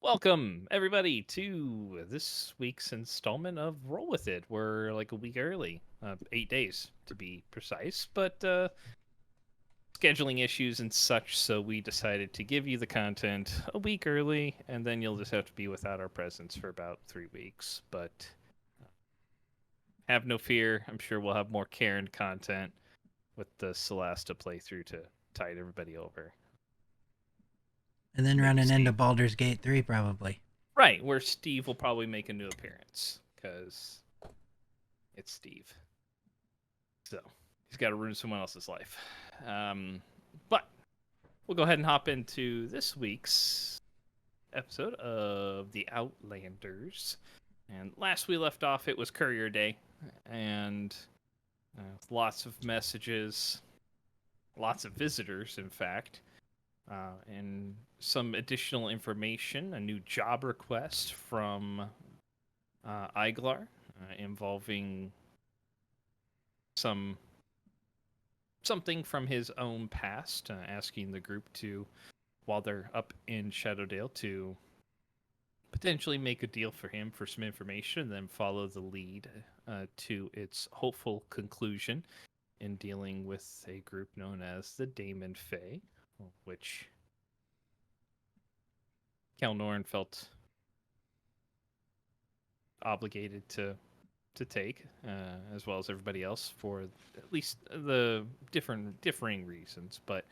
Welcome, everybody, to this week's installment of Roll With It. We're like a week early, 8 days to be precise, but scheduling issues and such, so we decided to give you the content a week early, and then you'll just have to be without our presence for about 3 weeks. But have no fear, I'm sure we'll have more Karen content with the Celesta playthrough to tide everybody over. And then Maybe running into Steve. Baldur's Gate 3, probably. Right, where Steve will probably make a new appearance, because it's Steve. So he's got to ruin someone else's life. But we'll go ahead and hop into this week's episode of The Outlanders. And last we left off, it was Courier Day, and lots of messages, lots of visitors, in fact, and some additional information, a new job request from Iglar involving something from his own past, asking the group to, while they're up in Shadowdale, to potentially make a deal for him for some information and then follow the lead to its hopeful conclusion in dealing with a group known as the Daemon Fae, which Kelnorn felt obligated to take, as well as everybody else, for at least the differing reasons. But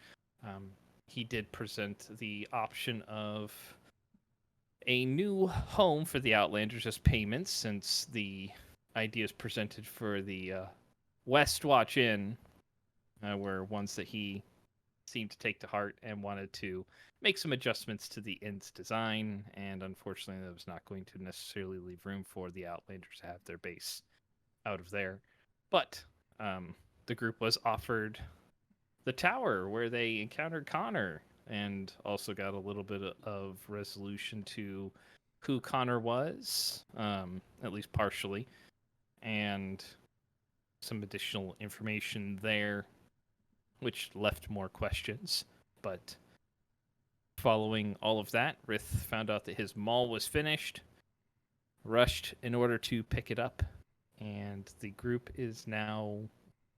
he did present the option of a new home for the Outlanders as payments, since the ideas presented for the Westwatch Inn were ones that he seemed to take to heart and wanted to make some adjustments to the inn's design, and unfortunately that was not going to necessarily leave room for the Outlanders to have their base out of there. But the group was offered the tower where they encountered Connor, and also got a little bit of resolution to who Connor was, at least partially, and some additional information there, which left more questions. But following all of that, Rith found out that his maul was finished, rushed in order to pick it up, and the group is now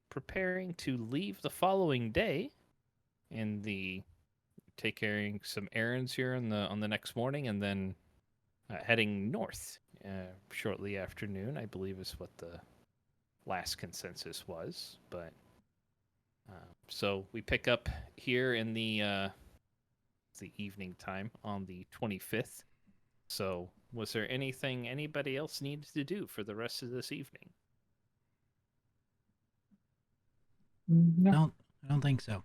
preparing to leave the following day in the take caring some errands here on the next morning, and then heading north shortly after noon, I believe is what the last consensus was. But so we pick up here in the evening time on the 25th. So was there anything anybody else needed to do for the rest of this evening? No. I don't think so.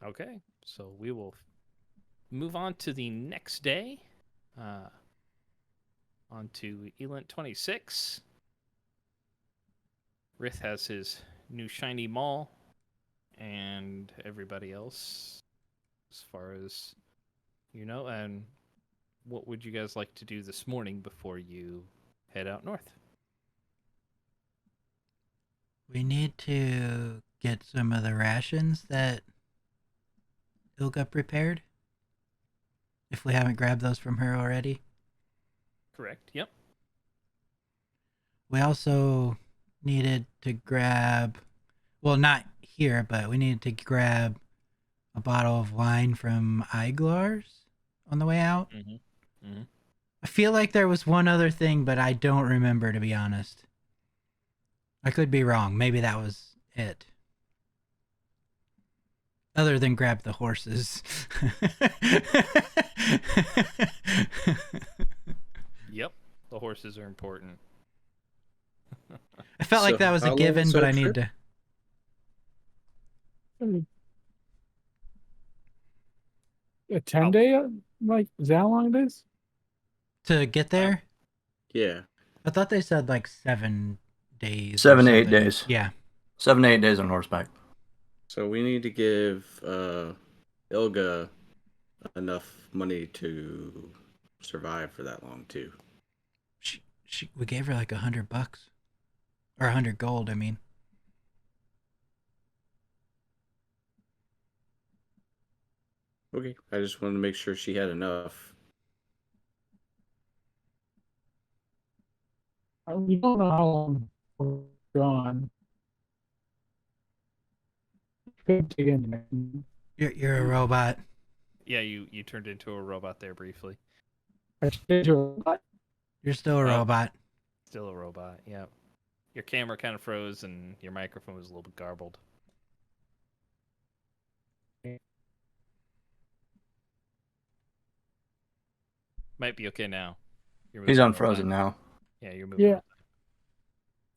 Okay, so we will move on to the next day. On to Elent 26. Rith has his new shiny maul, and everybody else, as far as you know. And what would you guys like to do this morning before you head out north? We need to get some of the rations that Ilga prepared. If we haven't grabbed those from her already. Correct. Yep. We also needed to grab, well, not here, but we needed to grab a bottle of wine from Iglar's on the way out. Mm-hmm. Mm-hmm. I feel like there was one other thing, but I don't remember, to be honest. I could be wrong. Maybe that was it. Other than grab the horses. Yep. The horses are important. I felt like that was a how long given, is but our I need trip? to. A 10-day, like, is that how long it is? To get there? Yeah. I thought they said like 7 days. 7 or to 8 something. days. Yeah. 7 to 8 days on horseback. So we need to give Ilga enough money to survive for that long too. We gave her like $100 or 100 gold. I mean. Okay. I just wanted to make sure she had enough. We don't know how long we're gone. Could dig in. You're a robot. Yeah, you turned into a robot there briefly. I changed a robot. You're still a Oh. robot. Still a robot. Yeah. Your camera kind of froze and your microphone was a little bit garbled. Might be okay now. You're He's moving unfrozen now. Yeah, you're moving. Yeah.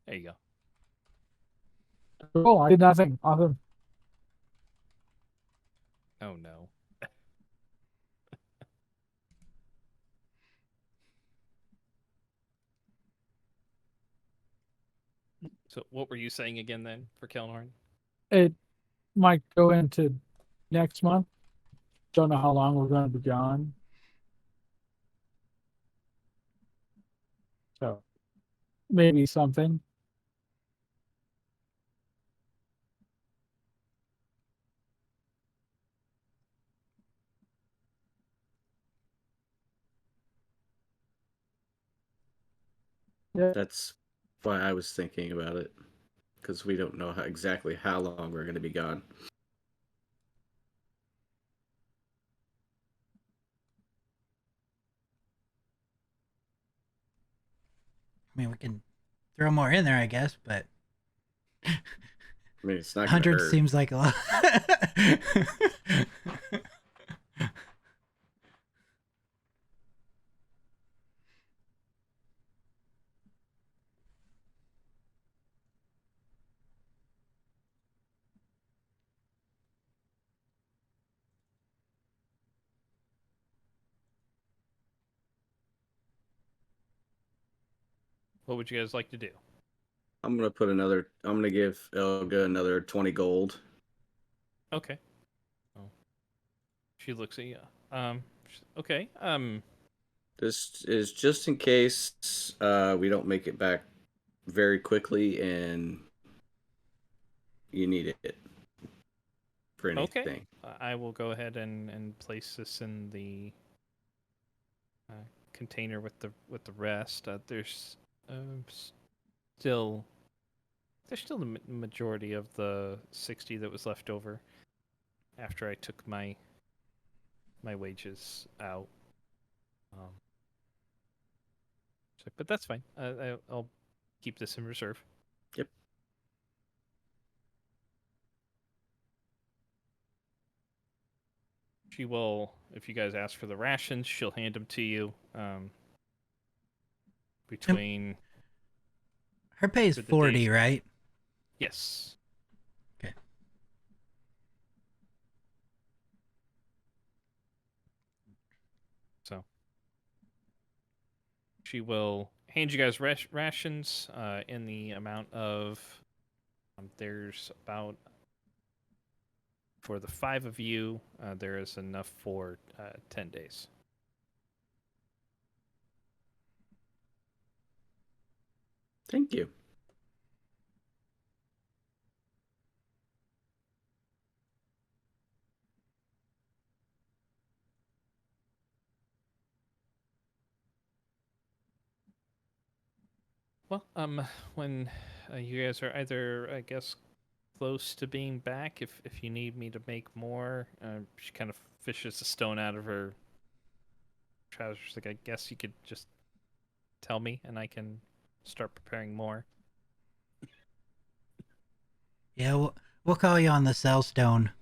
There you go. Oh, I did nothing. Awesome. Oh no. So what were you saying again then for Kelnhorn? It might go into next month. Don't know how long we're going to be gone. So maybe something. Yeah. That's why I was thinking about it, because we don't know exactly how long we're going to be gone. I mean, we can throw more in there, I guess, but I mean, it's not going to 100 hurt. seems like a lot. What would you guys like to do? I'm going to give Elga another 20 gold. Okay. Oh. She looks at you. Okay. This is just in case we don't make it back very quickly and you need it for anything. Okay. I will go ahead and place this in the container with the rest. There's still the majority of the 60 that was left over after I took my wages out. But that's fine. I'll keep this in reserve. Yep. She will, if you guys ask for the rations, she'll hand them to you. Between Her pay is For the 40, days. right? yes, Okay. so she will hand you guys rations in the amount of. There's about for the 5 of you. There is enough for 10 days. Thank you. Well, when you guys are either, I guess, close to being back, if you need me to make more, she kind of fishes a stone out of her trousers. Like, I guess you could just tell me, and I can start preparing more. Yeah, we'll call you on the cell stone.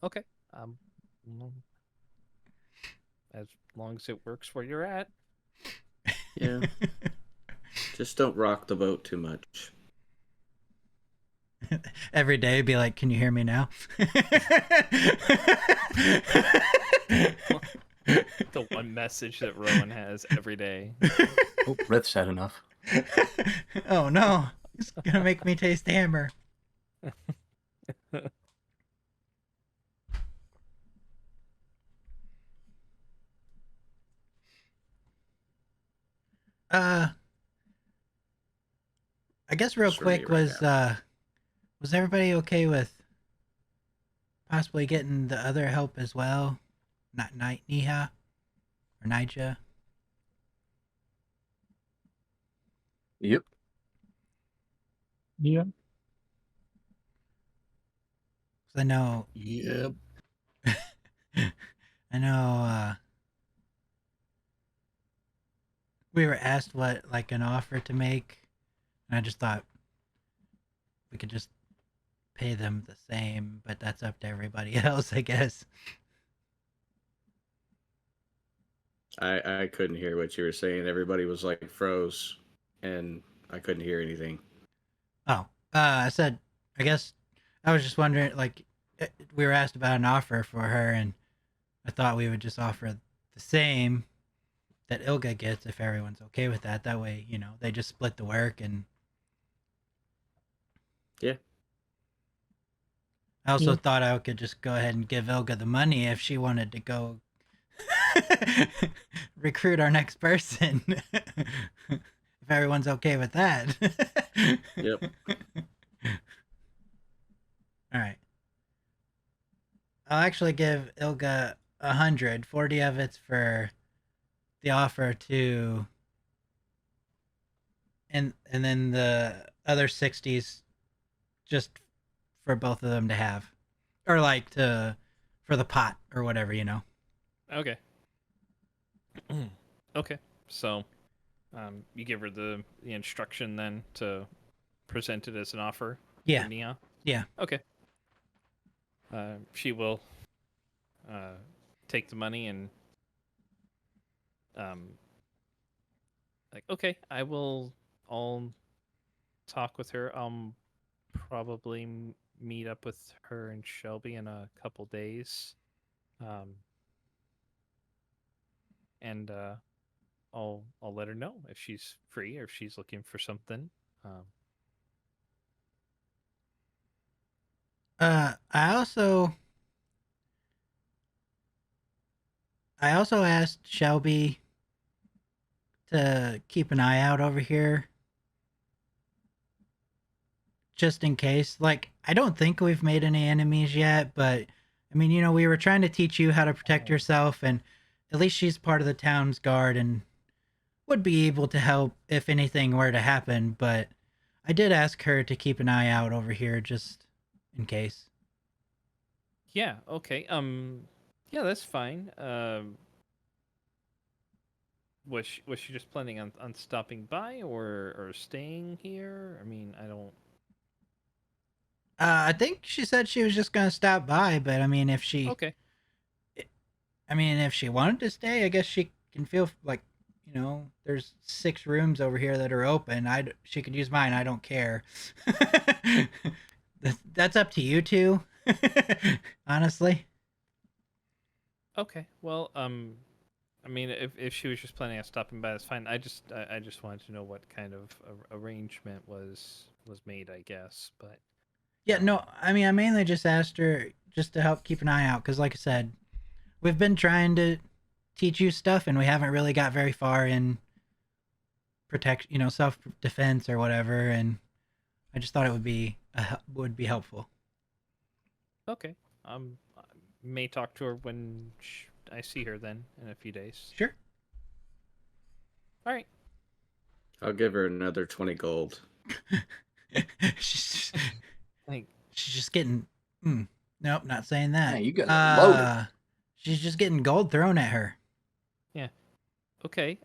Okay. Well, as long as it works where you're at. Yeah. Just don't rock the boat too much. Every day, be like, "Can you hear me now?" The one message that Rowan has every day. Oh, Rith said enough. Oh no, it's gonna make me taste hammer. I guess real Just for me quick right was everybody okay with possibly getting the other help as well? Not Niha or Nija. Yep. Yeah. I know. Yep. I know. We were asked what like an offer to make, and I just thought we could just pay them the same, but that's up to everybody else, I guess. I couldn't hear what you were saying. Everybody was like froze, and I couldn't hear anything. Oh, I said, I guess I was just wondering, like, we were asked about an offer for her, and I thought we would just offer the same that Ilga gets if everyone's okay with that. That way, you know, they just split the work, and Yeah. I also Yeah. thought I could just go ahead and give Ilga the money if she wanted to go recruit our next person. If everyone's okay with that. Yep. All right. I'll actually give Ilga 100. 40 of it's for the offer to, and then the other 60's just for both of them to have, or like to for the pot or whatever, you know. Okay. Okay. So, you give her the instruction then to present it as an offer. Yeah. To Nia? Yeah. Okay. She will take the money and like, okay, I'll talk with her. Probably meet up with her and Shelby in a couple days. And I'll let her know if she's free or if she's looking for something. I also asked Shelby to keep an eye out over here just in case. Like, I don't think we've made any enemies yet, but I mean, you know, we were trying to teach you how to protect yourself, and at least she's part of the town's guard and would be able to help if anything were to happen. But I did ask her to keep an eye out over here just in case. Yeah. Okay. Yeah, that's fine. Was she just planning on stopping by or staying here? I mean, I don't. I think she said she was just gonna stop by, but I mean, Okay. if she wanted to stay, I guess she can feel like, you know, there's 6 rooms over here that are open. She could use mine. I don't care. That's up to you two. Honestly. Okay. Well, I mean, if she was just planning on stopping by, that's fine. I just wanted to know what kind of arrangement was made, I guess. But Yeah, no, I mean, I mainly just asked her just to help keep an eye out because, like I said, we've been trying to teach you stuff and we haven't really got very far in self defense or whatever. And I just thought it would be helpful. okay. I may talk to her when I see her then in a few days. Sure. All right. I'll give her another 20 gold. she's, Like, she's just getting. Nope, not saying that. Man, you guys are loaded. She's just getting gold thrown at her. okay.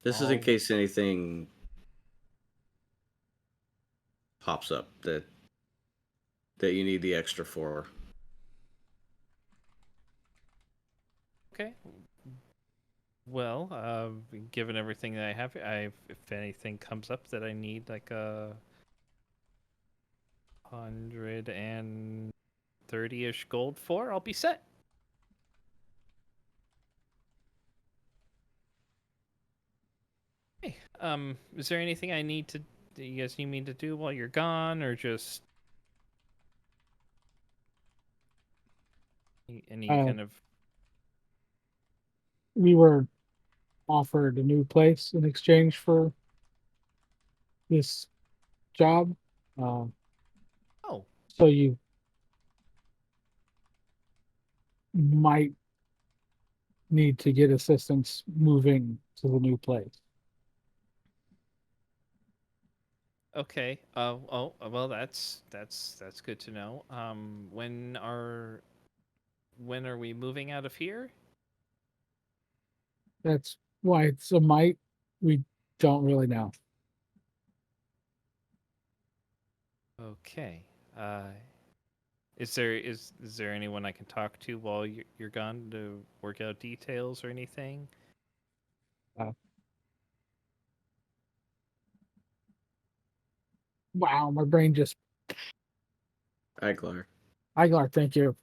This is in I'll- case anything pops up that you need the extra for. Okay. Well, given everything that I have, if anything comes up that I need, like 130-ish gold for, I'll be set. Hey, is there anything I need to? Do you guys need me to do while you're gone, or just any kind of? We were offered a new place in exchange for this job. Oh, So you might need to get assistance moving to the new place. Okay. Well, that's good to know. When are we moving out of here? That's why it's a might. We don't really know. Okay. Is there anyone I can talk to while you're gone to work out details or anything? Wow, my brain just. Iglar. Iglar, thank you.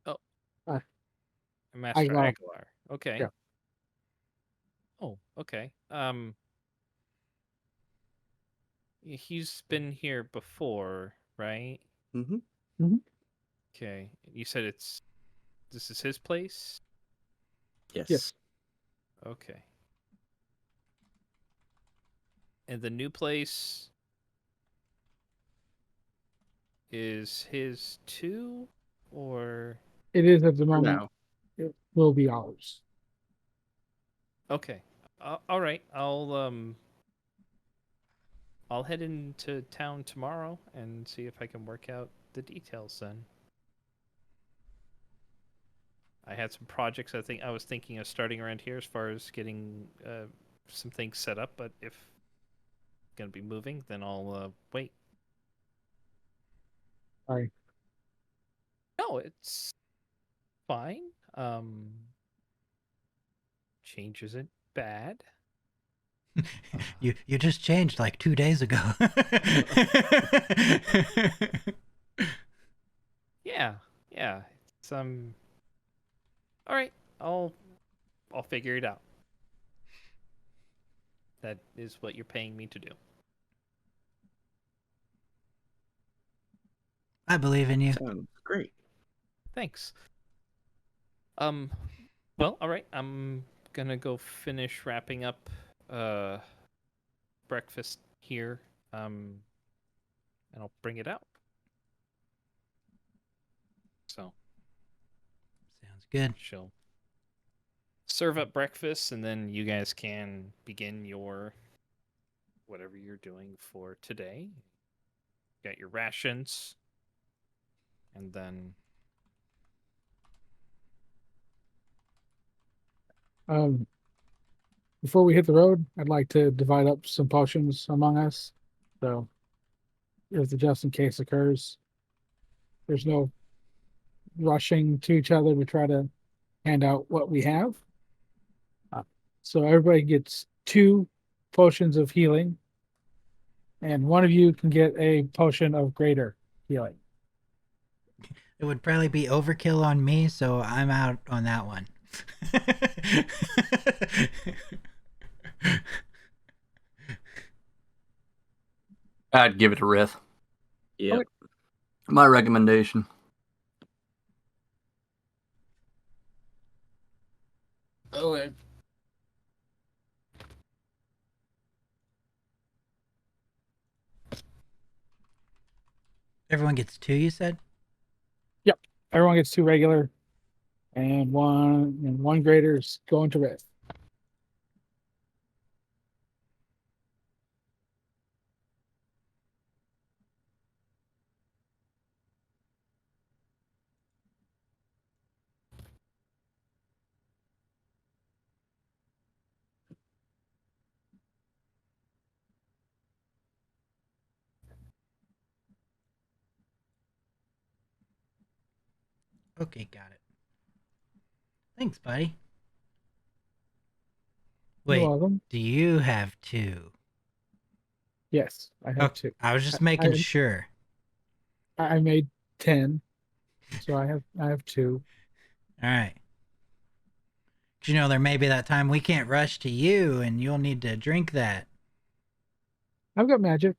Oh. Uh, Master Iglar. Aguilar. Okay. Yeah. Oh, okay. He's been here before, right? Mm-hmm. Okay. You said this is his place? Yes. Yes. Okay. And the new place is his too, or It is at the For moment. now. It will be ours. okay. All right. I'll head into town tomorrow and see if I can work out the details then. I had some projects I was thinking of starting around here as far as getting some things set up, but if I'm going to be moving, then I'll wait. Sorry. No, it's fine. Change isn't bad. You just changed like 2 days ago. Yeah. It's all right. I'll figure it out. That is what you're paying me to do. I believe in you. Sounds great. Thanks. Well, all right. I'm gonna go finish wrapping up breakfast here. And I'll bring it out. So Sounds good. she'll serve up breakfast, and then you guys can begin your whatever you're doing for today. Got your rations, and then Before we hit the road, I'd like to divide up some potions among us. So if the just in case occurs, there's no rushing to each other to try to hand out what we have. So everybody gets 2 potions of healing, and one of you can get a potion of greater healing. It would probably be overkill on me, so I'm out on that one. I'd give it to Rith. Yep. Okay. My recommendation. okay. Everyone gets 2, you said? Everyone gets 2 regular, and one greater is going to Rift. Okay, got it. Thanks, buddy. You're Wait, welcome. do you have 2? Yes, I have 2. I was just making sure. I made 10, so I have 2. All right. 'Cause there may be that time we can't rush to you, and you'll need to drink that. I've got magic.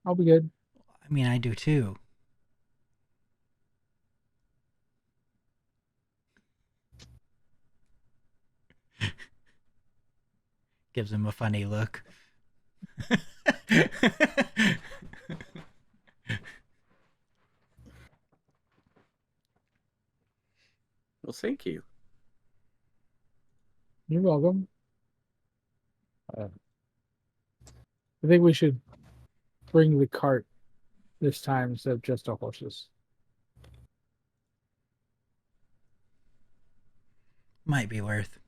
I'll be good. I mean, I do too. Gives him a funny look. Well, thank you. You're welcome. I think we should bring the cart this time instead of just our horses. Might be worth.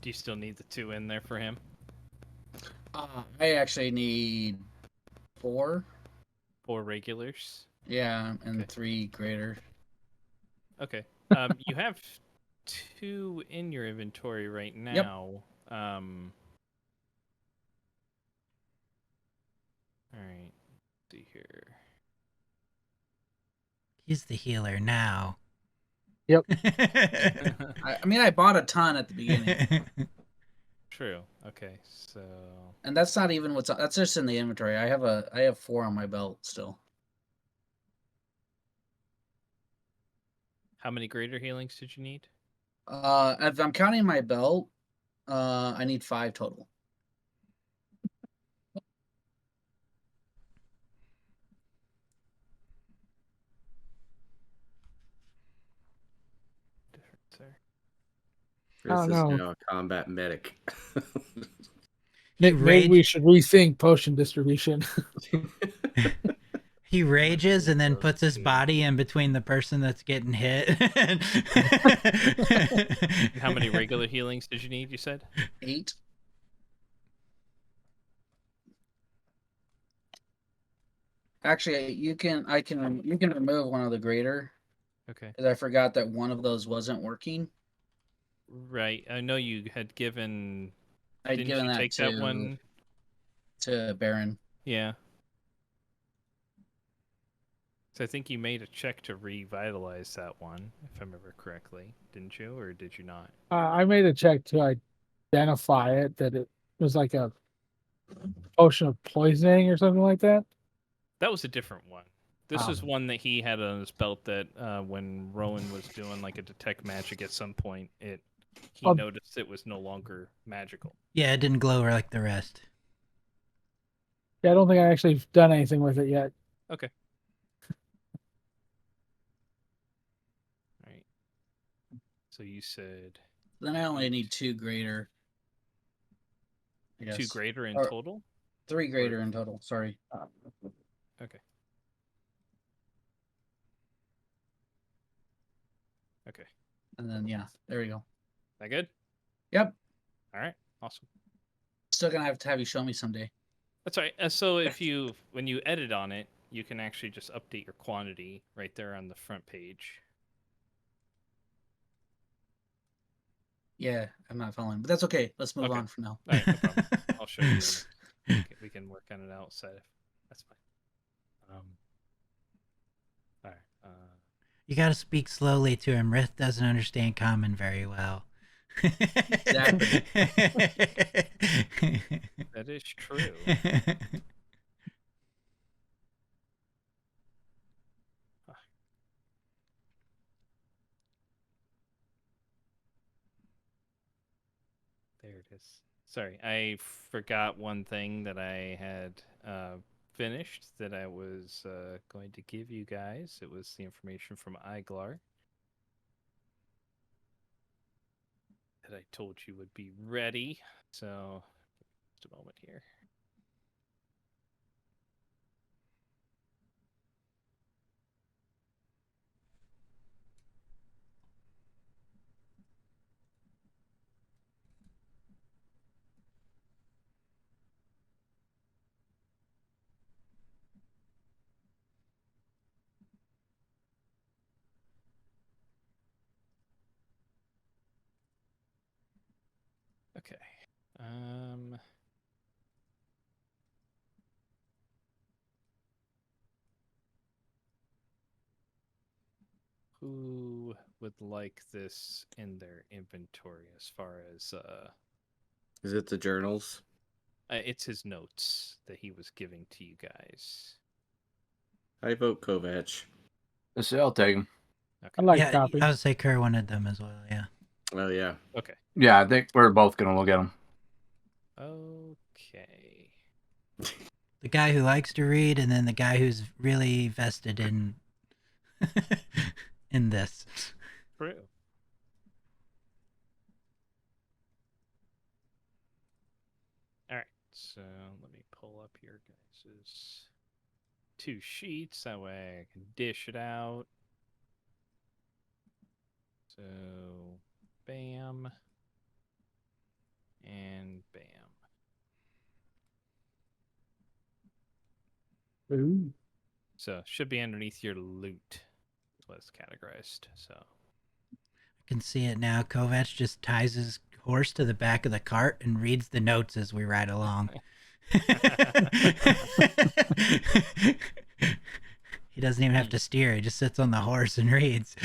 Do you still need the 2 in there for him? I actually need 4. 4 regulars. Yeah, and Okay. 3 greater. Okay. You have 2 in your inventory right Yep. now. All right. Let's see here. He's the healer now. Yep. I mean, I bought a ton at the beginning, True. Okay. So and that's not even that's just in the inventory. I have 4 on my belt still. how many greater healings did you need? If I'm counting my belt, I need 5 total. Different, sir. I don't This is know. now a combat medic. He Maybe we rage. should rethink potion distribution. He rages and then Those puts his 2. body in between the person that's getting hit. And how many regular healings did you need? You said 8. Actually, you can remove one of the greater okay. because I forgot that one of those wasn't working. Right. I know you had given. I'd Didn't given you that take to that one? to Baron. Yeah. So I think you made a check to revitalize that one, if I remember correctly, didn't you, or did you not? I made a check to identify it, that it was like a potion of poisoning or something like that. That was a different one. This Oh. is one that he had on his belt that when Rowan was doing like a detect magic at some point, he Oh. noticed it was no longer magical. Yeah, it didn't glow like the rest. Yeah, I don't think I actually done anything with it yet. Okay. All right. So you said Then I only need 2 greater. I guess. 2 greater in Or total? 3 greater in total. Sorry. Okay. Okay. And then yeah, there we go. That good? Yep. All right. Awesome. Still gonna have to have you show me someday. That's right. So when you edit on it, you can actually just update your quantity right there on the front page. Yeah, I'm not following, but that's okay. Let's move Okay. on for now. All right, no problem. I'll show you. We can work on it outside. That's fine. All right. You gotta speak slowly to him. Rith doesn't understand common very well. Exactly. That is true. There it is. Sorry, I forgot one thing that I had finished that I was going to give you guys. It was the information from Iglar that I told you would be ready. So, just a moment here. Okay. Who would like this in their inventory as far as Is it the journals? It's his notes that he was giving to you guys. I vote Kovac. Let's see, I'll take him. I'd Okay. like Yeah, copy. I would say Kerr wanted them as well. Yeah. Well, yeah. Okay. Yeah, I think we're both gonna look at them. Okay. The guy who likes to read, and then the guy who's really vested in in this. True. All right. So let me pull up your guys's 2 sheets. That way I can dish it out. So, bam. And bam. Ooh. So, should be underneath your loot. That's what it's categorized. So, I can see it now. Kovac just ties his horse to the back of the cart and reads the notes as we ride along. He doesn't even have to steer. He just sits on the horse and reads.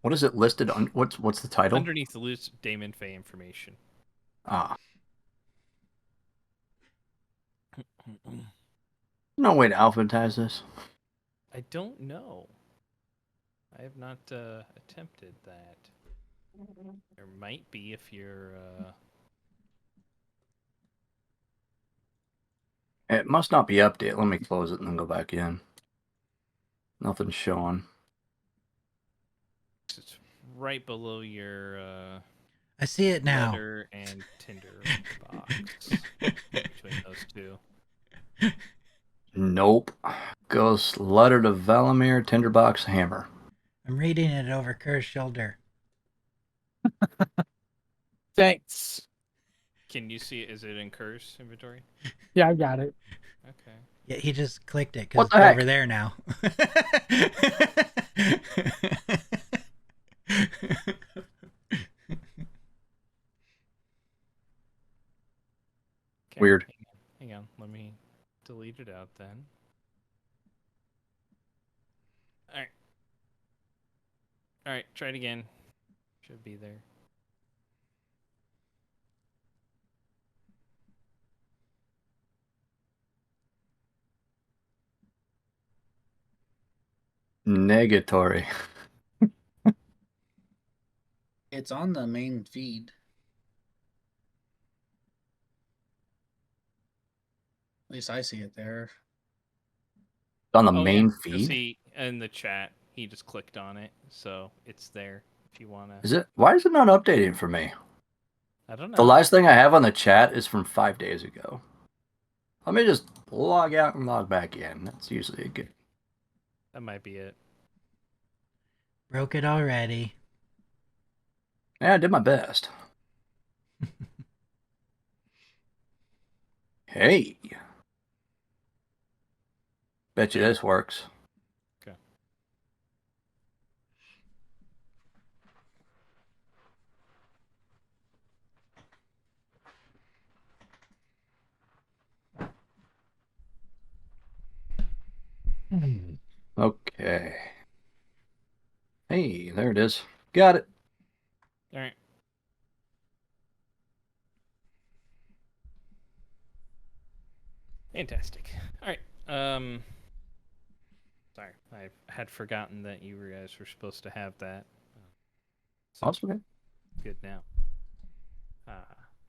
What is it listed on? What's the title? underneath the loot, Damon Fay information. Ah, no way to alphabetize this. I don't know. I have not attempted that. There might be if you're. It must not be updated. Let me close it and then go back in. Nothing's showing. It's right below your I see it now. letter and tinder box. Between those two. Nope. Goes letter to Valimir, tinderbox, hammer. I'm reading it over Kerr's shoulder. Thanks. Can you see it? Is it in Curse inventory? Yeah, I got it. Okay. Yeah, he just clicked it because What it's the heck? over there now. Okay, Weird. Hang on. Let me delete it out then. Alright. Alright, try it again. Should be there. Negatory. It's on the main feed. At least I see it there. On the Oh, main yeah. You'll feed? see in the chat, he just clicked on it, so it's there if you want to. Is it? Why is it not updating for me? I don't know. The last thing I have on the chat is from 5 days ago. Let me just log out and log back in. That's usually a good. That might be it. Broke it already. Yeah, I did my best. Hey. Bet you this works. Okay. Okay. Hey, there it is. Got it. All right. Fantastic. All right. Sorry, I had forgotten that you guys were supposed to have that. So That's okay. good now. All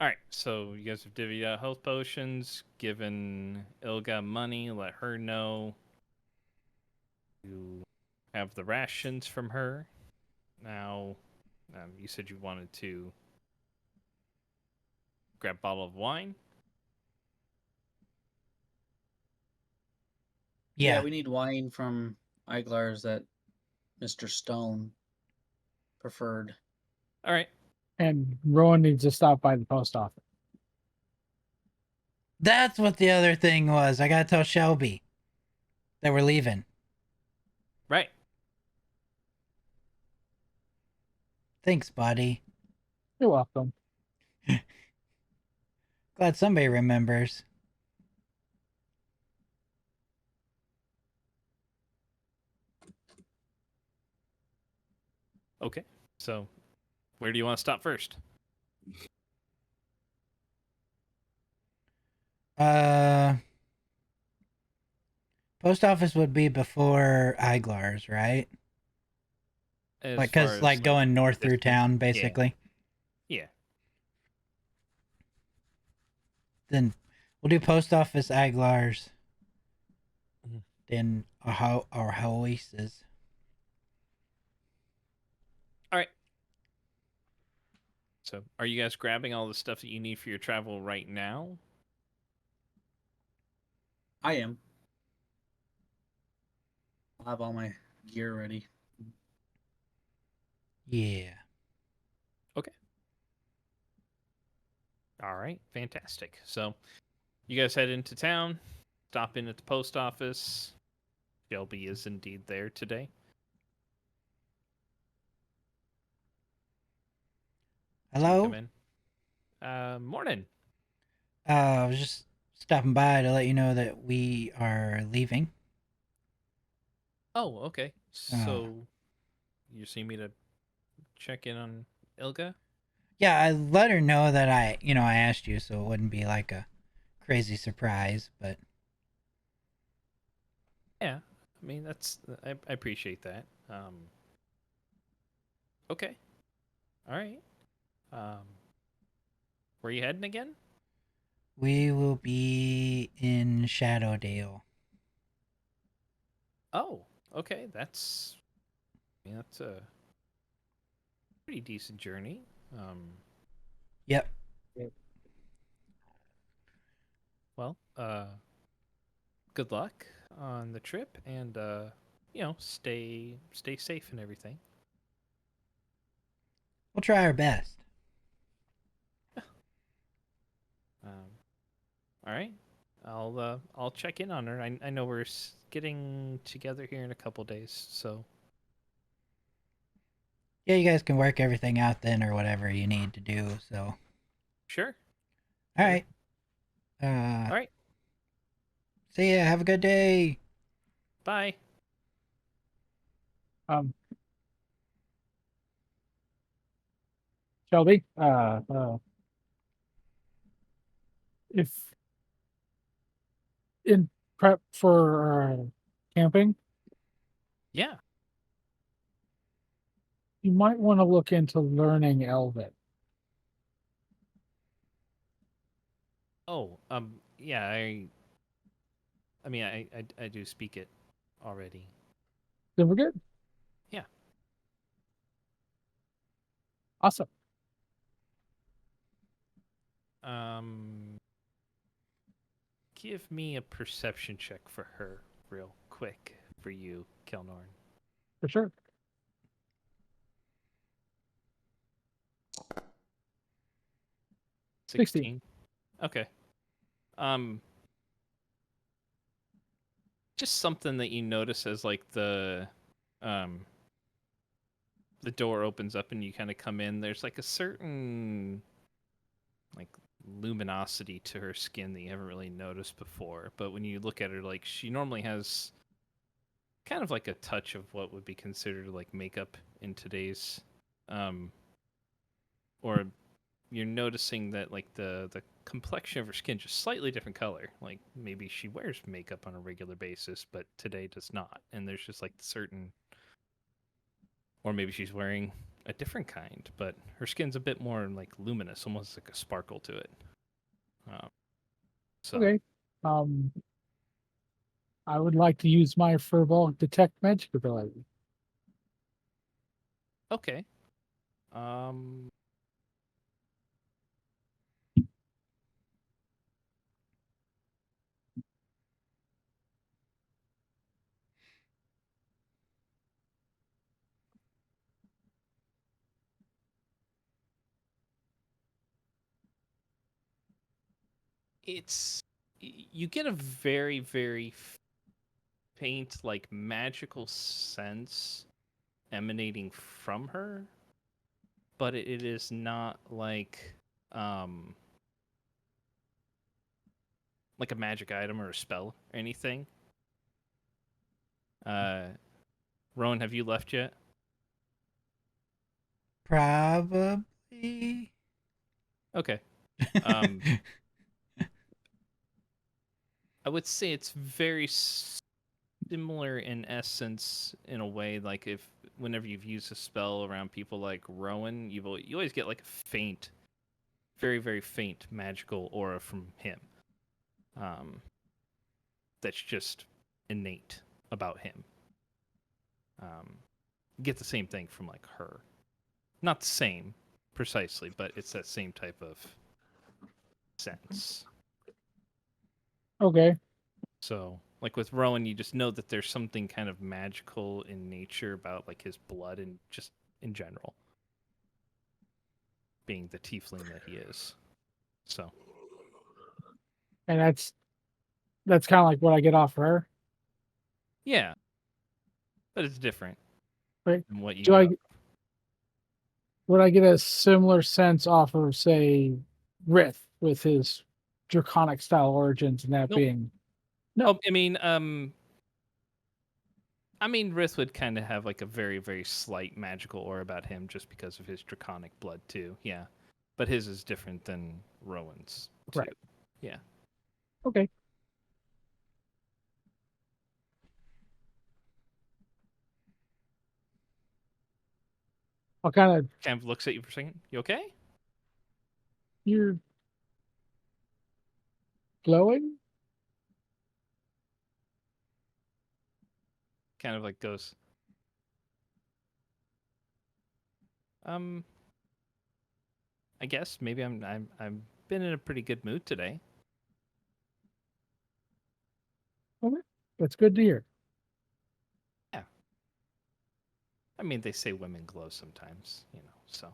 right. So you guys have divvied out health potions, given Ilga money, let her know. You have the rations from her. Now, you said you wanted to grab a bottle of wine. Yeah. We need wine from Iglar's that Mr. Stone preferred. All right. And Rowan needs to stop by the post office. That's what the other thing was. I gotta tell Shelby that we're leaving. Right. Thanks, buddy. You're welcome. Glad somebody remembers. Okay. So, where do you want to stop first? Uh, post office would be before Iglars, right? As Like, far cause as like going north through distance? town, Yeah. basically. Yeah. Then we'll do post office Iglars. Mhm. Then our Oasis. All right. So, are you guys grabbing all the stuff that you need for your travel right now? I am. I'll have all my gear ready. Yeah. Okay. All right. Fantastic. So, you guys head into town, stop in at the post office. Shelby is indeed there today. So you Hello. come in. Morning. I was just stopping by to let you know that we are leaving. Oh, okay. Oh. So, you see me to check in on Ilga? Yeah, I let her know that I asked you, so it wouldn't be like a crazy surprise. But Yeah. I mean, I appreciate that. Okay. All right. Um, where you heading again? we will be in Shadowdale. Oh, okay. That's a pretty decent journey. Yep. Well, good luck on the trip, and stay safe and everything. We'll try our best. Um, all right. I'll check in on her. I know we're getting together here in a couple days, so Yeah, you guys can work everything out then, or whatever you need to do. So, sure. all Sure. right. All right. See ya. Have a good day. Bye. Um, Shelby, if in prep for camping, Yeah. you might want to look into learning Elven. Oh, yeah. I mean, I do speak it already. Then we're good. Yeah. Awesome. Give me a perception check for her, real quick, for you, Kelnorn. For sure. 16. Okay. Um, just something that you notice as like um the door opens up and you kind of come in. There's like a certain like luminosity to her skin that you haven't really noticed before. But when you look at her, like she normally has kind of like a touch of what would be considered like makeup in today's or you're noticing that like the complexion of her skin just slightly different color. Like maybe she wears makeup on a regular basis, but today does not. And there's just like certain, or maybe she's wearing a different kind, but her skin's a bit more like luminous, almost like a sparkle to it. So Okay. Um, I would like to use my furball detect magic ability. okay. Um, it's you get a very faint like magical sense emanating from her, but it is not um like a magic item or a spell or anything. Uh, Rowan, have you left yet? Probably. Okay. Um, I would say it's very similar in essence, in a way. Like if whenever you've used a spell around people like Rowan, you always get like a faint, very very faint magical aura from him. That's just innate about him. You get the same thing from like her, not the same precisely, but it's that same type of sense. Okay. So, like with Rowan, you just know that there's something kind of magical in nature about like his blood and just in general, being the tiefling that he is. So, And that's kind of like what I get off her. yeah, but it's different Right? than what you Do get. I would I get a similar sense off of, say, Rith with his draconic style origins and that Nope. being No, I mean, Rith would kind of have like a very, very slight magical aura about him just because of his draconic blood too. Yeah, but his is different than Rowan's too. Right. Yeah. okay? I'll kind of Kind of looks at you for a second. You okay? you're glowing. Kind of like goes. I guess maybe I'm been in a pretty good mood today. Okay. That's good to hear. Yeah. I mean, they say women glow sometimes, so.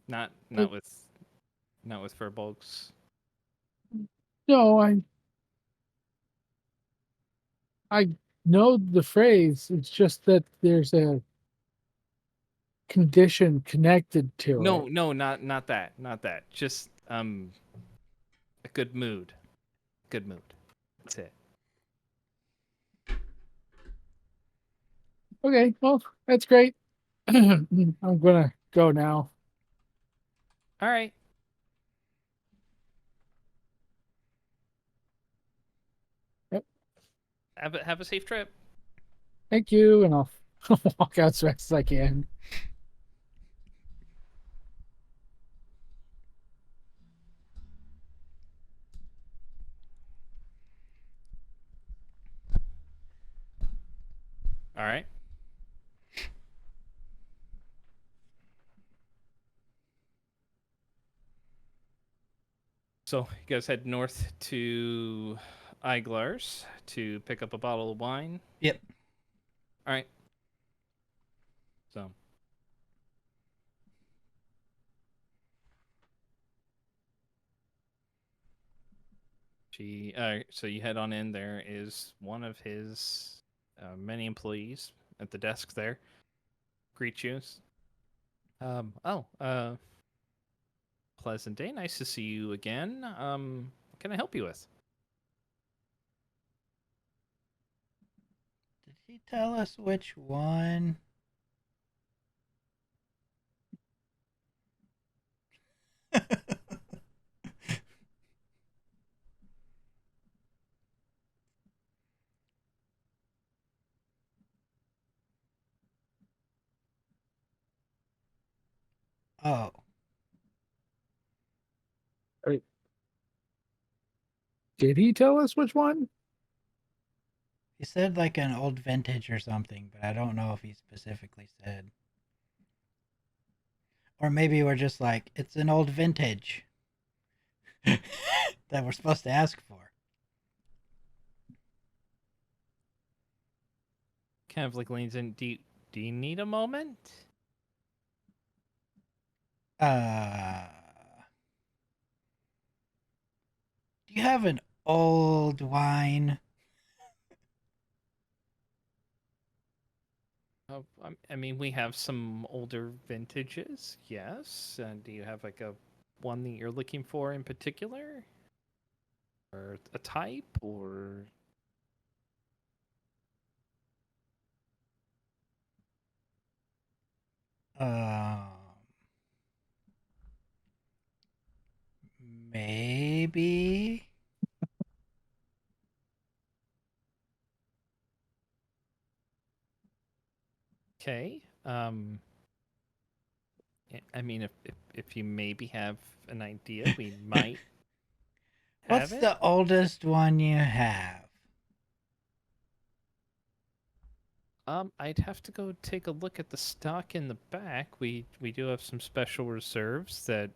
Not But not with Furbolgs. no, I know the phrase. It's just that there's a condition connected to No, it. no, not that. Not that. Just a good mood. Good mood. That's it. Okay, well, that's great. I'm gonna go now. All right. Yep. Have a safe trip. Thank you, and I'll walk out as fast as I can. All right. So you guys head north to Iglar's to pick up a bottle of wine. Yep. All right. So. So you head on in. There is one of his many employees at the desk there. Greet you. Pleasant day. Nice to see you again. What can I help you with? Did he tell us which one? Oh, Did he tell us which one? he said like an old vintage or something, but I don't know if he specifically said. Or maybe we're just like, it's an old vintage that we're supposed to ask for. Kind of like leans in. Do you need a moment? Uh, do you have an old wine? I mean, we have some older vintages. Yes. Do you have like a one that you're looking for in particular, or a type, or Maybe. Okay. I mean, if you maybe have an idea, we might have What's it. the oldest one you have? I'd have to go take a look at the stock in the back. We do have some special reserves that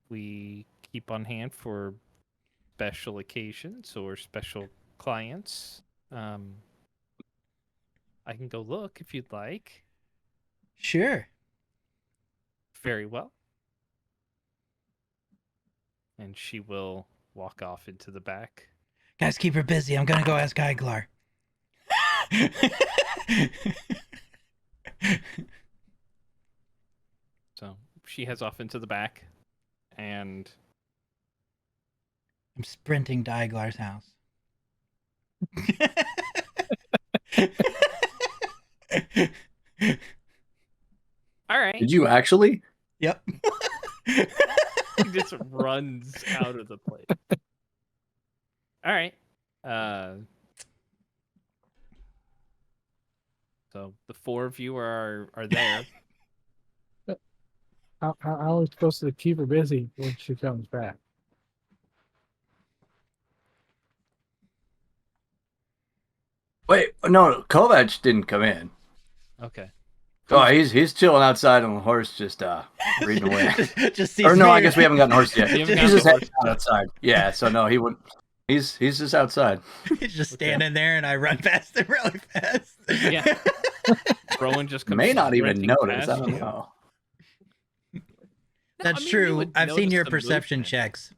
we keep on hand for special occasions or special clients. I can go look if you'd like. Sure. Very well. And she will walk off into the back. Guys, keep her busy. I'm gonna go ask Iglar. So she heads off into the back, and I'm sprinting to Iglar's house. all right, Did you actually? Yep. he just runs out of the place. All right. So the four of you are there. How are we supposed to keep her busy when she comes back? Wait, no, Kovac didn't come in. Okay. Oh, he's chilling outside on the horse, just reading away. Just sees Or no, me. I guess we haven't gotten a horse yet. You haven't He's gotten just the hanging horse out yet. outside. Yeah, so no, he wouldn't. He's just outside. He's just standing there, and I run past him really fast. Yeah. Rowan just comes May not even sprinting notice. past I don't you. know. No, That's I mean, you true. would I've seen notice your the perception movement. checks.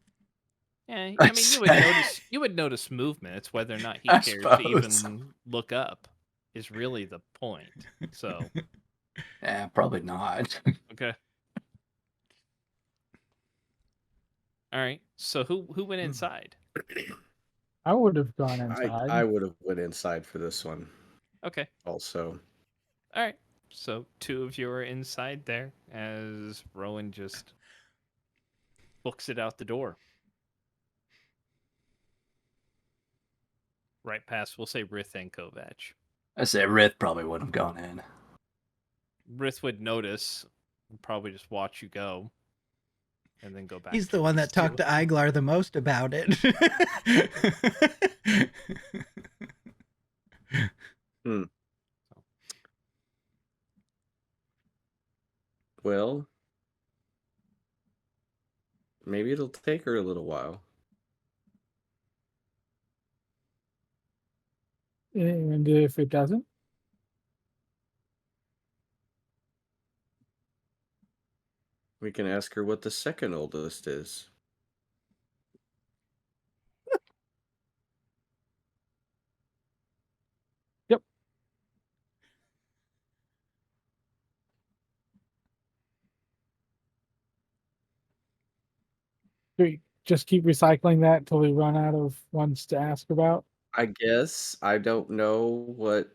Yeah, I mean, you would notice movement. It's whether or not he I cares to suppose. even look up is really the point. So, Yeah, probably not. okay. All right. So who went inside? I would have gone inside. I would have went inside for this one Okay. also. All right. So two of you are inside there as Rowan just books it out the door. Right past, we'll say Rith and Kovac. I say Rith probably would have gone in. Rith would notice and probably just watch you go and then go back. He's the one that towards talked to Iglar the most about it. Well, maybe it'll take her a little while. And if it doesn't, We can ask her what the second oldest is. we just keep recycling that until we run out of ones to ask about. I guess I don't know what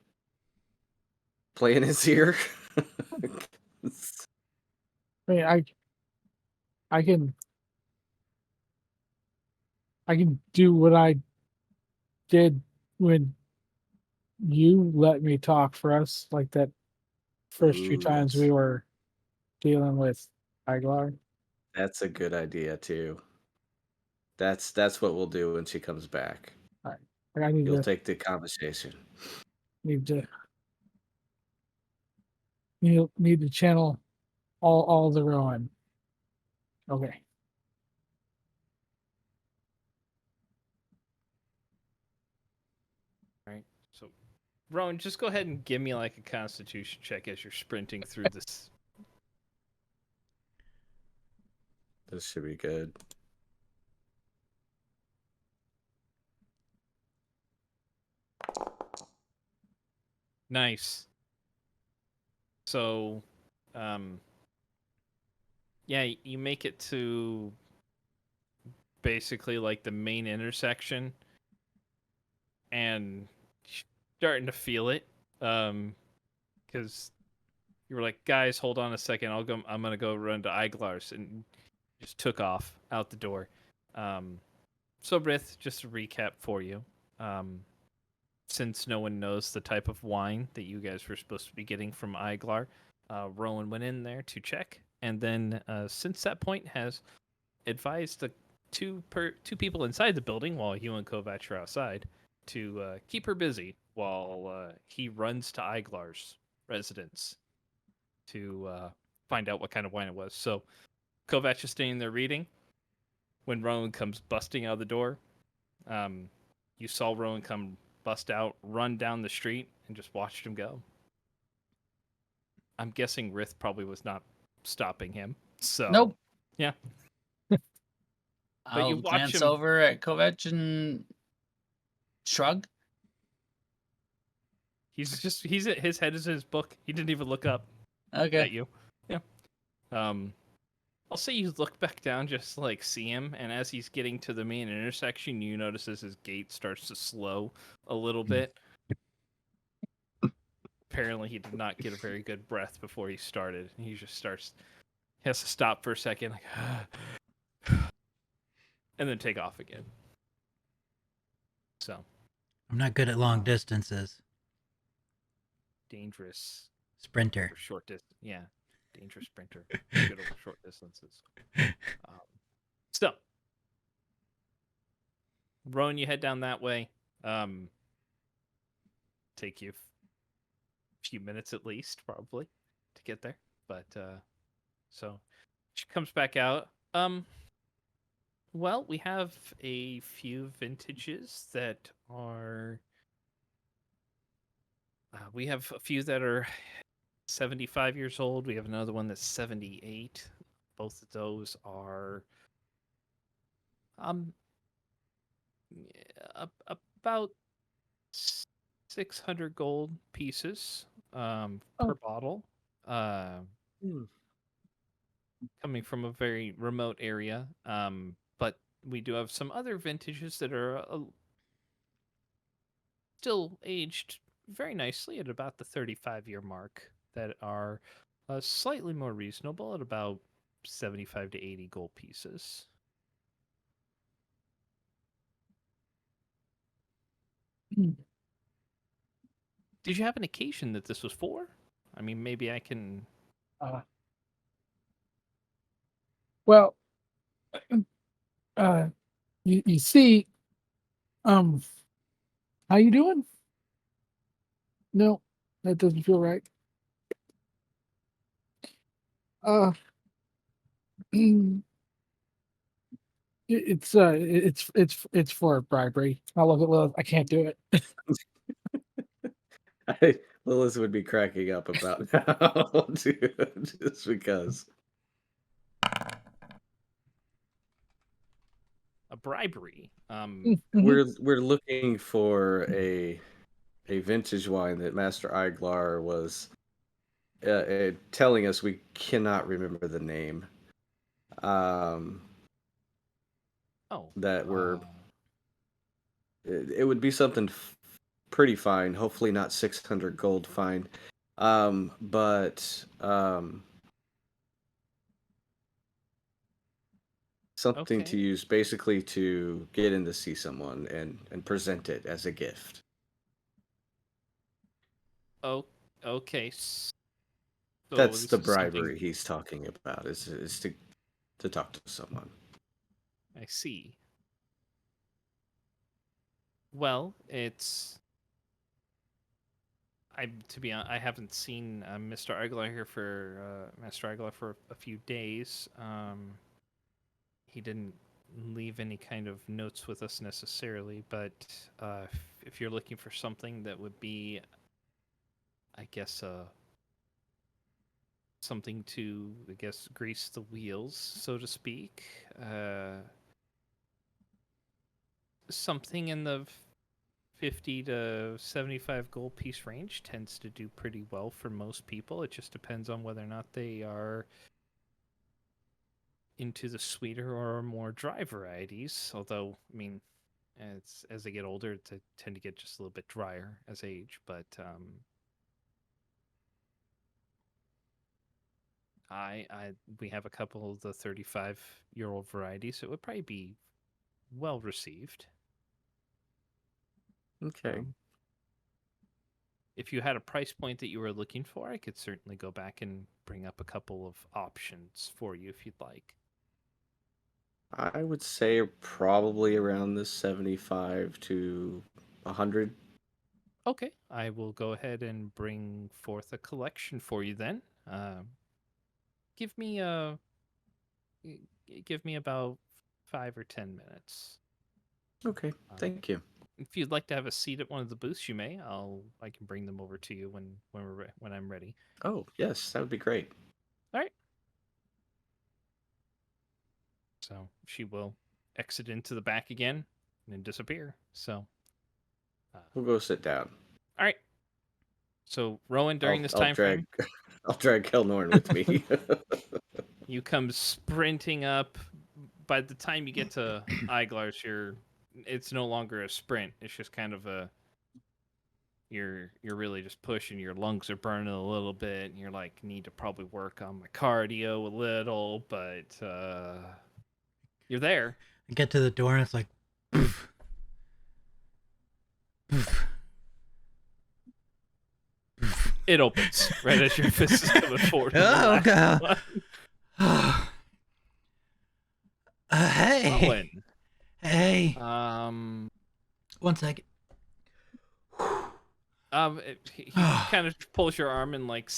plan is here. I mean, I can do what I did when you let me talk for us, like that first few Ooh, times that's- we were dealing with Iglar. That's a good idea too. That's what we'll do when she comes back. Like I need You'll to take the conversation. need to need to channel all the Rowan. Okay. Right. So, Rowan, just go ahead and give me like a Constitution check as you're sprinting through this. This should be good. Nice. So, yeah, you make it to basically like the main intersection, and starting to feel it, because You were like, guys, hold on a second. I'm gonna go run to Iglar's, and just took off out the door. So Rith, just a recap for you. Um, since no one knows the type of wine that you guys were supposed to be getting from Iglar, Rowan went in there to check, and then since that point has advised the two people inside the building while you and Kovac are outside to keep her busy while he runs to Iglar's residence to find out what kind of wine it was. So Kovac is staying there reading. When Rowan comes busting out of the door, you saw Rowan come bust out, run down the street, and just watched him go. I'm guessing Rith probably was not stopping him. So Nope. Yeah. I'll you watch glance him- over at Kovac and shrug. His head is in his book. He didn't even look up Okay. at you. Yeah. I'll say you look back down just to, like, see him, and as he's getting to the main intersection, you notice as his gait starts to slow a little bit. Apparently, he did not get a very good breath before he started. He just starts. He has to stop for a second, like, and then take off again. So I'm not good at long distances. dangerous Sprinter. for short distance. Yeah, dangerous sprinter. Good over short distances. So, Rowan, you head down that way. Take you a few minutes at least, probably, to get there. But so she comes back out. Well, we have a few vintages that are. We have a few that are 75 years old. We have another one that's 78. Both of those are about 600 gold pieces per bottle. Coming from a very remote area. But we do have some other vintages that are still aged very nicely at about the 35-year mark that are slightly more reasonable at about 75 to 80 gold pieces. Did you have an occasion that this was for? I mean, maybe I can. Well, you see, how you doing? No, that doesn't feel right. It's for bribery. I love it, Lilith. I can't do it. Lilith would be cracking up about now, just because. A bribery. We're looking for a vintage wine that Master Iglar was telling us we cannot remember the name. That we're. It would be something pretty fine. Hopefully not 600 gold fine. But something to use basically to get in to see someone and present it as a gift. Oh, okay. So That's the this is bribery he's talking about. Is to talk to someone. I see. Well, it's. To be honest, I haven't seen Mr. Aguilar here for Master Aguilar for a few days. He didn't leave any kind of notes with us necessarily, but if you're looking for something that would be, I guess, something to, grease the wheels, so to speak, something in the 50 to 75 gold piece range tends to do pretty well for most people. It just depends on whether or not they are into the sweeter or more dry varieties. Although, I mean, as they get older, they tend to get just a little bit drier as age. But We have a couple of the 35-year-old varieties, so it would probably be well received. Okay. If you had a price point that you were looking for, I could certainly go back and bring up a couple of options for you if you'd like. I would say probably around the 75 to 100. Okay, I will go ahead and bring forth a collection for you then. Give me give me about 5 or 10 minutes. Okay, thank you. If you'd like to have a seat at one of the booths, you may. I can bring them over to you when I'm ready. Oh, yes, that would be great. All right. So she will exit into the back again and then disappear. So We'll go sit down. all right. So Rowan, during this I'll time drag, frame, I'll drag Kelnorn with me. you come sprinting up. By the time you get to Iglar's, it's no longer a sprint. It's just kind of you're really just pushing. Your lungs are burning a little bit, and you're like, need to probably work on my cardio a little, but you're there. I get to the door and it's like, poof, poof, poof. It opens right as your fist is coming forward. Oh, God. Hey. Rowan. Hey. 1 second. He kind of pulls your arm and like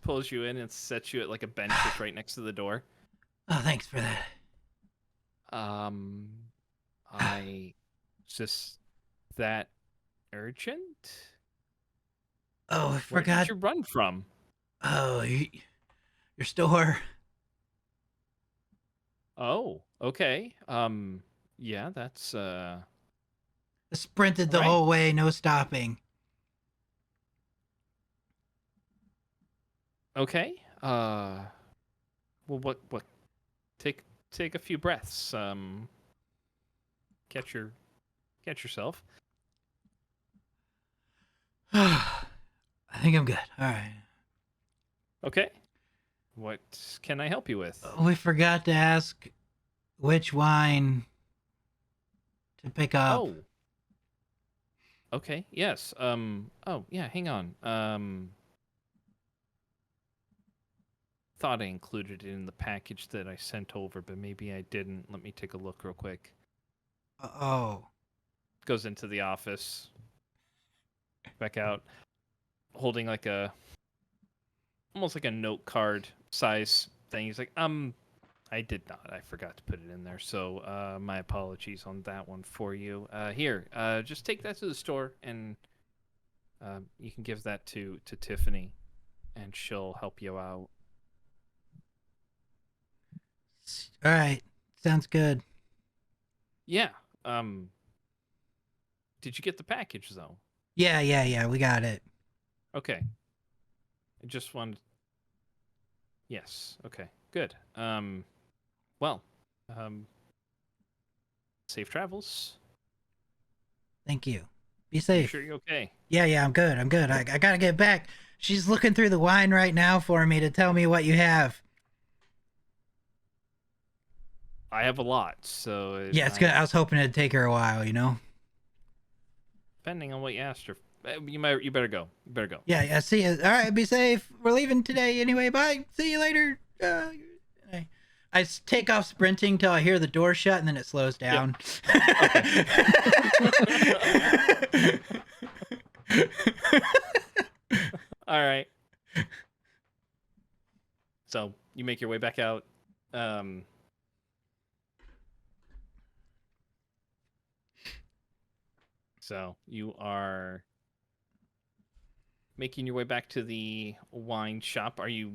pulls you in and sets you at like a bench that's right next to the door. Oh, thanks for that. Is this that urgent? Oh, I Where forgot. did you run from? Oh, your store. Oh, okay. Yeah, that's I sprinted the Right. whole way, no stopping. okay. Well, what? Take a few breaths. Catch yourself. I think I'm good. All right. Okay. What can I help you with? We forgot to ask which wine to pick up. Oh. Okay. Yes. Oh, yeah. Hang on. Thought I included it in the package that I sent over, but maybe I didn't. Let me take a look real quick. Oh. Goes into the office. Back out, holding like almost like a note card size thing. He's like, I did not. I forgot to put it in there. So, my apologies on that one for you. Here, just take that to the store, and you can give that to Tiffany, and she'll help you out. All right. Sounds good. Yeah. Did you get the package though? Yeah. We got it. Okay. I just wanted. Yes. Okay. Good. Well. Safe travels. Thank you. Be You safe. sure you're okay? Yeah. I'm good. I gotta get back. She's looking through the wine right now for me to tell me what you have. I have a lot, so Yeah, it's good. I was hoping it'd take her a while, you know. Depending on what you asked her, you better go. You better go. Yeah. See you. All right. Be safe. We're leaving today anyway. Bye. See you later. I take off sprinting till I hear the door shut, and then it slows down. All right. So you make your way back out. So you are making your way back to the wine shop. Are you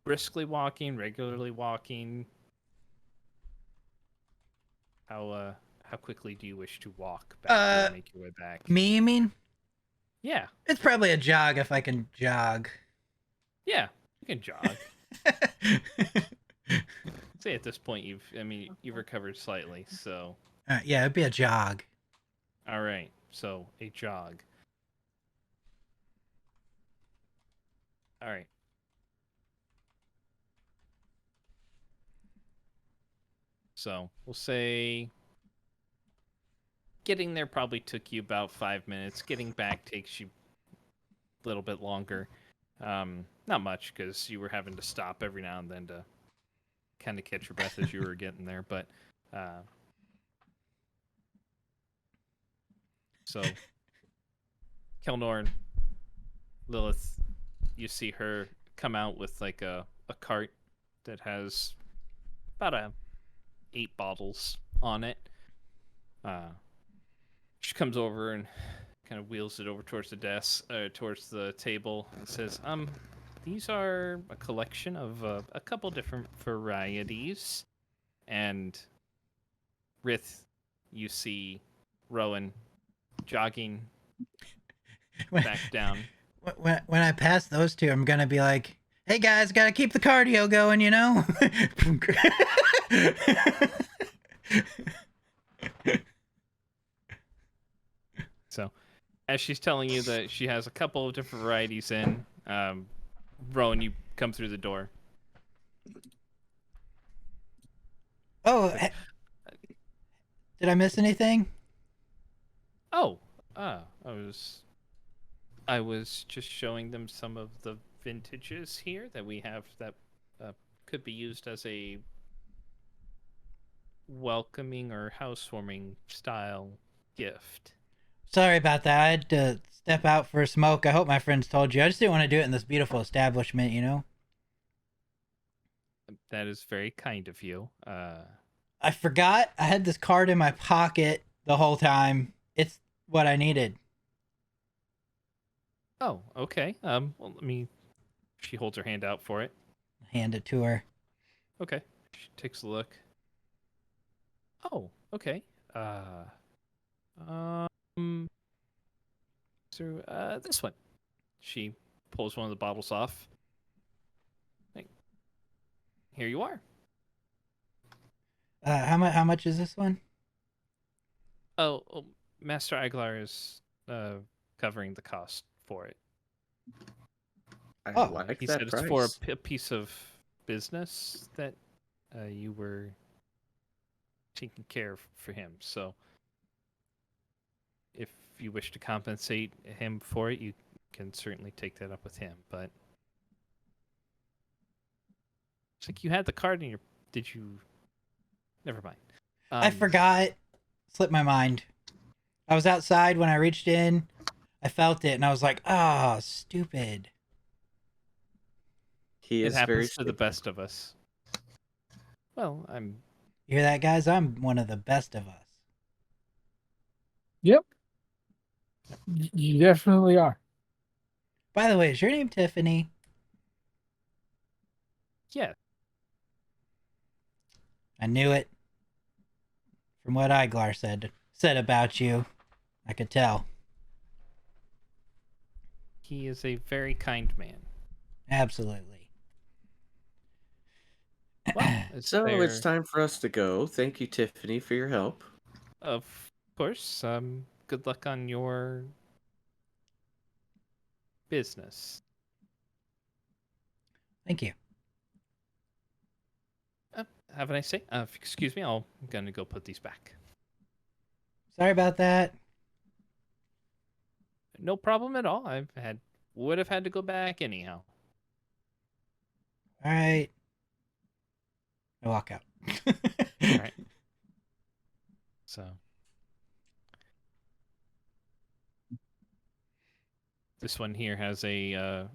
briskly walking, regularly walking? How quickly do you wish to walk back and make your way back? Me, you mean? Yeah. It's probably a jog if I can jog. Yeah, you can jog. Say at this point you've recovered slightly, so Yeah, it'd be a jog. all right. So a jog. All right. So we'll say getting there probably took you about 5 minutes. Getting back takes you a little bit longer. Not much because you were having to stop every now and then to kind of catch your breath as you were getting there. But so Kelnorn, Lilith, you see her come out with like a cart that has about 8 bottles on it. She comes over and kind of wheels it over towards the desk, towards the table, and says, these are a collection of a couple different varieties. And Rith, you see Rowan jogging back down. When I pass those two, I'm gonna be like, "Hey guys, gotta keep the cardio going, you know." So, as she's telling you that she has a couple of different varieties in, Rowan, you come through the door. Oh, did I miss anything? Oh, I was just showing them some of the vintages here that we have that could be used as a welcoming or housewarming style gift. Sorry about that. I had to step out for a smoke. I hope my friends told you. I just didn't want to do it in this beautiful establishment, you know? That is very kind of you. I forgot I had this card in my pocket the whole time. It's what I needed. Oh, okay. Well, let me. She holds her hand out for it. Hand it to her. Okay. She takes a look. Oh, okay. So this one. She pulls one of the bottles off. Here you are. How much is this one? Oh, Master Aguilar is covering the cost for it. I Oh, like He that said price. it's for a piece of business that you were taking care of for him. So if you wish to compensate him for it, you can certainly take that up with him. But it's like you had the card in your. Did you? Never mind. I forgot. Slipped my mind. I was outside when I reached in. I felt it and I was like, "Ah, stupid." He It is very happens to the stupid. best of us. Well, I'm. You hear that, guys? I'm one of the best of us. Yep. You definitely are. By the way, is your name Tiffany? Yeah. I knew it. From what Iglar said about you, I could tell. He is a very kind man. Absolutely. Well, So it's time for us to go. Thank you, Tiffany, for your help. Of course. Good luck on your business. Thank you. Have a nice day. Excuse me. I'm gonna go put these back. Sorry about that. No problem at all. Would have had to go back anyhow. All right. I walk out. All right. So this one here has a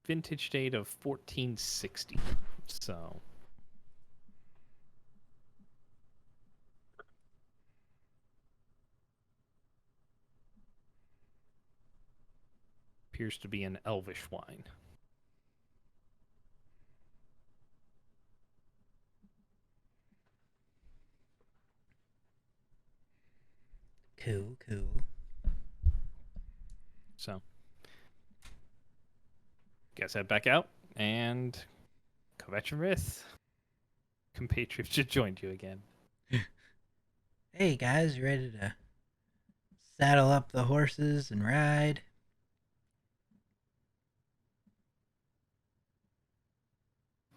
vintage date of 1460. So appears to be an elvish wine. Cool. So guess head back out and Kovachev compatriots just joined you again. Hey guys, you ready to saddle up the horses and ride?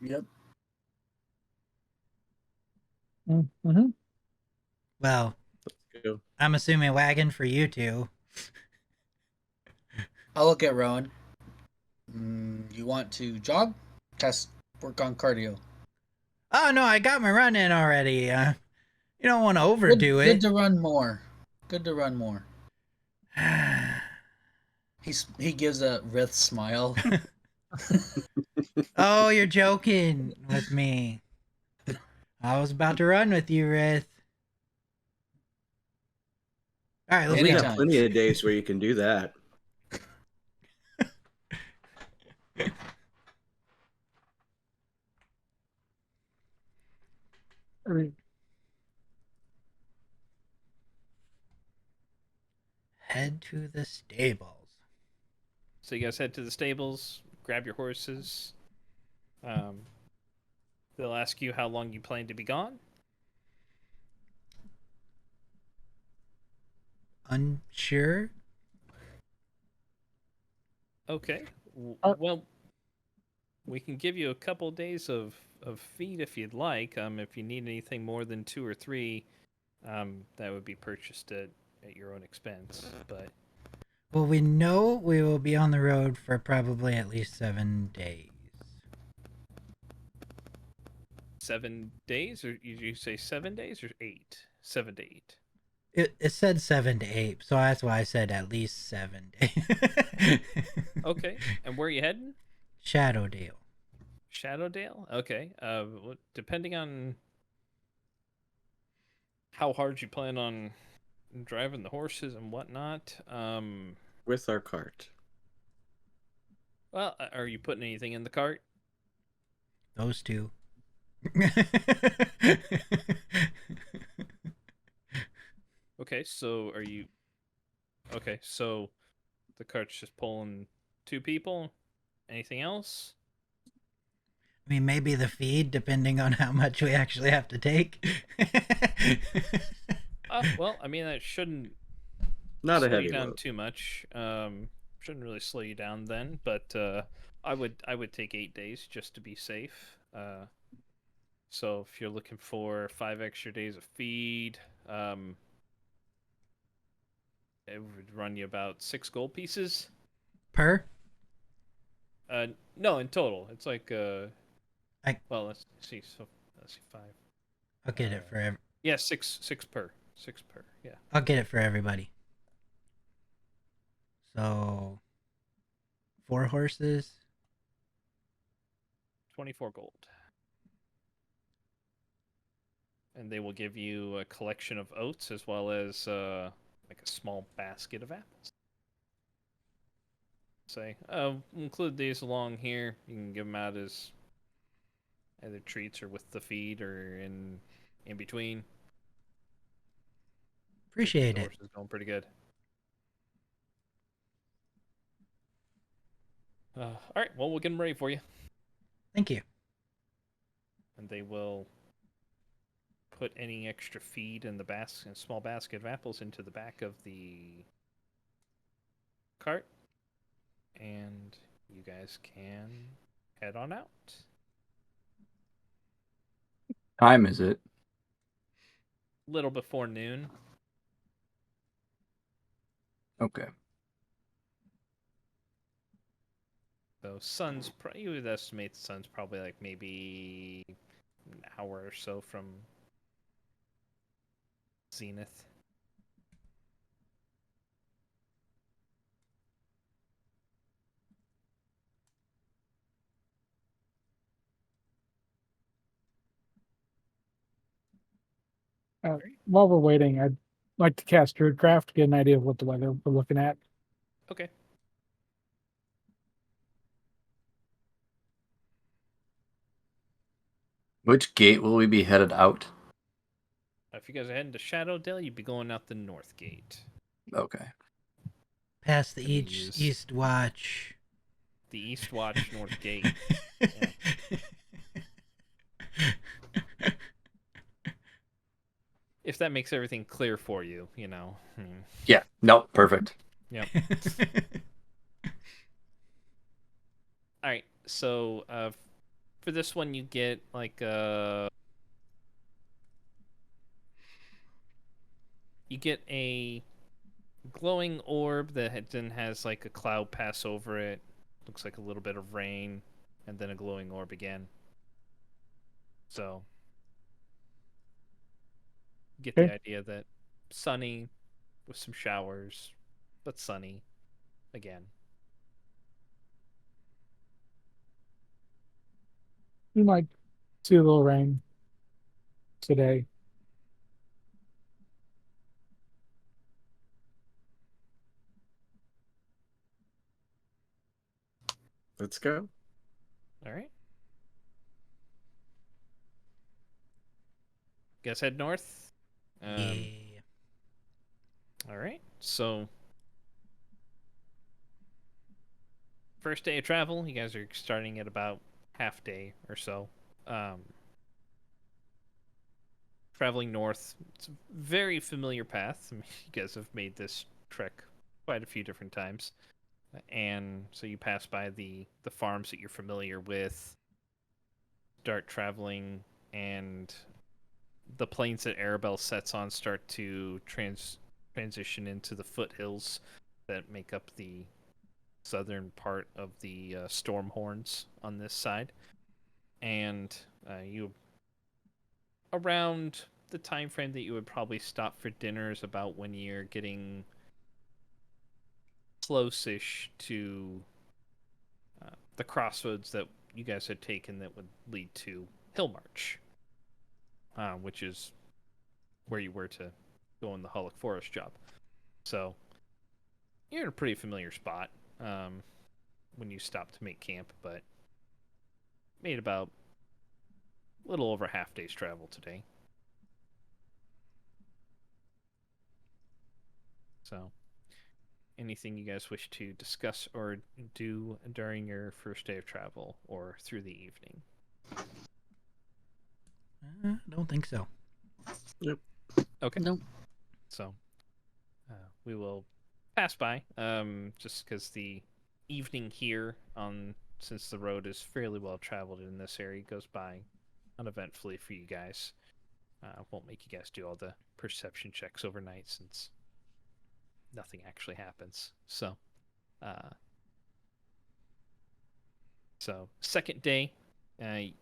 Yep. Mm-hmm. Well, Let's go. I'm assuming wagon for you two. I'll look at Rowan. You want to jog? Work on cardio. Oh no, I got my run in already. You don't want to Good, overdo good it. to run more. Good to run more. He gives a wryth smile. Oh, you're joking with me. I was about to run with you, Rith. All right, let's You go. got Anytime. plenty of days where you can do that. I mean, Head to the stables. So you guys head to the stables, grab your horses. They'll ask you how long you plan to be gone. Unsure? Okay. Uh- Well, we can give you a couple days of feed if you'd like. If you need anything more than 2 or 3, that would be purchased at your own expense. But Well, we know we will be on the road for probably at least 7 days. 7 days, or you say 7 days or 8? 7 to 8. It said 7 to 8, so that's why I said at least 7 days. Okay. And where are you heading? Shadowdale. Shadowdale? Okay. Depending on how hard you plan on driving the horses and whatnot, With our cart. well, are you putting anything in the cart? Those two. Okay, so are you... Okay, so the cart's just pulling 2 people? Anything else? I mean, maybe the feed, depending on how much we actually have to take. Well, I mean, that shouldn't Not a slow heavy you down load. too much. Shouldn't really slow you down then, but I would take 8 days just to be safe. So if you're looking for 5 extra days of feed, it would run you about 6 gold pieces. Per? No, in total, it's like well, let's see. So let's see, 5. I'll get it for Yeah, 6 per. 6 per. Yeah. I'll get it for everybody. So 4 horses. 24 gold. And they will give you a collection of oats as well as like a small basket of apples. Say, include these along here. You can give them out as either treats or with the feed or in between. Appreciate The it. horse is going pretty good. All right, well, we'll get them ready for you. Thank you. And they will put any extra feed in the small basket of apples into the back of the cart. And you guys can head on out. Time is it? Little before noon. Okay. So sun's you would estimate the sun's probably like maybe an hour or so from zenith. While we're waiting, I'd like to cast Druidcraft to get an idea of what the weather we're looking at. Okay. Which gate will we be headed out? If you guys are heading to Shadowdale, you'd be going out the north gate. Okay. Past the And you east, use- east watch. The East Watch North Gate. If that makes everything clear for you, you know. Yeah. Nope. Perfect. Yep. All right. So for this one, you get like You get a glowing orb that then has like a cloud pass over it. Looks like a little bit of rain, and then a glowing orb again. So, you get the Okay. idea that sunny with some showers, but sunny again. We might see a little rain today. Let's go. All right. Guys, head north. Yeah. All right. So, first day of travel, you guys are starting at about half day or so. Traveling north, it's a very familiar path. I mean, you guys have made this trek quite a few different times, and so you pass by the farms that you're familiar with. Start traveling, and the plains that Arabelle sets on start to transition into the foothills that make up the southern part of the storm horns on this side, and you around the time frame that you would probably stop for dinner is about when you're getting close-ish to the crossroads that you guys had taken that would lead to Hillmarch, which is where you were to go in the Hullock Forest job. So you're in a pretty familiar spot when you stop to make camp, but made about a little over half day's travel today. So, anything you guys wish to discuss or do during your first day of travel or through the evening? I don't think so. Okay. Nope. So, we will pass by, just because the evening here, since the road is fairly well traveled in this area, goes by uneventfully for you guys. Won't make you guys do all the perception checks overnight since nothing actually happens. So, second day,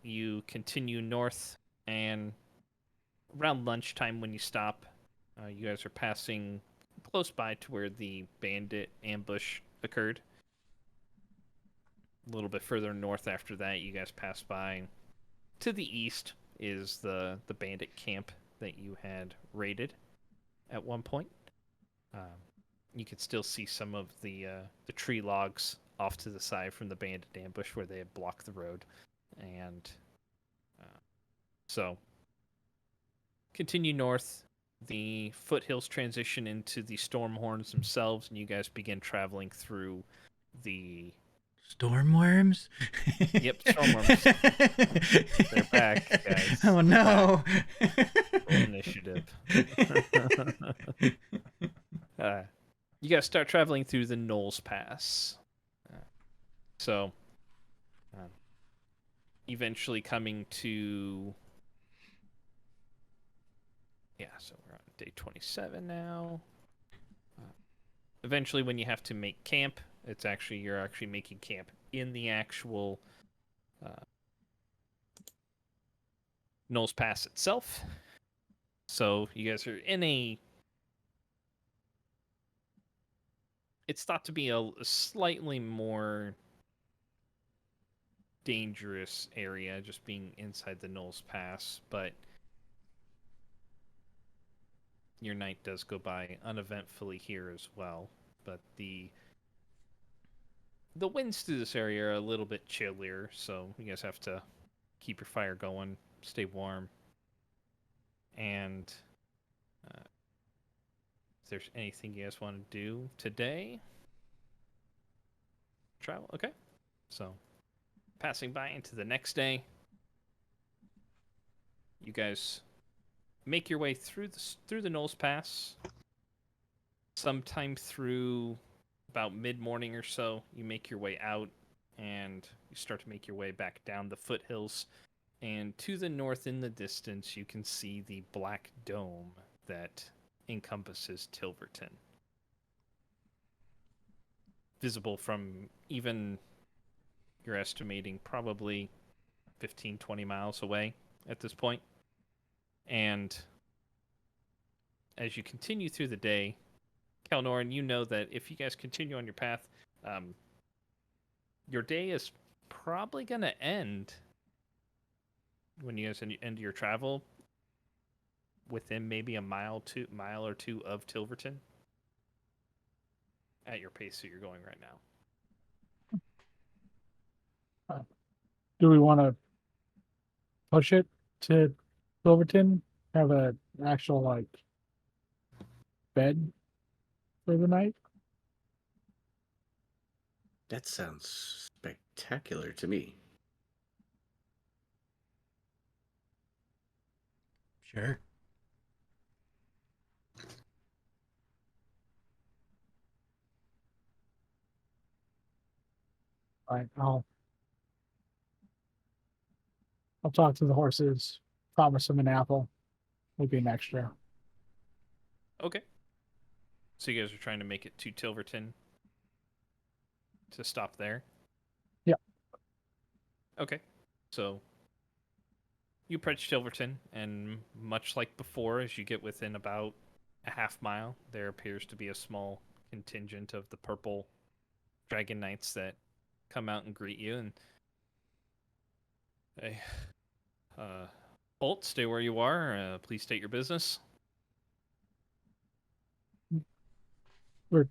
you continue north, and around lunchtime when you stop, you guys are passing close by to where the bandit ambush occurred. A little bit further north after that, you guys pass by. To the east is the bandit camp that you had raided at one point. You can still see some of the tree logs off to the side from the bandit ambush where they had blocked the road, and so continue north. The foothills transition into the Stormhorns themselves, and you guys begin traveling through the Stormworms? Yep, stormworms. They're back, guys. Oh no. Roll initiative. You guys start traveling through the Knowles Pass. So, eventually coming to... Yeah, so we're on day 27 now. Eventually, when you have to make camp, you're actually making camp in the actual Knowles Pass itself. So you guys are in a... It's thought to be a slightly more dangerous area, just being inside the Knowles Pass, but your night does go by uneventfully here as well. But the winds through this area are a little bit chillier, so you guys have to keep your fire going, stay warm, and if there's anything you guys want to do today, travel. Okay, so passing by into the next day, you guys make your way through the Knowles Pass. Sometime through about mid-morning or so, you make your way out, and you start to make your way back down the foothills. And to the north in the distance, you can see the black dome that encompasses Tilverton. Visible from even, you're estimating, probably 15, 20 miles away at this point. And as you continue through the day, Kelnoran, you know that if you guys continue on your path, your day is probably going to end when you guys end your travel within maybe a mile or two of Tilverton at your pace that you're going right now. Do we want to push it to Silverton? Have an actual like bed for the night? That sounds spectacular to me. Sure. All right, I'll talk to the horses. Promise them an apple. Maybe an extra. Okay. So you guys are trying to make it to Tilverton to stop there? Yeah. Okay. So you approach Tilverton, and much like before, as you get within about a half mile, there appears to be a small contingent of the purple dragon knights that come out and greet you. And hey, Holt, stay where you are. Please state your business. We're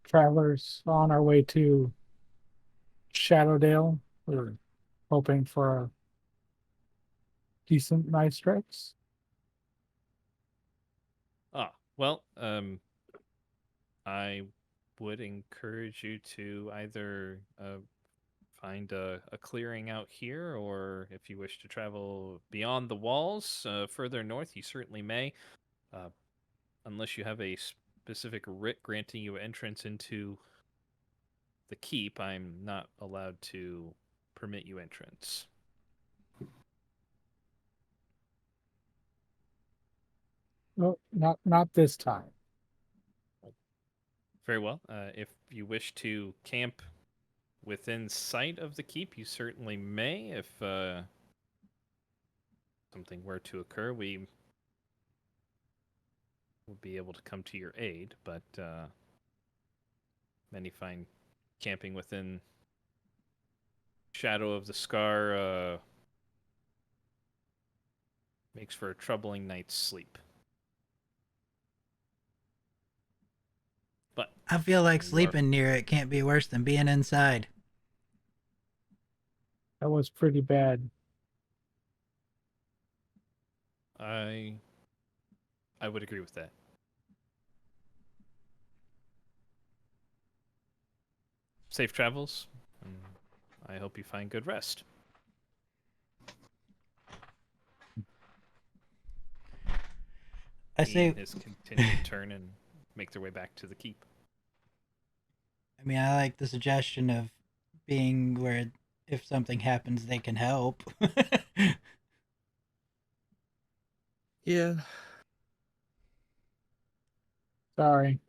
travelers on our way to Shadowdale. We're hoping for a decent night strikes. Well, I would encourage you to either find a clearing out here, or if you wish to travel beyond the walls further north, you certainly may. Unless you have a specific writ granting you entrance into the keep, I'm not allowed to permit you entrance. No, not this time. Very well. If you wish to camp within sight of the keep, you certainly may. If something were to occur, we will be able to come to your aid, but many find camping within shadow of the scar makes for a troubling night's sleep. But I feel like you are- sleeping near it can't be worse than being inside. That was pretty bad. I would agree with that. Safe travels, and I hope you find good rest. I He say, and his contingent turn and make their way back to the keep. I mean, I like the suggestion of being where if something happens, they can help. Yeah. Sorry.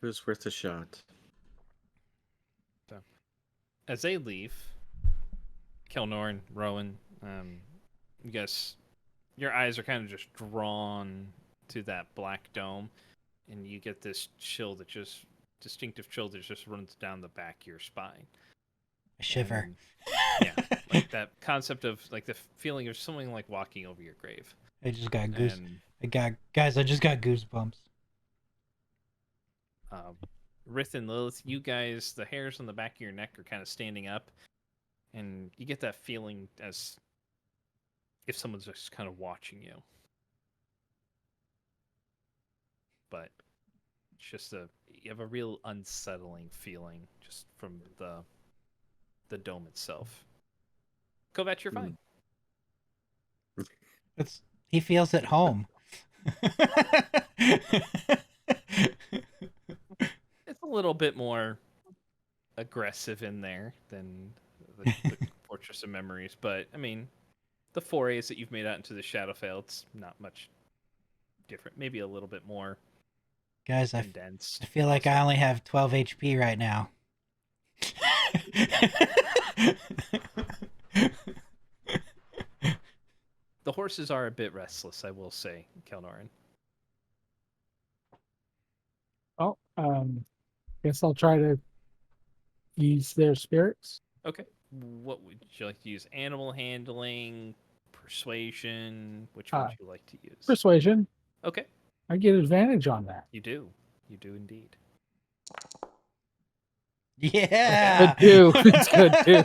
It was worth a shot. As they leave, Kelnorn, Rowan, you guys, your eyes are kind of just drawn to that black dome, and you get this chill that just, distinctive chill that just runs down the back of your spine. I shiver. And, yeah, like that concept of like the feeling of something like walking over your grave. I just got And guys, I just got goosebumps. Rith and Lilith, you guys, the hairs on the back of your neck are kind of standing up, and you get that feeling as if someone's just kind of watching you. But it's just you have a real unsettling feeling just from the dome itself. Kovac, you're fine. He feels at home. It's a little bit more aggressive in there than the Fortress of Memories, but I mean, the forays that you've made out into the Shadowfell, it's not much different, maybe a little bit more Guys, I condensed. feel like I only have 12 HP right now. The horses are a bit restless, I will say, Kelnorin. Oh, guess I'll try to use their spirits. Okay. What would you like to use? Animal handling, persuasion? Which one would you like to use? Persuasion. Okay. I get advantage on that. You do. You do indeed. Yeah. Good too. It's good too.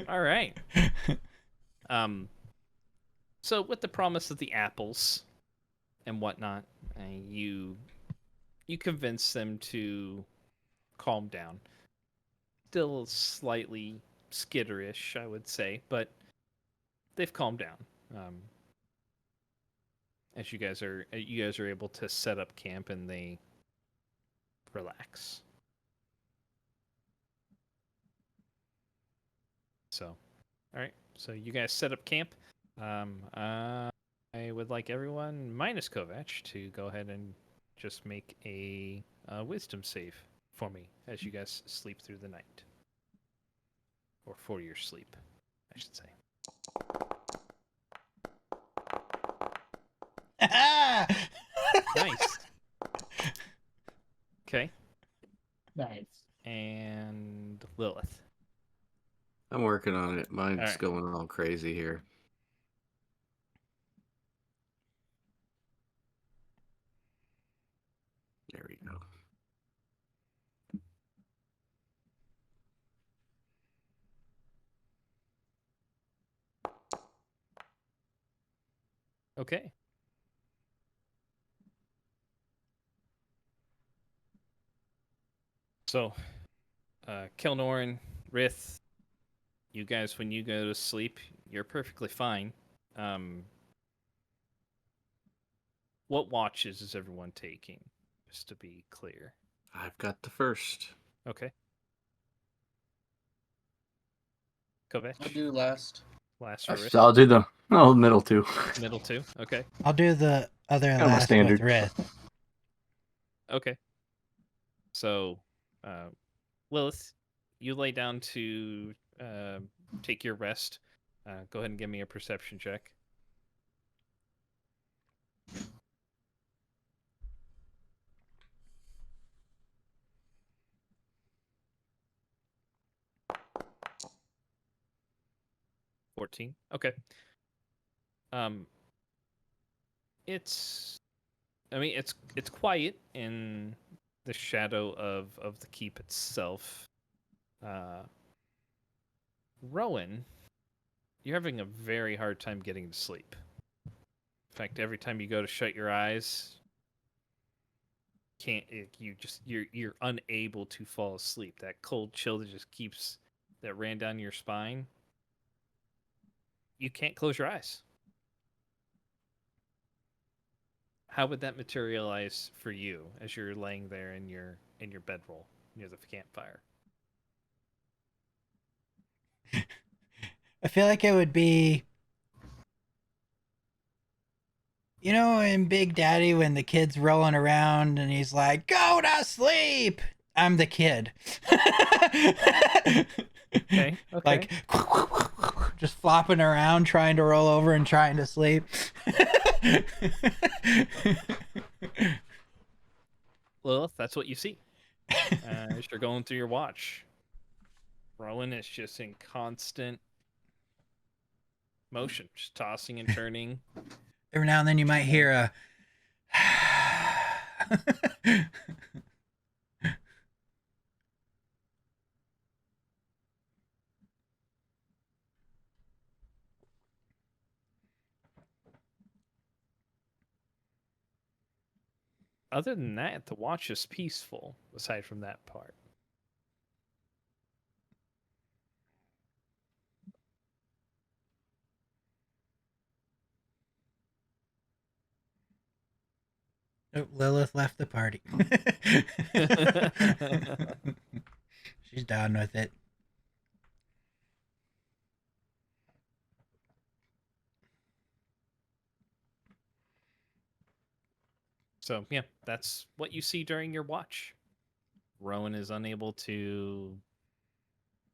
All right. So with the promise of the apples and whatnot, you convince them to calm down. Still slightly skitterish, I would say, but they've calmed down. As you guys are able to set up camp and they relax. So, all right. So you guys set up camp. I would like everyone minus Kovac to go ahead and just make a wisdom save for me as you guys sleep through the night, or for your sleep, I should say. Nice. Okay. Nice. And Lilith. I'm working on it. Mine's All right. going all crazy here. There we go. Okay. So, Kelnorin, Rith, you guys, when you go to sleep, you're perfectly fine. What watches is everyone taking? Just to be clear. I've got the first. Okay. Kovac? I'll do last. Last for Rith. So I'll do the middle two. Middle two. Okay. I'll do the other Kinda my last standard. with Rith. Okay. So, Lilith, you lay down to take your rest. Go ahead and give me a perception check. Okay. It's quiet in the shadow of the keep itself. Rowan, you're having a very hard time getting to sleep. In fact, every time you go to shut your eyes, you're unable to fall asleep. That cold chill that ran down your spine. You can't close your eyes. How would that materialize for you as you're laying there in your bedroll near the campfire? I feel like it would be, you know, in Big Daddy when the kid's rolling around and he's like, "Go to sleep." I'm the kid. Okay. Like just flopping around, trying to roll over and trying to sleep. Lilith, that's what you see as you're going through your watch. Rowan is just in constant motion, just tossing and turning. Every now and then you might hear a Other than that, the watch is peaceful, aside from that part. Oh, Lilith left the party. She's done with it. So yeah, that's what you see during your watch. Rowan is unable to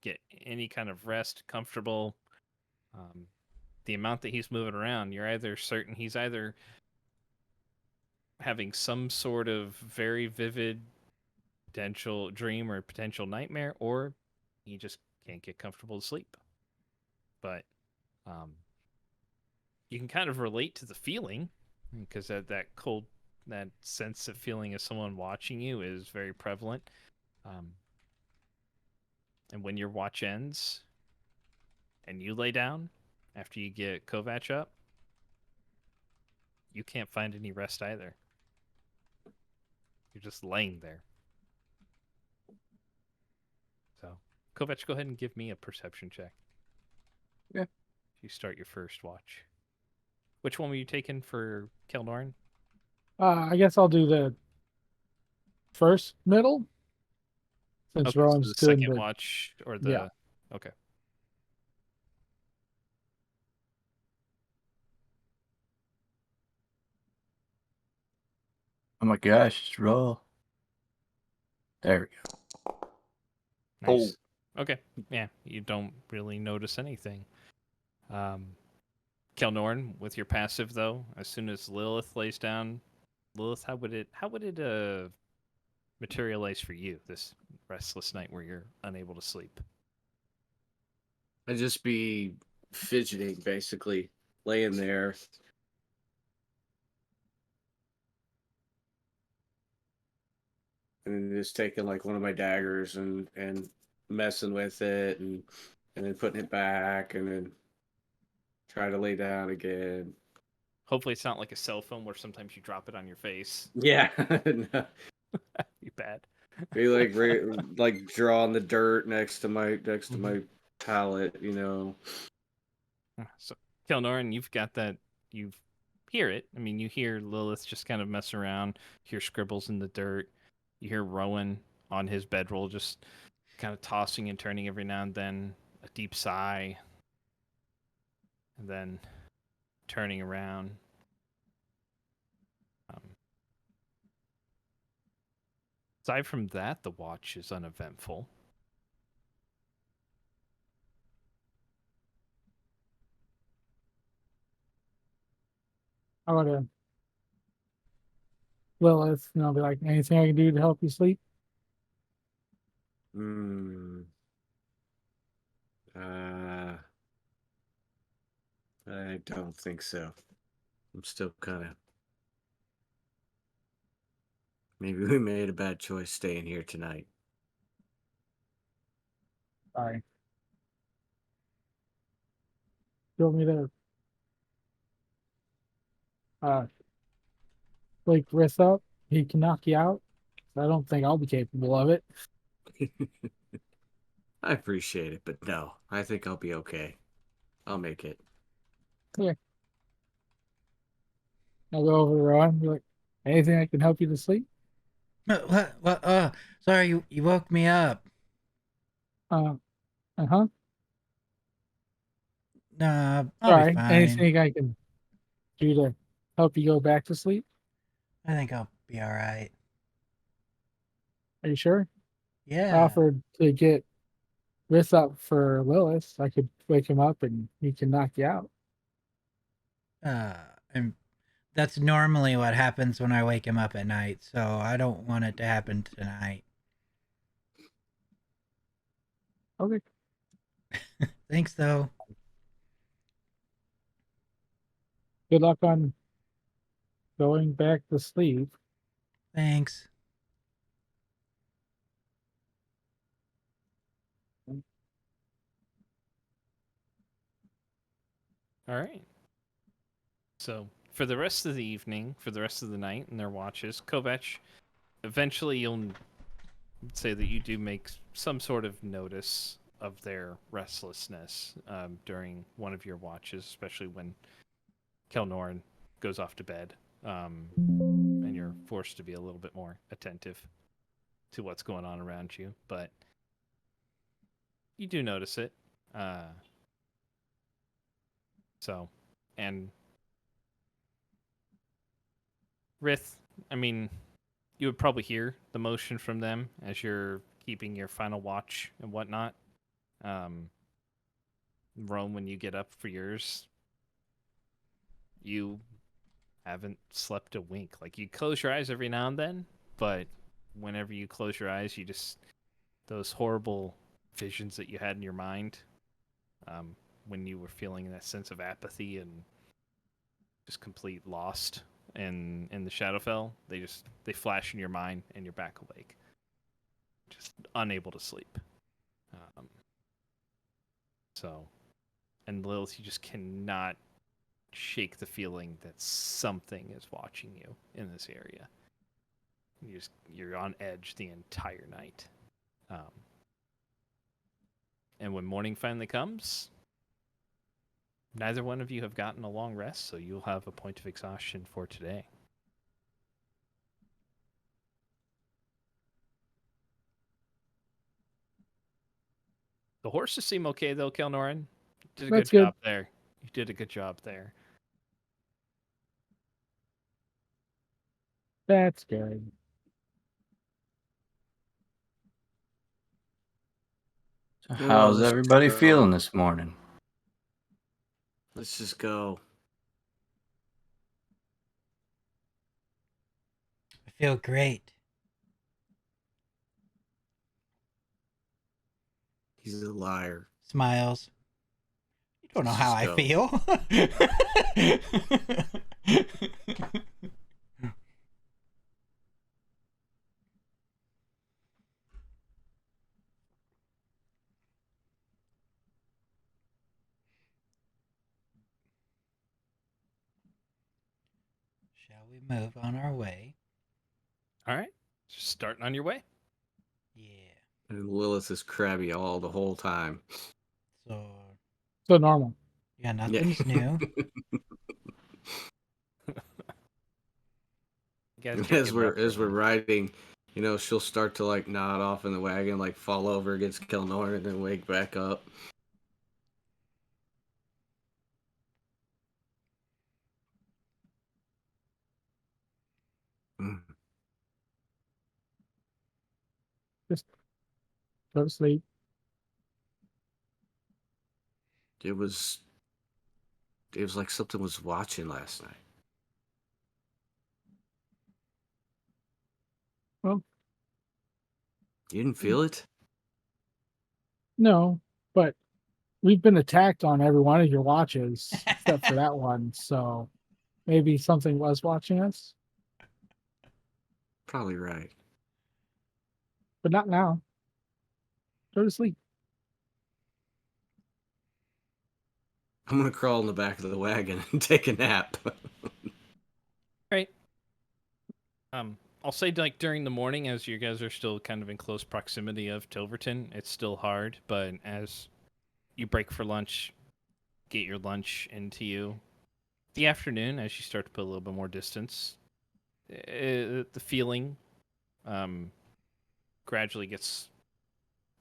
get any kind of rest, comfortable. The amount that he's moving around, you're either certain he's either having some sort of very vivid potential dream or potential nightmare, or he just can't get comfortable to sleep. But you can kind of relate to the feeling because that cold, that sense of feeling of someone watching you is very prevalent. And when your watch ends and you lay down after you get Kovac up, you can't find any rest either. You're just laying there. So, Kovac, go ahead and give me a perception check. Yeah. You start your first watch. Which one were you taking for Kelnorn? I guess I'll do the first middle since Okay, so Rowan's the doing second the watch or the yeah. Okay. Oh my gosh, just roll. There we go. Nice. Okay. Yeah, you don't really notice anything. Kelnorn, with your passive though, as soon as Lilith lays down, Lilith, how would it materialize for you this restless night where you're unable to sleep? I'd just be fidgeting, basically, laying there. And just taking like one of my daggers and messing with it and then putting it back and then try to lay down again. Hopefully it's not like a cell phone where sometimes you drop it on your face. Yeah. No. Be bad. Be like like drawing the dirt next to my pallet, you know. So Kelnorn, you've got that. You hear it. I mean, you hear Lilith just kind of mess around. You hear scribbles in the dirt. You hear Rowan on his bedroll just kind of tossing and turning every now and then. A deep sigh, and then turning around. Aside from that, the watch is uneventful. I would have Lilith, be like, anything I can do to help you sleep? Hmm. I don't think so. I'm still kind of. Maybe we made a bad choice staying here tonight. Sorry. You want me to wake Riss up? He can knock you out. I don't think I'll be capable of it. I appreciate it, but no, I think I'll be okay. I'll make it. Yeah. I'll go over to Rowan. Be like, anything I can help you to sleep? What? Sorry, you woke me up. Uh-huh. Nah, I'll be Sorry. fine. Anything I can do to help you go back to sleep? I think I'll be all right. Are you sure? I Yeah. offered to get Riss up for Lilith. I could wake him up and he can knock you out. And that's normally what happens when I wake him up at night, so I don't want it to happen tonight. Okay. Thanks, though. Good luck on going back to sleep. Thanks. All right. So for the rest of the evening, for the rest of the night and their watches, Kovac, eventually you'll say that you do make some sort of notice of their restlessness during one of your watches, especially when Kelnorn goes off to bed, and you're forced to be a little bit more attentive to what's going on around you. But you do notice it. And Rith, I mean, you would probably hear the motion from them as you're keeping your final watch and whatnot. Rome, when you get up for yours, you haven't slept a wink. Like, you close your eyes every now and then, but whenever you close your eyes, you just, those horrible visions that you had in your mind, when you were feeling that sense of apathy and just complete lost in the Shadowfell, they flash in your mind and you're back awake, just unable to sleep. So, and Lilith, you just cannot shake the feeling that something is watching you in this area. You're on edge the entire night. And when morning finally comes, neither one of you have gotten a long rest, so you'll have a point of exhaustion for today. The horses seem okay, though, Kelnoran. You did a That's good good. job there. You did a good job there. That's good. So how's let's everybody go. feeling this morning? Let's just go. I feel great. He's a liar. Smiles. You don't know how I Just go. feel. Shall we move on our way? All right. Just starting on your way. Yeah. And Lilith is crabby all the whole time. So, So normal. yeah, nothing's new. You guys And check as him we're up as for we're me. riding, she'll start to like nod off in the wagon, like fall over against Kelnor, and then wake back up. Mm. Just go to sleep. It was like something was watching last night. Well, You didn't feel it? no, but we've been attacked on every one of your watches except for that one. So maybe something was watching us, Probably right. but not now. Go to sleep. I'm gonna crawl in the back of the wagon and take a nap. Right. I'll say, like, during the morning, as you guys are still kind of in close proximity of Tilverton, it's still hard, but as you break for lunch, get your lunch into you. The afternoon, as you start to put a little bit more distance, the feeling gradually gets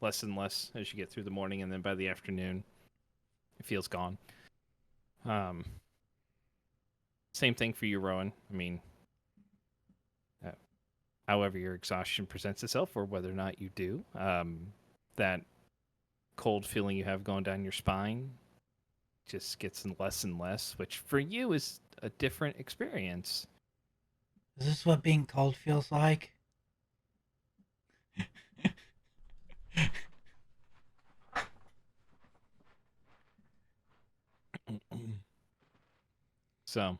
less and less as you get through the morning, and then by the afternoon, it feels gone. Same thing for you, Rowan. I mean, however your exhaustion presents itself, or whether or not you do, that cold feeling you have going down your spine just gets less and less, which for you is a different experience. Is this what being cold feels like? So,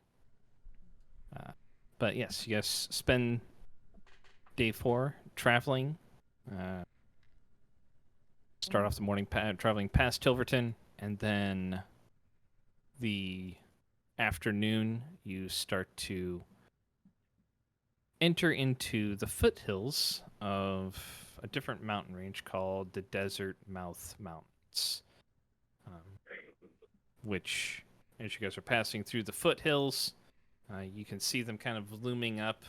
but yes, you guys spend day 4 traveling. Start off the morning traveling past Tilverton, and then the afternoon you start to enter into the foothills of a different mountain range called the Desert Mouth Mountains, which, as you guys are passing through the foothills, you can see them kind of looming up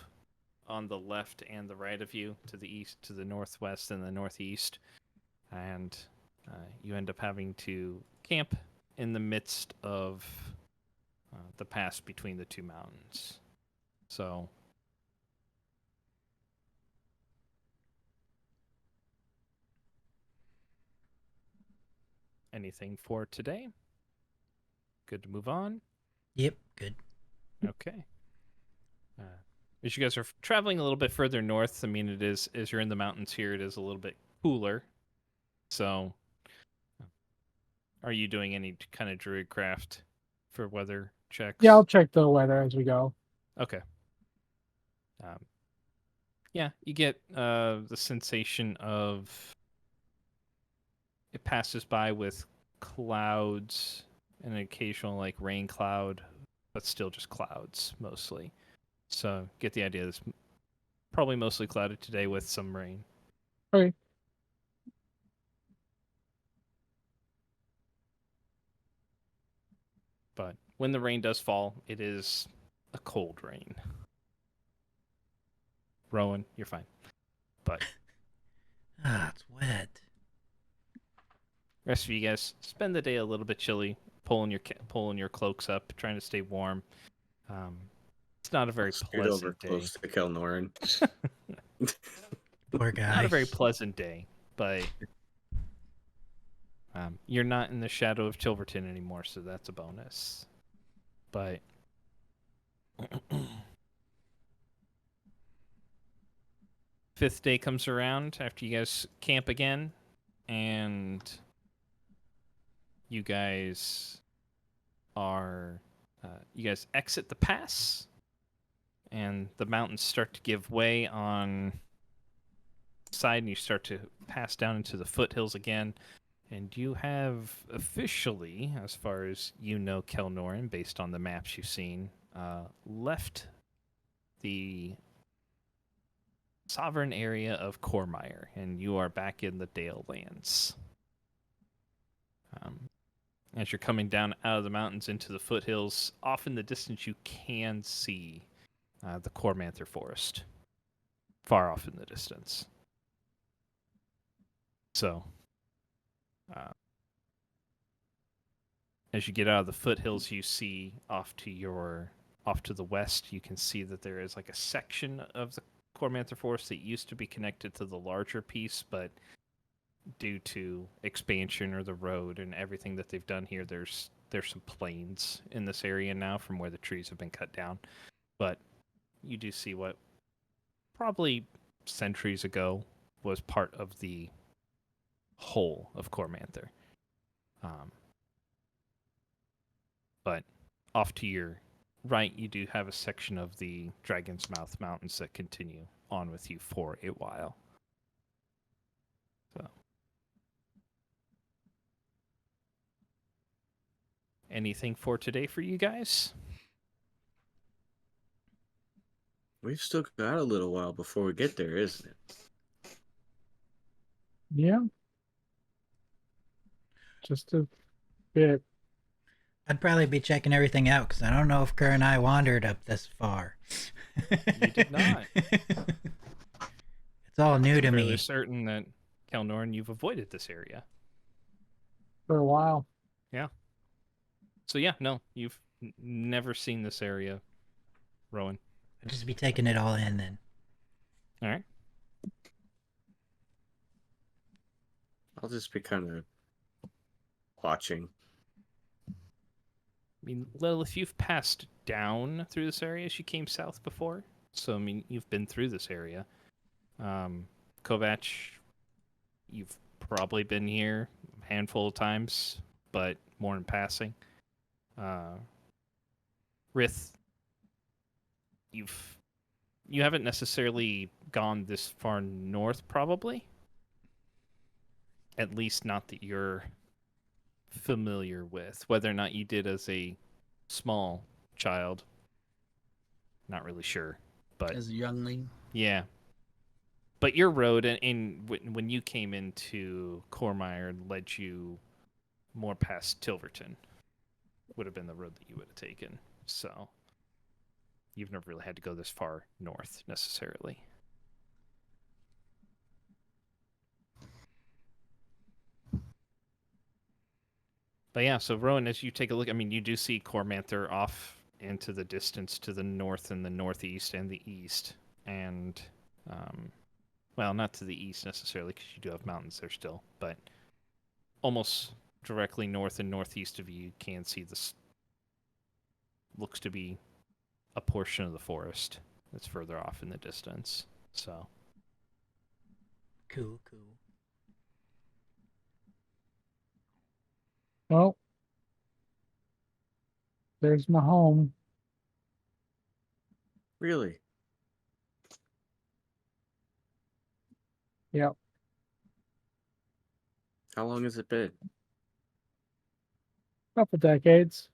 on the left and the right of you, to the east, to the northwest, and the northeast. And you end up having to camp in the midst of the pass between the two mountains. So anything for today? Good to move on. Yep, good. Okay. As you guys are traveling a little bit further north, I mean, it is, as you're in the mountains here, it is a little bit cooler. So, are you doing any kind of druid craft for weather checks? Yeah, I'll check the weather as we go. Okay. Yeah, you get the sensation of it passes by with clouds and an occasional like rain cloud, but still just clouds mostly. So get the idea. It's probably mostly clouded today with some rain. Okay. But when the rain does fall, it is a cold rain. Rowan, you're fine. But It's wet. rest of you guys spend the day a little bit chilly, pulling your cloaks up, trying to stay warm. It's not a very Scoot over pleasant day. close to Kelnoran. Poor guy. Not a very pleasant day, but you're not in the shadow of Tilverton anymore, so that's a bonus. But fifth day comes around after you guys camp again, and you guys exit the pass, and the mountains start to give way on side, and you start to pass down into the foothills again. And you have officially, as far as you know, Kelnoran, based on the maps you've seen, left the sovereign area of Cormire, and you are back in the Dale Lands. As you're coming down out of the mountains into the foothills, off in the distance you can see the Cormanther Forest, far off in the distance. So, as you get out of the foothills, you see off to the west, you can see that there is like a section of the Cormanther Forest that used to be connected to the larger piece, but due to expansion or the road and everything that they've done here, there's some plains in this area now from where the trees have been cut down. But you do see what probably centuries ago was part of the whole of Cormanther. But off to your right, you do have a section of the Dragon's Mouth Mountains that continue on with you for a while. So, anything for today for you guys? We've still got a little while before we get there, isn't it? Yeah. Just a bit. I'd probably be checking everything out because I don't know if Kerr and I wandered up this far. You did not. It's all new to I'm me. fairly certain that Kelnorn, you've avoided this area. For a while. Yeah. So yeah, no, you've never seen this area, Rowan. I'll just be taking it all in then. All right. I'll just be kind of watching. I mean, Lilith, you've passed down through this area as you came south before. So, I mean, you've been through this area. Kovac, you've probably been here a handful of times, but more in passing. Rith, you haven't necessarily gone this far north, probably. At least not that you're familiar with. Whether or not you did as a small child, not really sure. But As a youngling. yeah. But your road, when you came into Cormire, led you more past Tilverton. Would have been the road that you would have taken. So you've never really had to go this far north necessarily. But yeah, so Rowan, as you take a look, I mean, you do see Cormanther off into the distance to the north and the northeast and the east. And, well, not to the east necessarily because you do have mountains there still, but almost directly north and northeast of you, you can see this looks to be a portion of the forest that's further off in the distance. So, Cool. Well, there's my home. Really? Yep. How long has it been? Couple decades.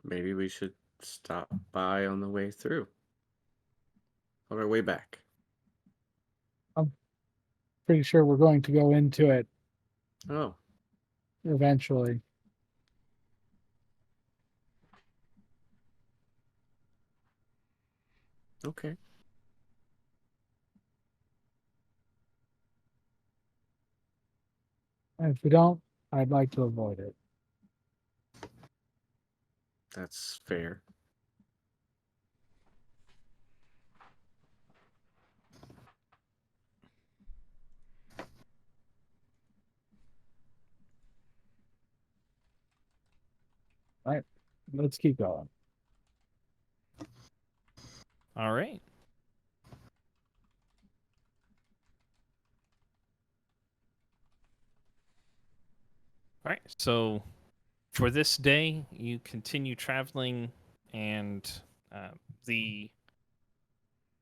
Maybe we should stop by on the way through. On our way back. Pretty sure we're going to go into it Oh, eventually. okay. And if we don't, I'd like to avoid it. That's fair. Right. Let's keep going. all right. All right. So, for this day, you continue traveling, and the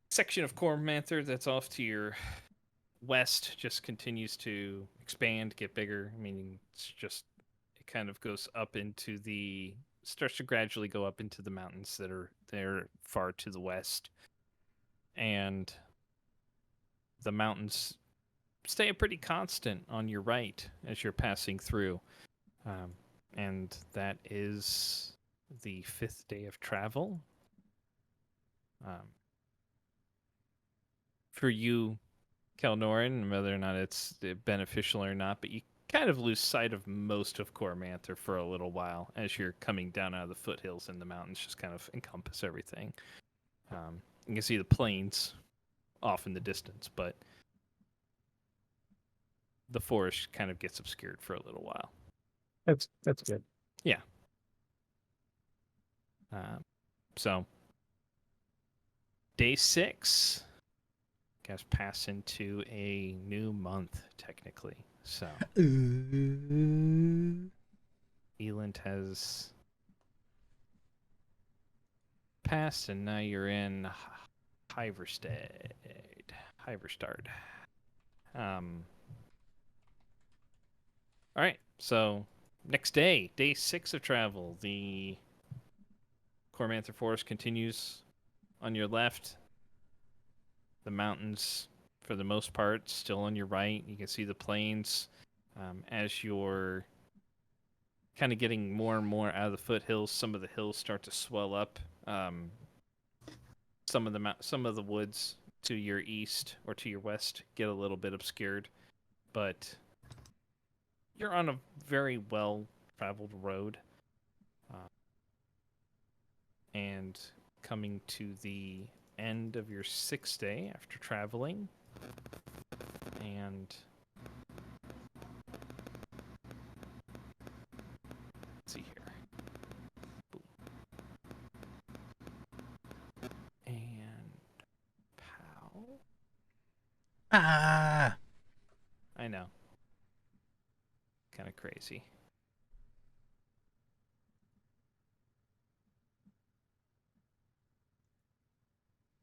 section of Cormanther that's off to your west just continues to expand, get bigger. I mean, it kind of goes up into starts to gradually go up into the mountains that are there far to the west. And the mountains stay pretty constant on your right as you're passing through. And that is the 5th day of travel. For you, Kelnoran, whether or not it's beneficial or not, but you kind of lose sight of most of Cormanther for a little while as you're coming down out of the foothills, and the mountains just kind of encompass everything. You can see the plains off in the distance, but the forest kind of gets obscured for a little while. That's good. Yeah. So, day 6, guys pass into a new month, technically. So, Eland has passed, and now you're in Hyverstad. All right, so next day, day 6 of travel, the Cormanther Forest continues on your left. The mountains, for the most part, still on your right. You can see the plains as you're kind of getting more and more out of the foothills. Some of the hills start to swell up. Some of the woods to your east or to your west get a little bit obscured, but you're on a very well-traveled road, and coming to the end of your 6th day after traveling, and let's see here. Boom. And pow. Ah. I know. Kind of crazy.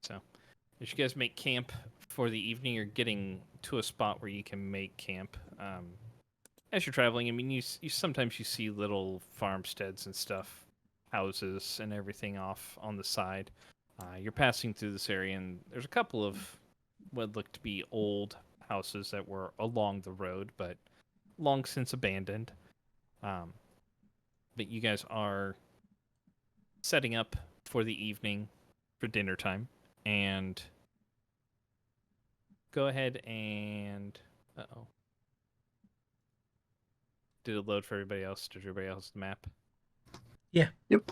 So, as you guys make camp for the evening, you're getting to a spot where you can make camp. As you're traveling, I mean, you sometimes you see little farmsteads and stuff, houses and everything off on the side. You're passing through this area, and there's a couple of what look to be old houses that were along the road, but long since abandoned. But you guys are setting up for the evening for dinner time, and go ahead and did it load for everybody else? Did everybody else the map? Yeah. Yep.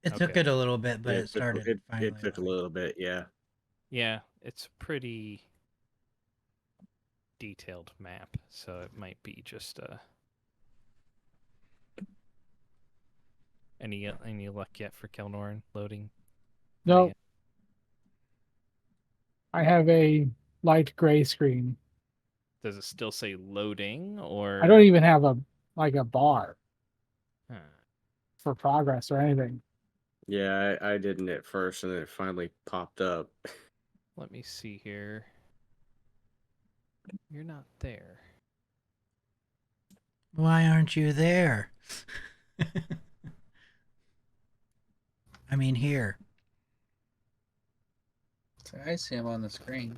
It took Okay. it a little bit, but Yeah, it started. It finally took a loading. little bit, yeah. Yeah, it's a pretty detailed map, so it might be just any luck yet for Kelnoran loading? Not No, yet. I have a light gray screen. Does it still say loading or? I don't even have a bar Huh. for progress or anything. Yeah, I didn't at first, and then it finally popped up. Let me see here. You're not there. Why aren't you there? I mean, here. So I see him on the screen.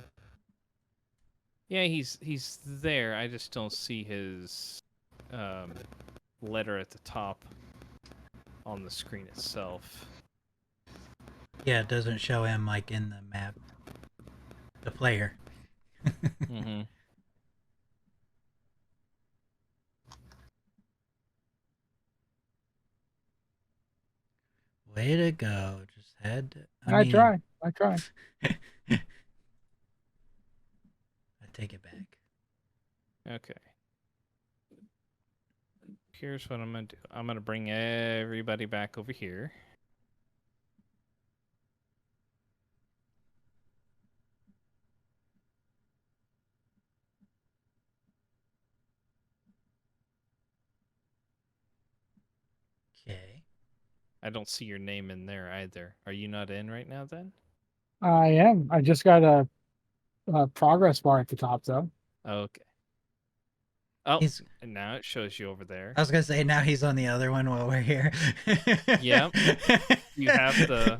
Yeah, he's there. I just don't see his letter at the top on the screen itself. Yeah, it doesn't show him like in the map. The player. Mm-hmm. Way to go. Just had. I try. I try. I take it back. Okay. Here's what I'm gonna do. I'm gonna bring everybody back over here. Okay. I don't see your name in there either. Are you not in right now then? I am. I just got a progress bar at the top though. Okay. Oh, He's. and now it shows you over there. I was gonna say now he's on the other one while we're here. Yep. You have the.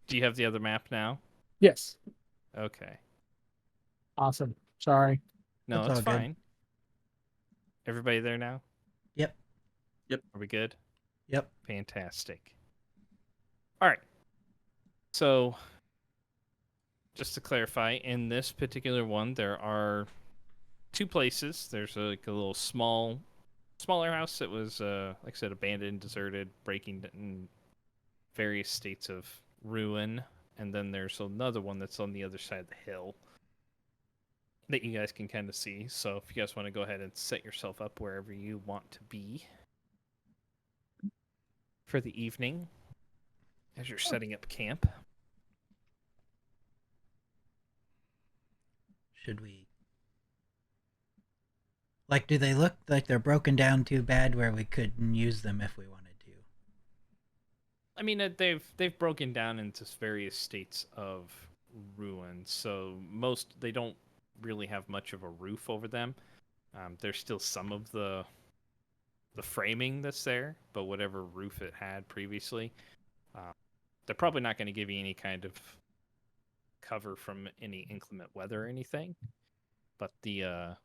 Do you have the other map now? Yes. Okay. Awesome. Sorry. No, That's it's all good. fine. Everybody there now? Yep. Are we good? Yep. Fantastic. All right. So, just to clarify, in this particular one, there are two places. There's like a little smaller house that was, like I said, abandoned, deserted, breaking in various states of ruin. And then there's another one that's on the other side of the hill that you guys can kind of see. So if you guys want to go ahead and set yourself up wherever you want to be for the evening as you're setting up camp. Should we? Like, do they look like they're broken down too bad where we couldn't use them if we wanted to? I mean, they've broken down into various states of ruin. So they don't really have much of a roof over them. There's still some of the framing that's there, but whatever roof it had previously, they're probably not going to give you any kind of cover from any inclement weather or anything. But the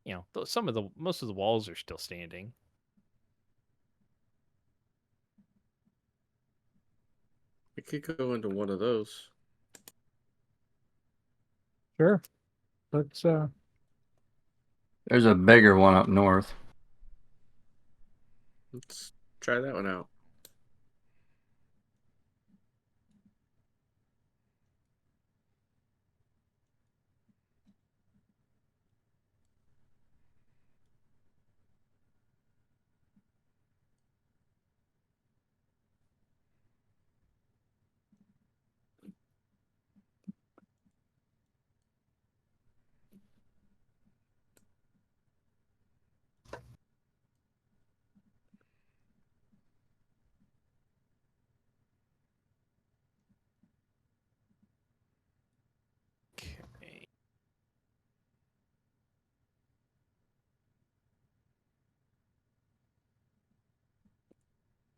most of the walls are still standing. It could go into one of those. Sure. Let's There's a bigger one up north. Let's try that one out.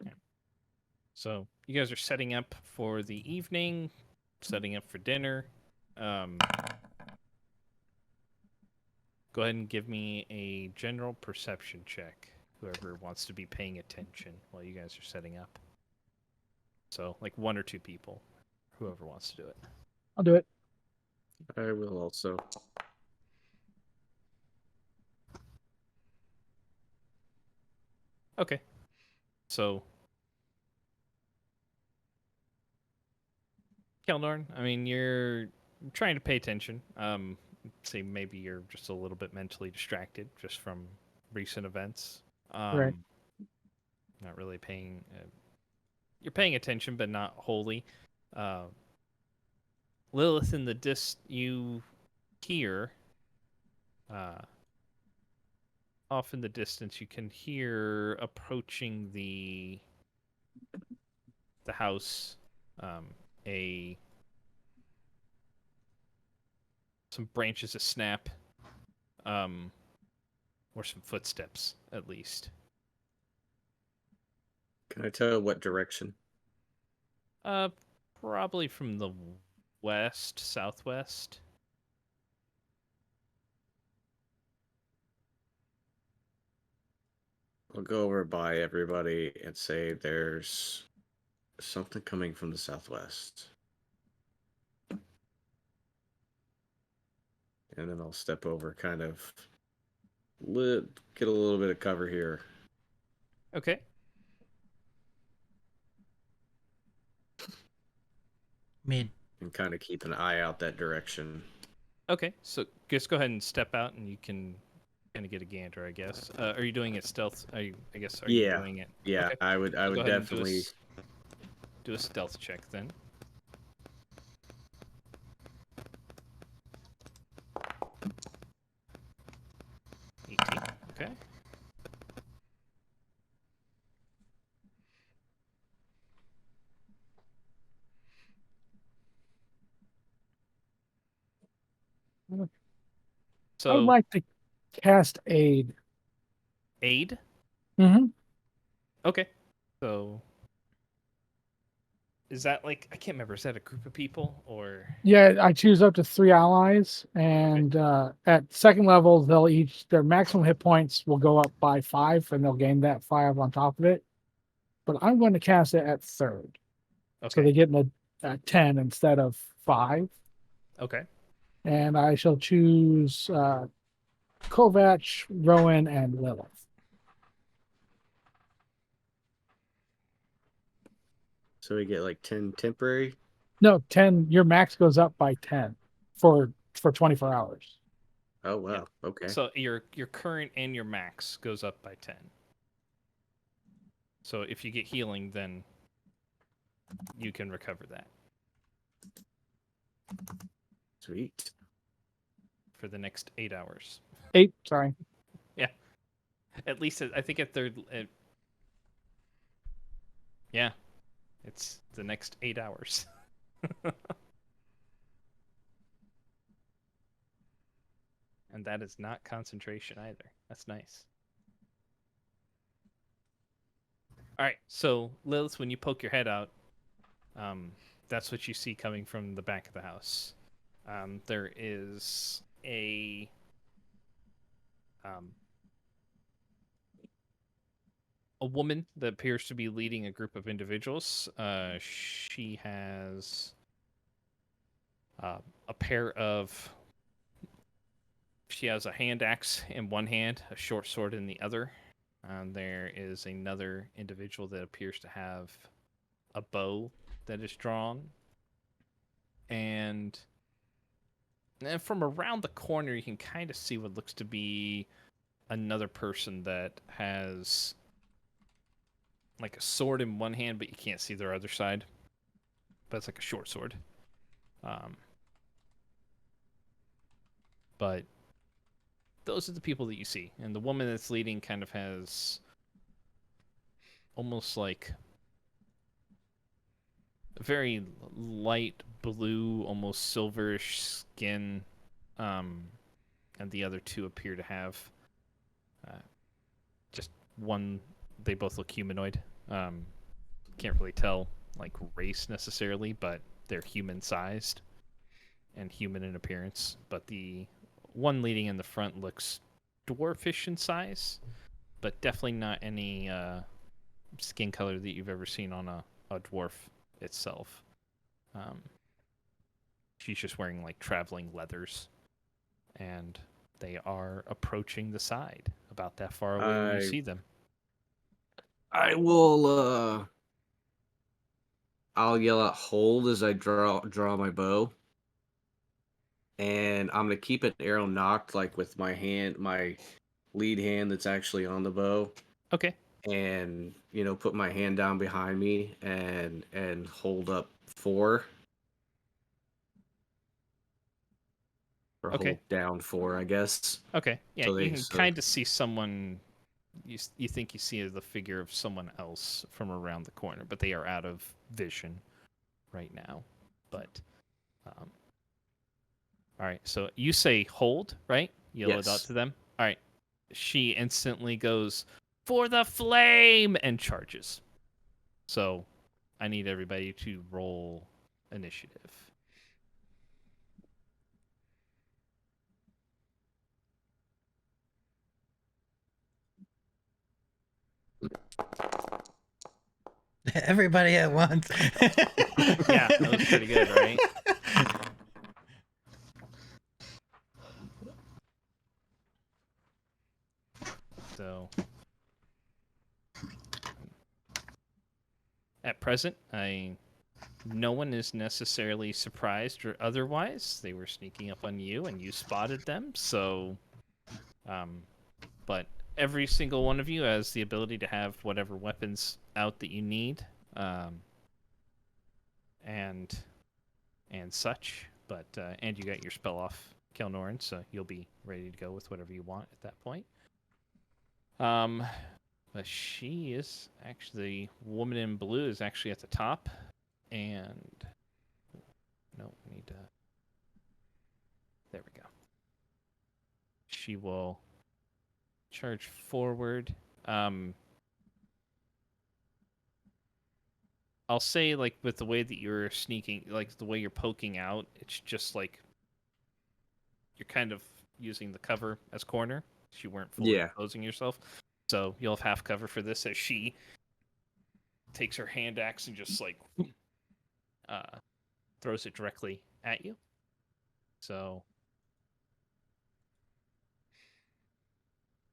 Okay. So you guys are setting up for the evening, setting up for dinner. Go ahead and give me a general perception check. Whoever wants to be paying attention while you guys are setting up. So, like one or two people, whoever wants to do it. I'll do it. I will also. Okay. So, Keldorn, I mean, you're trying to pay attention. Say maybe you're just a little bit mentally distracted just from recent events. Right. Not really paying. You're paying attention, but not wholly. Lilith, in the you hear. Off in the distance, you can hear approaching the house. Some branches of snap, or some footsteps at least. Can I tell what direction? Probably from the west, southwest. I'll go over by everybody and say there's something coming from the southwest. And then I'll step over, kind of get a little bit of cover here. Okay. Mid. And kind of keep an eye out that direction. Okay, so just go ahead and step out, and you can kind of get a gander, I guess. Are you doing it stealth? Are you doing it? Yeah, Okay. I would Go ahead and definitely do a stealth check then. Okay. I would So like to cast aid. aid. Mm-hmm. Okay. So is that like, I can't remember? Is that a group of people or? Yeah, I choose up to 3 allies, and at second level, their maximum hit points will go up by 5, and they'll gain that 5 on top of it. But I'm going to cast it at third, so Okay. they get a 10 instead of 5. Okay. And I shall choose Kovac, Rowan, and Lilith. So we get like 10 temporary. No, 10. Your max goes up by 10 for 24 hours. Oh wow. Yeah. Okay. So your current and your max goes up by 10. So if you get healing, then you can recover that Sweet. for the next 8 hours. 8, sorry. Yeah. At least I think at third. Yeah. It's the next 8 hours. And that is not concentration either. That's nice. All right, so Lilith, when you poke your head out, that's what you see coming from the back of the house. There is a woman that appears to be leading a group of individuals. She has a pair of. She has a hand axe in one hand, a short sword in the other. There is another individual that appears to have a bow that is drawn. And then from around the corner, you can kind of see what looks to be another person that has like a sword in one hand, but you can't see their other side. But it's like a short sword. But those are the people that you see. And the woman that's leading kind of has almost like a very light blue, almost silverish skin. And the other two appear to have just one. They both look humanoid. Can't really tell like race necessarily, but they're human sized and human in appearance. But the one leading in the front looks dwarfish in size, but definitely not any skin color that you've ever seen on a dwarf itself. She's just wearing like traveling leathers, and they are approaching the side about that far away when you see them. I will I'll yell out hold as I draw my bow. And I'm gonna keep an arrow knocked, like with my lead hand that's actually on the bow. Okay. And put my hand down behind me and hold up 4. Or Okay. hold down 4, I guess. Okay. Yeah, So you can kind of see someone. You think you see the figure of someone else from around the corner, but they are out of vision right now. But, all right. So you say hold, right? Yell it out Yes. to them. All right. She instantly goes for the flame and charges. So, I need everybody to roll initiative. Everybody at once. Yeah, that was pretty good, right? So, at present, no one is necessarily surprised or otherwise. They were sneaking up on you, and you spotted them. So, but every single one of you has the ability to have whatever weapons out that you need, and such. But and you got your spell off, Kelnoran, so you'll be ready to go with whatever you want at that point. But she is actually, woman in blue is actually at the top, and no, we need to. There we go. She will charge forward. I'll say, like, with the way that you're sneaking, like the way you're poking out, it's just like you're kind of using the cover as corner. You weren't fully exposing yourself. So you'll have half cover for this as she takes her hand axe and just like throws it directly at you. So,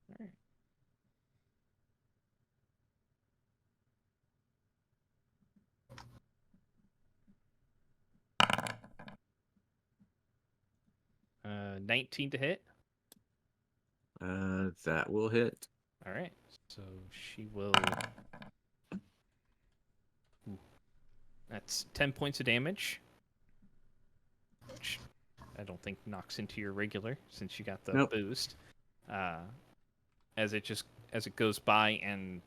all right. Uh, 19 to hit. That will hit. All right. So she will. Ooh. That's 10 points of damage, which I don't think knocks into your regular since you got the boost. As it goes by and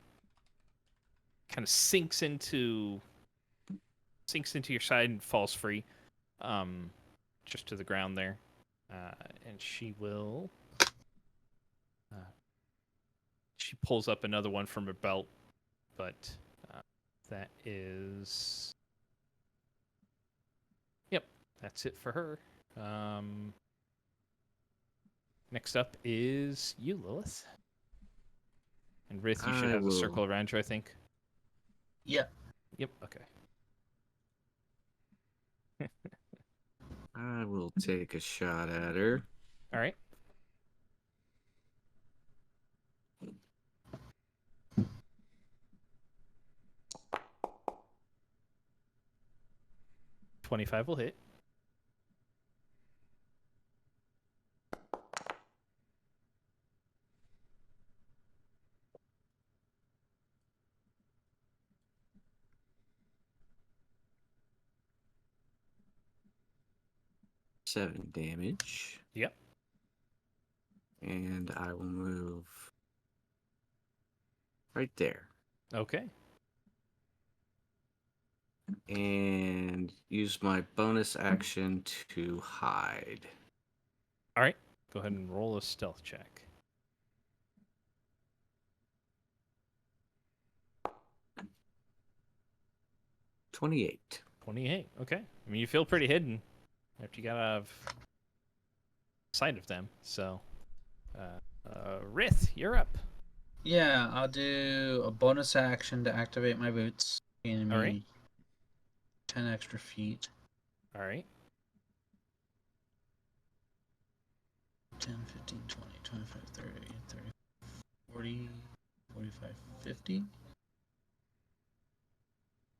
kind of sinks into your side and falls free, just to the ground there. And she will. She pulls up another one from her belt, but that is. Yep, that's it for her. Next up is you, Lilith. And Rith, you should have a circle around you, I think. Yep. Yep, okay. I will take a shot at her. All right. $25 will hit. Seven damage. Yep. And I will move right there. Okay. And use my bonus action to hide. All right. Go ahead and roll a stealth check. 28. 28. Okay. I mean, you feel pretty hidden after you got out of sight of them. So, Rith, you're up. Yeah, I'll do a bonus action to activate my boots. Gaining me All right. 10 extra feet. All right. 10, 15, 20, 25, 30, 30, 40, 45, 50.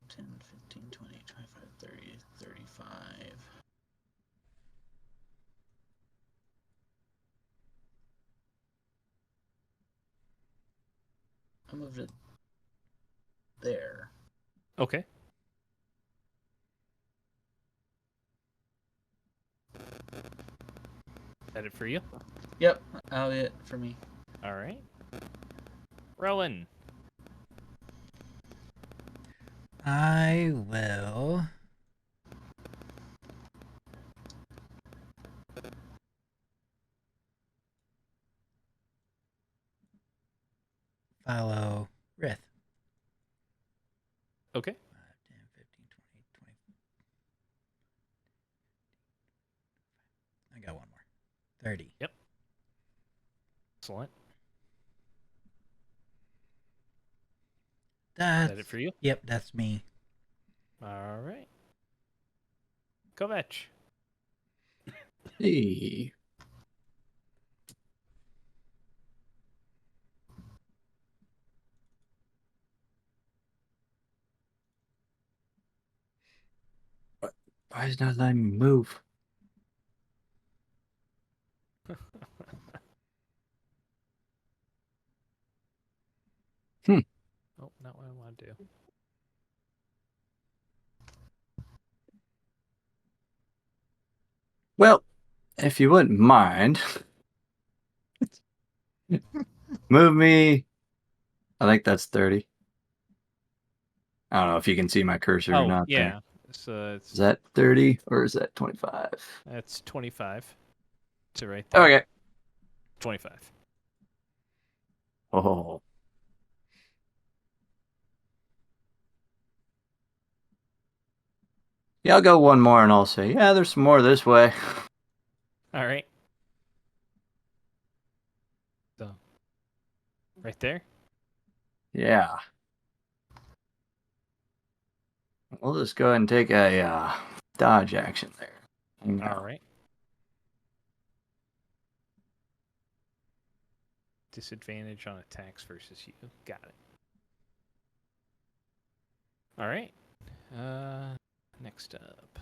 10, 15, 20, 25, 30, 35. I moved it there. Okay. That it for you? Yep, that'll be it for me. All right. Rowan. I will. Follow Rith. Okay. 5, 10, 15, 20, 20. I got one more. 30. Yep. Excellent. That's That it for you? Yep, that's me. All right. Kovac. Hey. Why is it not letting me move? Oh, not what I want to do. Well, if you wouldn't mind, move me. I think that's 30. I don't know if you can see my cursor or not there. Yeah. So Is that 30 or is that 25? that's 25. So right there. Okay. 25. Oh. Yeah, I'll go one more and I'll say, yeah, there's some more this way. All right. So right there. Yeah. We'll just go ahead and take a dodge action there. Hang All on. right. Disadvantage on attacks versus you. Got it. All right. Next up.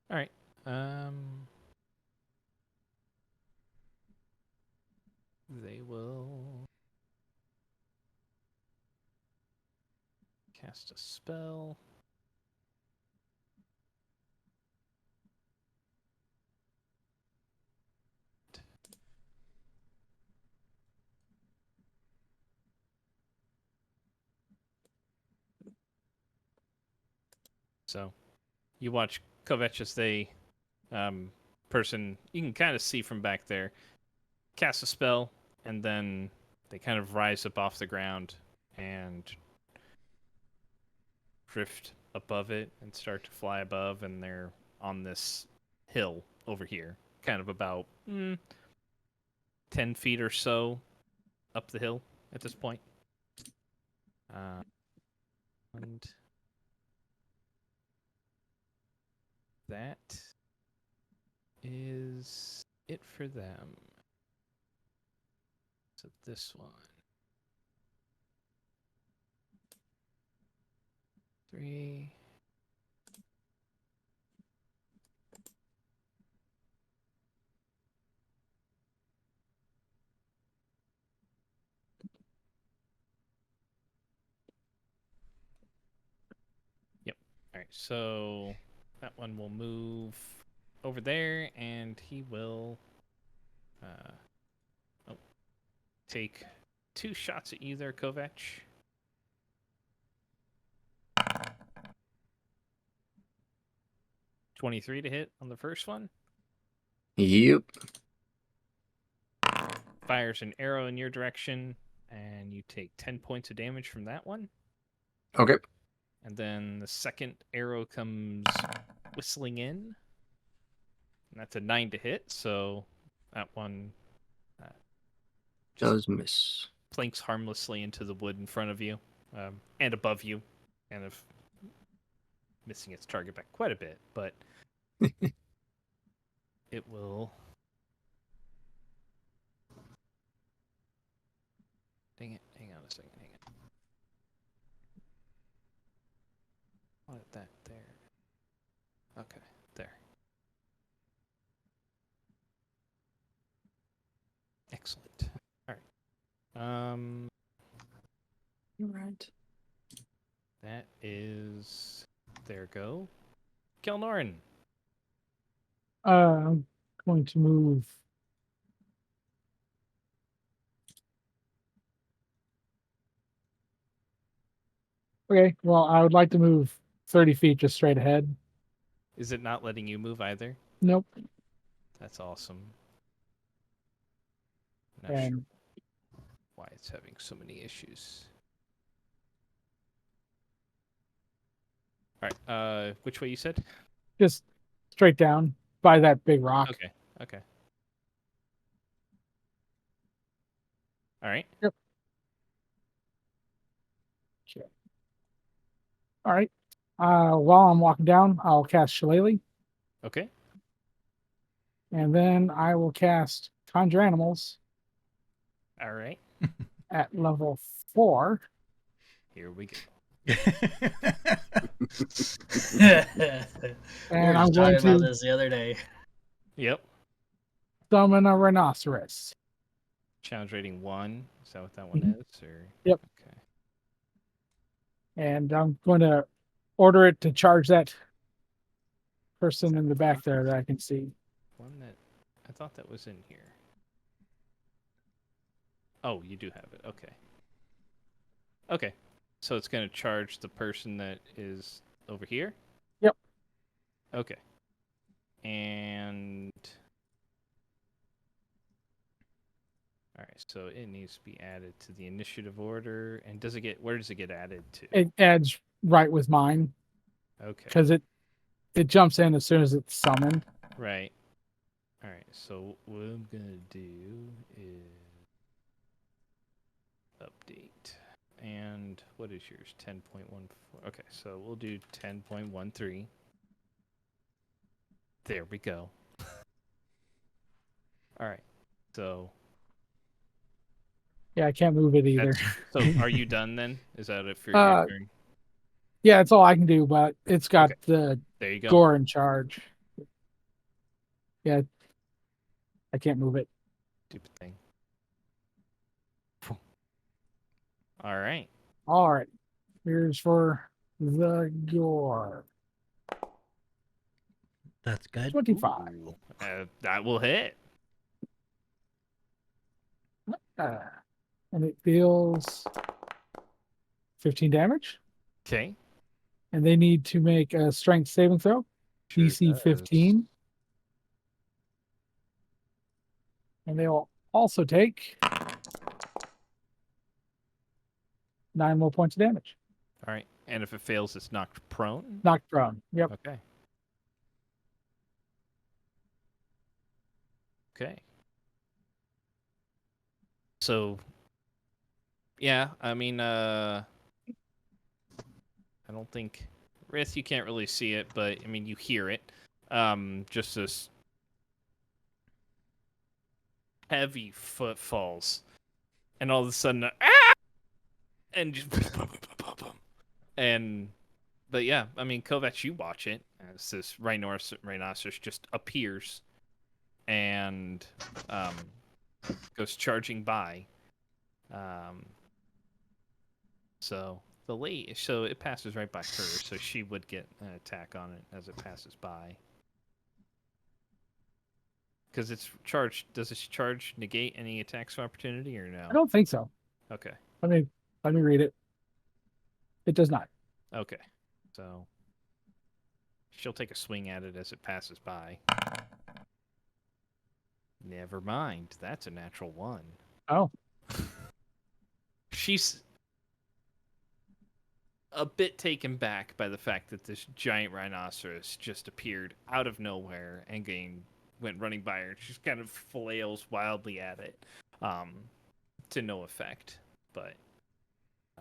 All right. They will cast a spell. So you watch Kovac as they person you can kind of see from back there cast a spell, and then they kind of rise up off the ground and drift above it and start to fly above, and they're on this hill over here, kind of about 10 feet or so up the hill at this point. And that is it for them. So this one. 3. Yep. All right. So that one will move over there, and he will take 2 shots at you there, Kovac. $23 to hit on the first one. Yep. Fires an arrow in your direction, and you take 10 points of damage from that one. Okay. And then the second arrow comes whistling in. And that's a 9 to hit, so that one Does miss. plinks harmlessly into the wood in front of you and above you, kind of missing its target back quite a bit, but it will. Dang it! Hang on a second. Hang on. What that there? Okay, there. Excellent. All right. You're right. That is. There go. Kelnorin. I'm going to move. Okay, well, I would like to move 30 feet just straight ahead. Is it not letting you move either? Nope. That's awesome. Not And sure why it's having so many issues. All right. Which way you said? just straight down by that big rock. Okay. Okay. All right. Yep. Okay. All right. While I'm walking down, I'll cast Shillelagh, Okay. and then I will cast Conjure Animals All right. at level 4. Here we go. We And were I'm just going talking about to this the other day. Yep. summon a rhinoceros. Challenge rating 1. Is that what that one Mhm. is? Or Yep. Okay. And I'm going to order it to charge that person in the back there that I can see. One that I thought that was in here. Oh, you do have it. Okay. Okay. So it's going to charge the person that is over here? Yep. Okay. And all right, so it needs to be added to the initiative order. And where does it get added to? It adds right with mine Okay. because it jumps in as soon as it's summoned. Right. All right. So what I'm gonna do is update. And what is yours? 10.14. Okay, so we'll do 10.13. There we go. All right. So Yeah, I can't move it either. so are you done then? Is that it for your turn? Yeah, that's all I can do, but it's got the There you go. gore in charge. Yeah, I can't move it. Stupid thing. All right. All right, here's for the gore. That's good. 25. Ooh, that will hit. And it deals 15 damage. Okay. And they need to make a strength saving throw. Sure DC does. 15. And they will also take 9 more points of damage. All right. And if it fails, it's knocked prone. Knocked prone. Yep. Okay. Okay. So, yeah, I mean, I don't think Rith, you can't really see it, but I mean, you hear it. Just this heavy footfalls, and all of a sudden, and just and. But yeah, I mean, Kovacs, you watch it as this rhinoceros just appears and goes charging by. So it passes right by her, so she would get an attack on it as it passes by. Because it's charged. Does its charge negate any attacks of opportunity or no? I don't think so. Okay. Let me read it. It does not. Okay. So she'll take a swing at it as it passes by. Never mind. That's a natural 1. Oh. She's a bit taken back by the fact that this giant rhinoceros just appeared out of nowhere and went running by her. She kind of flails wildly at it. to no effect. But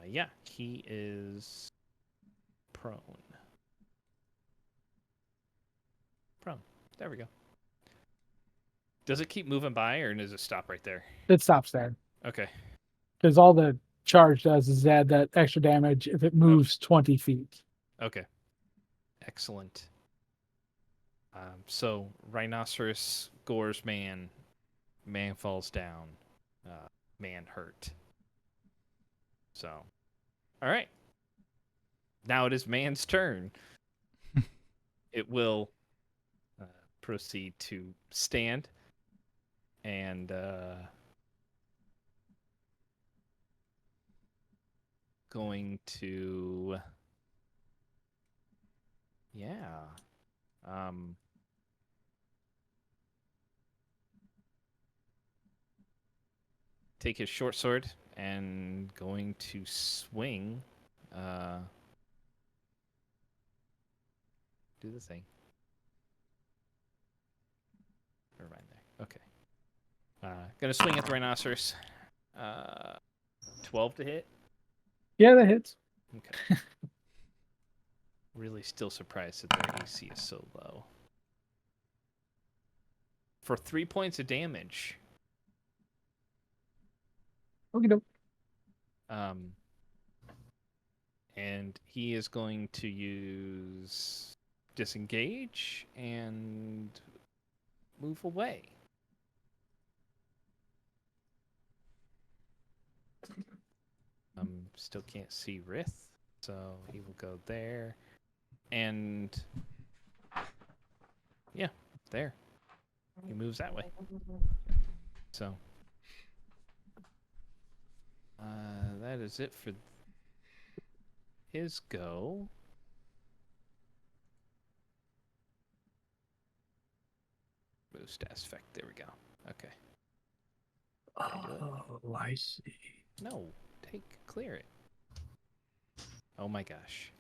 yeah, he is prone. Prone. There we go. Does it keep moving by, or does it stop right there? It stops there Okay. because all the charge does is add that extra damage if it moves 20 feet. Okay. Excellent. So rhinoceros gores man. Man falls down. Man hurt. So, all right. Now it is man's turn. It will proceed to stand and going to, take his short sword and going to swing. Do the thing. Never mind there. Okay. Gonna swing at the rhinoceros. 12 to hit. Yeah, that hits. Okay. Really still surprised that their AC is so low. For 3 points of damage. Okay, doke. And he is going to use disengage and move away. Still can't see Rith, so he will go there. And yeah, there. He moves that way. So that is it for his go. Move status effect. There we go. Okay. Oh, I see. No, clear it. Oh my gosh.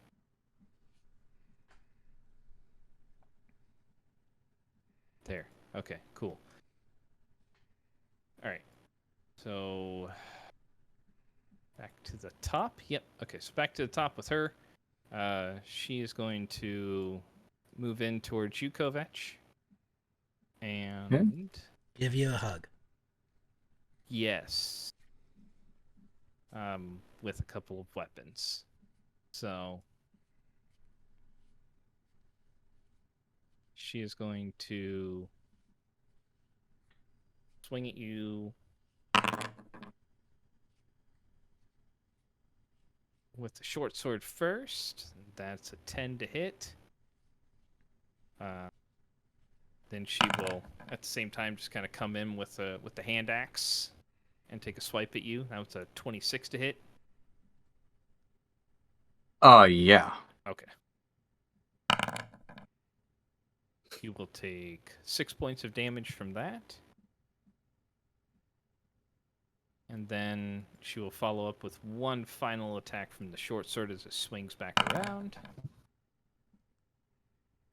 There. Okay, cool. All right. So back to the top. Yep. Okay, so back to the top with her. She is going to move in towards you, Kovac. And Give you a hug. yes. With a couple of weapons. So she is going to swing at you with the short sword first. That's a 10 to hit. Then she will, at the same time, just kind of come in with the hand axe and take a swipe at you. Now it's a 26 to hit. Oh, yeah. Okay. You will take 6 points of damage from that. And then she will follow up with one final attack from the short sword as it swings back around.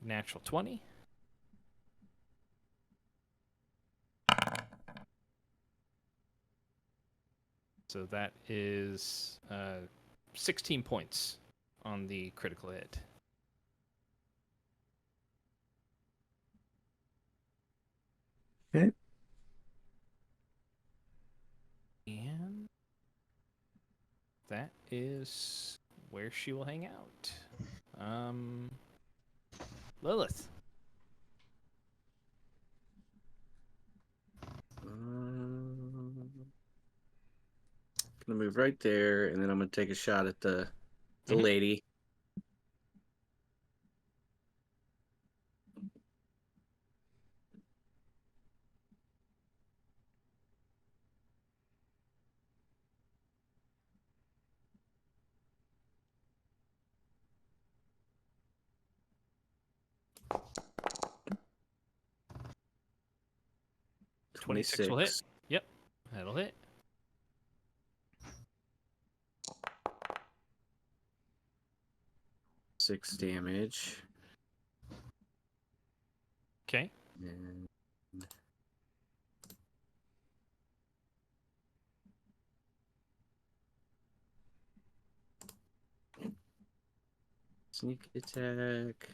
Natural 20. So that is 16 points on the critical hit. Okay. And that is where she will hang out. Lilith. Gonna move right there, and then I'm gonna take a shot at the Mhm. lady. Twenty-six will hit. Yep, that'll hit. Six damage. Okay. And Sneak attack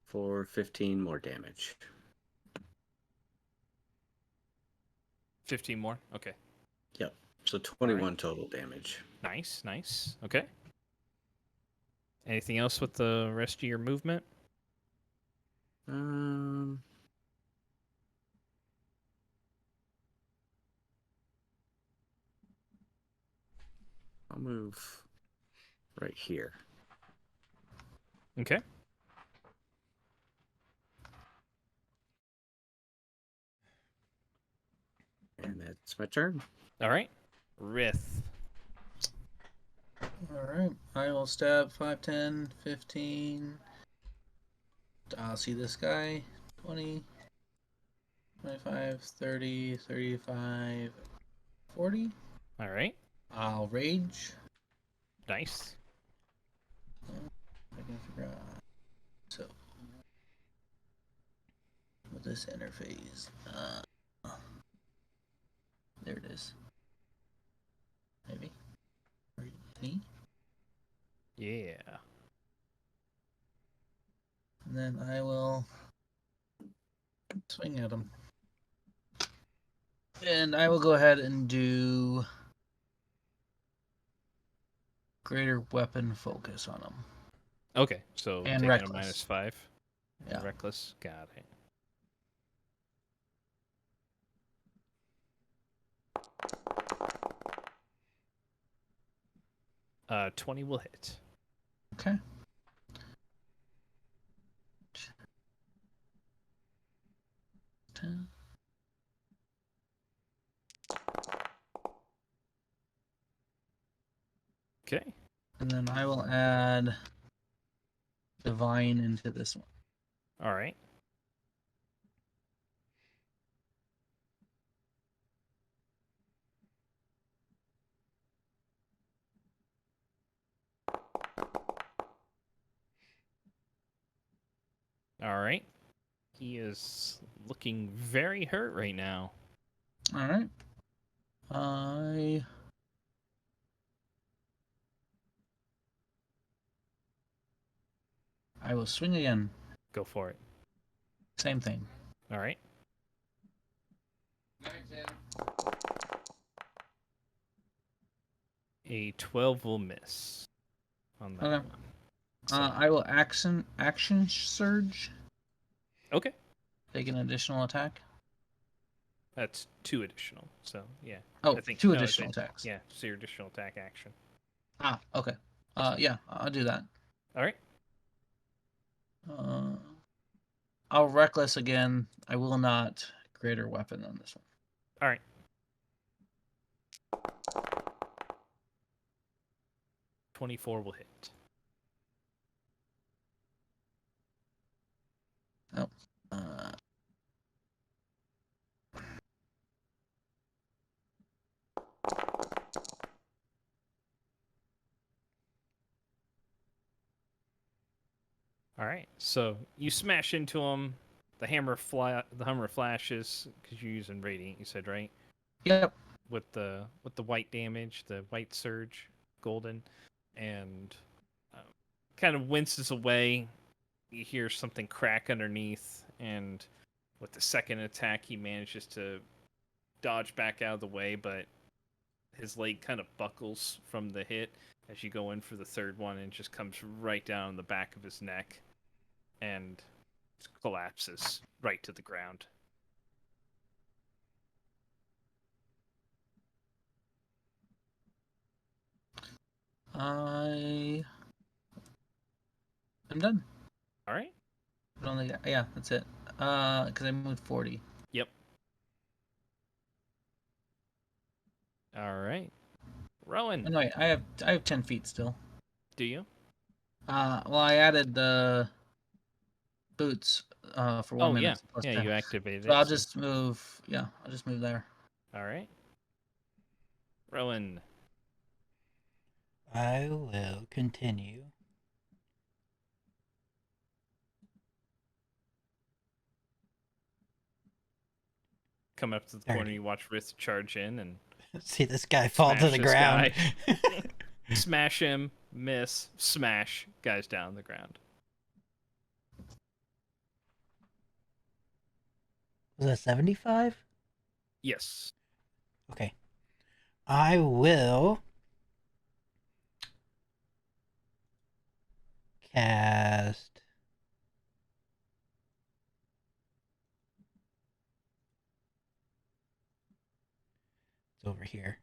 for 15 more damage. 15 more? Okay. Yep. So 21 total damage. Nice, nice. Okay. Anything else with the rest of your movement? I'll move right here. Okay. And that's my turn. All right. Rith. Alright. I will stab 5, 10, 15. I'll see this guy. 20, 25, 30, 35, 40. All right. I'll rage. Nice. I can figure out. So, with this interface, there it is. Maybe. Or E. Yeah. And then I will swing at him. And I will go ahead and do greater weapon focus on him. Okay. So And taking reckless. a -5. Yeah. Reckless. Got it. Uh, 20 will hit. Okay. Ten. Okay. And then I will add divine into this one. All right. All right. He is looking very hurt right now. All right. I will swing again. Go for it. Same thing. All right. A 12 will miss on that Okay. one. So, I will action surge. okay. Take an additional attack. That's 2 additional. So, yeah. Oh, I think, two no, additional attacks. Yeah, so your additional attack action. Ah, okay. Yeah, I'll do that. All right. I'll reckless again. I will not greater weapon on this one. All right. $24 will hit. Oh. All right. So you smash into him. The hammer flashes because you're using radiant. You said, right? Yep. With the white damage, the white surge, golden, and kind of winces away. You hear something crack underneath, and with the second attack, he manages to dodge back out of the way, but his leg kind of buckles from the hit as you go in for the third one, and just comes right down the back of his neck, and collapses right to the ground. I'm done. All right. I don't think. Yeah, that's it. Because I moved 40. Yep. All right. Rowan. Oh, no, wait, I have 10 feet still. Do you? Well, I added the boots for 1 minute. Yeah. Plus Yeah, 10. you activated So it. I'll just move. Yeah, I'll just move there. All right. Rowan. I will continue. Come up to the corner, you watch Rith charge in and See this guy fall to Smash the this ground. Smash him, miss, smash, guys down on the ground. Was that 75? Yes. Okay. I will cast it's over here.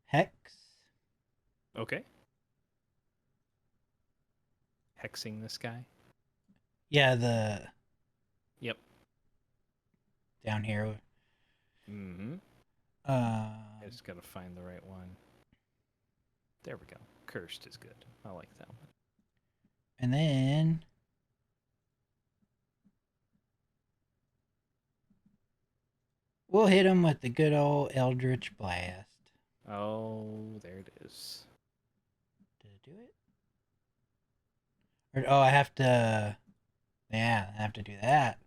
Hex. Okay. Hexing this guy. Yeah, the Yep. down here. Mm-hmm. Uh, I just gotta find the right one. There we go. Cursed is good. I like that one. and then we'll hit him with the good old Eldritch Blast. Oh, there it is. Did it do it? Or, oh, I have to. Yeah, I have to do that.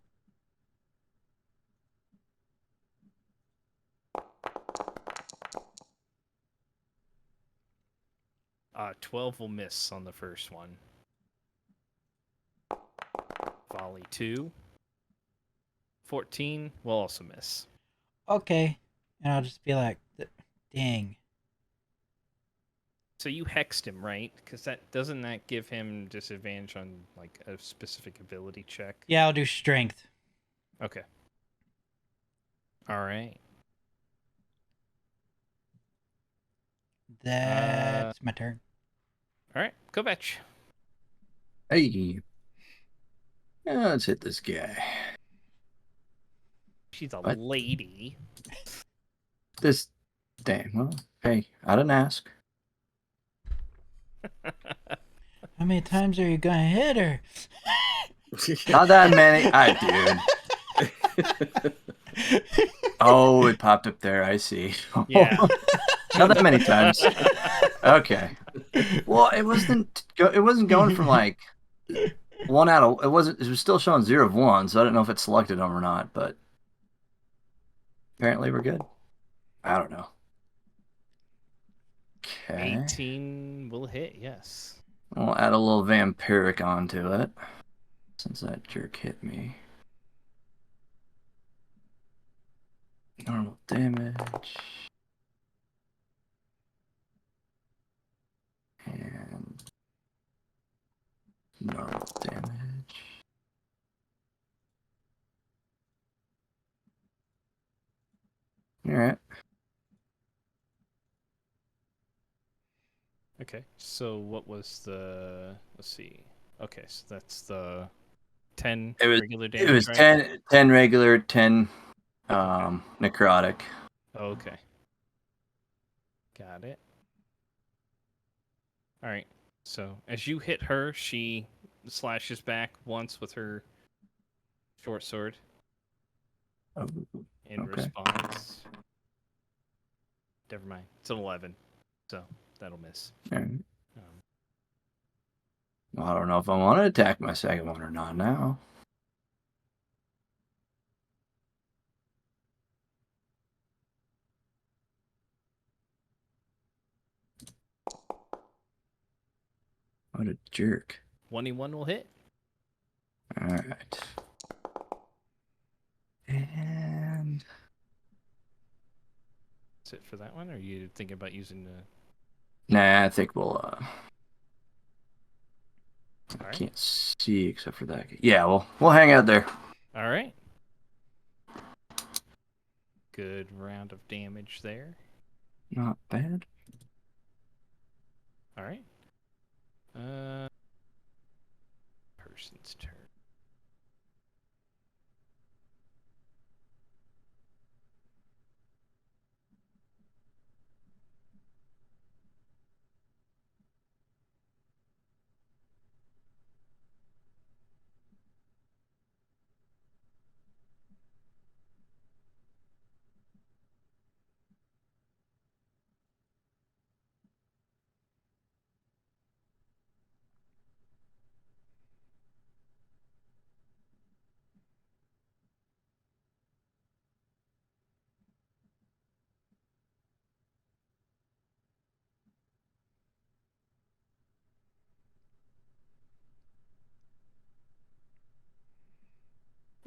Uh, 12 will miss on the first one. Volley 2. 14 will also miss. Okay, and I'll just be like, dang. So you hexed him, right? Because doesn't that give him disadvantage on like a specific ability check? Yeah, I'll do strength. Okay. All right. That's my turn. All right. Kovac. Hey. Yeah, let's hit this guy. She's a What? lady. This. Damn. Well, hey, I didn't ask. How many times are you gonna hit her? Not that many. I dude. Oh, it popped up there. I see. Yeah. Not that many times. Okay. Well, it wasn't going from like 1 out of. It was still showing 0 of 1, so I don't know if it selected them or not. But apparently we're good. I don't know. Okay. 18 will hit. Yes. We'll add a little vampiric onto it since that jerk hit me. Normal damage. And normal damage. Alright. Okay. So what was the? Let's see. Okay, so that's the 10 regular damage. It was right? 10 regular, 10 necrotic. Okay. Got it. All right. So as you hit her, she slashes back once with her short sword Oh, in okay. response. Never mind. It's an 11, so that'll miss. Alright. Um, Well, I don't know if I want to attack my second one or not now. What a jerk. 21 will hit. Alright. And That's it for that one. Or are you thinking about using the? nah, I think we'll All right. can't see except for that. Yeah, we'll hang out there. All right. Good round of damage there. Not bad. All right. Person's turn.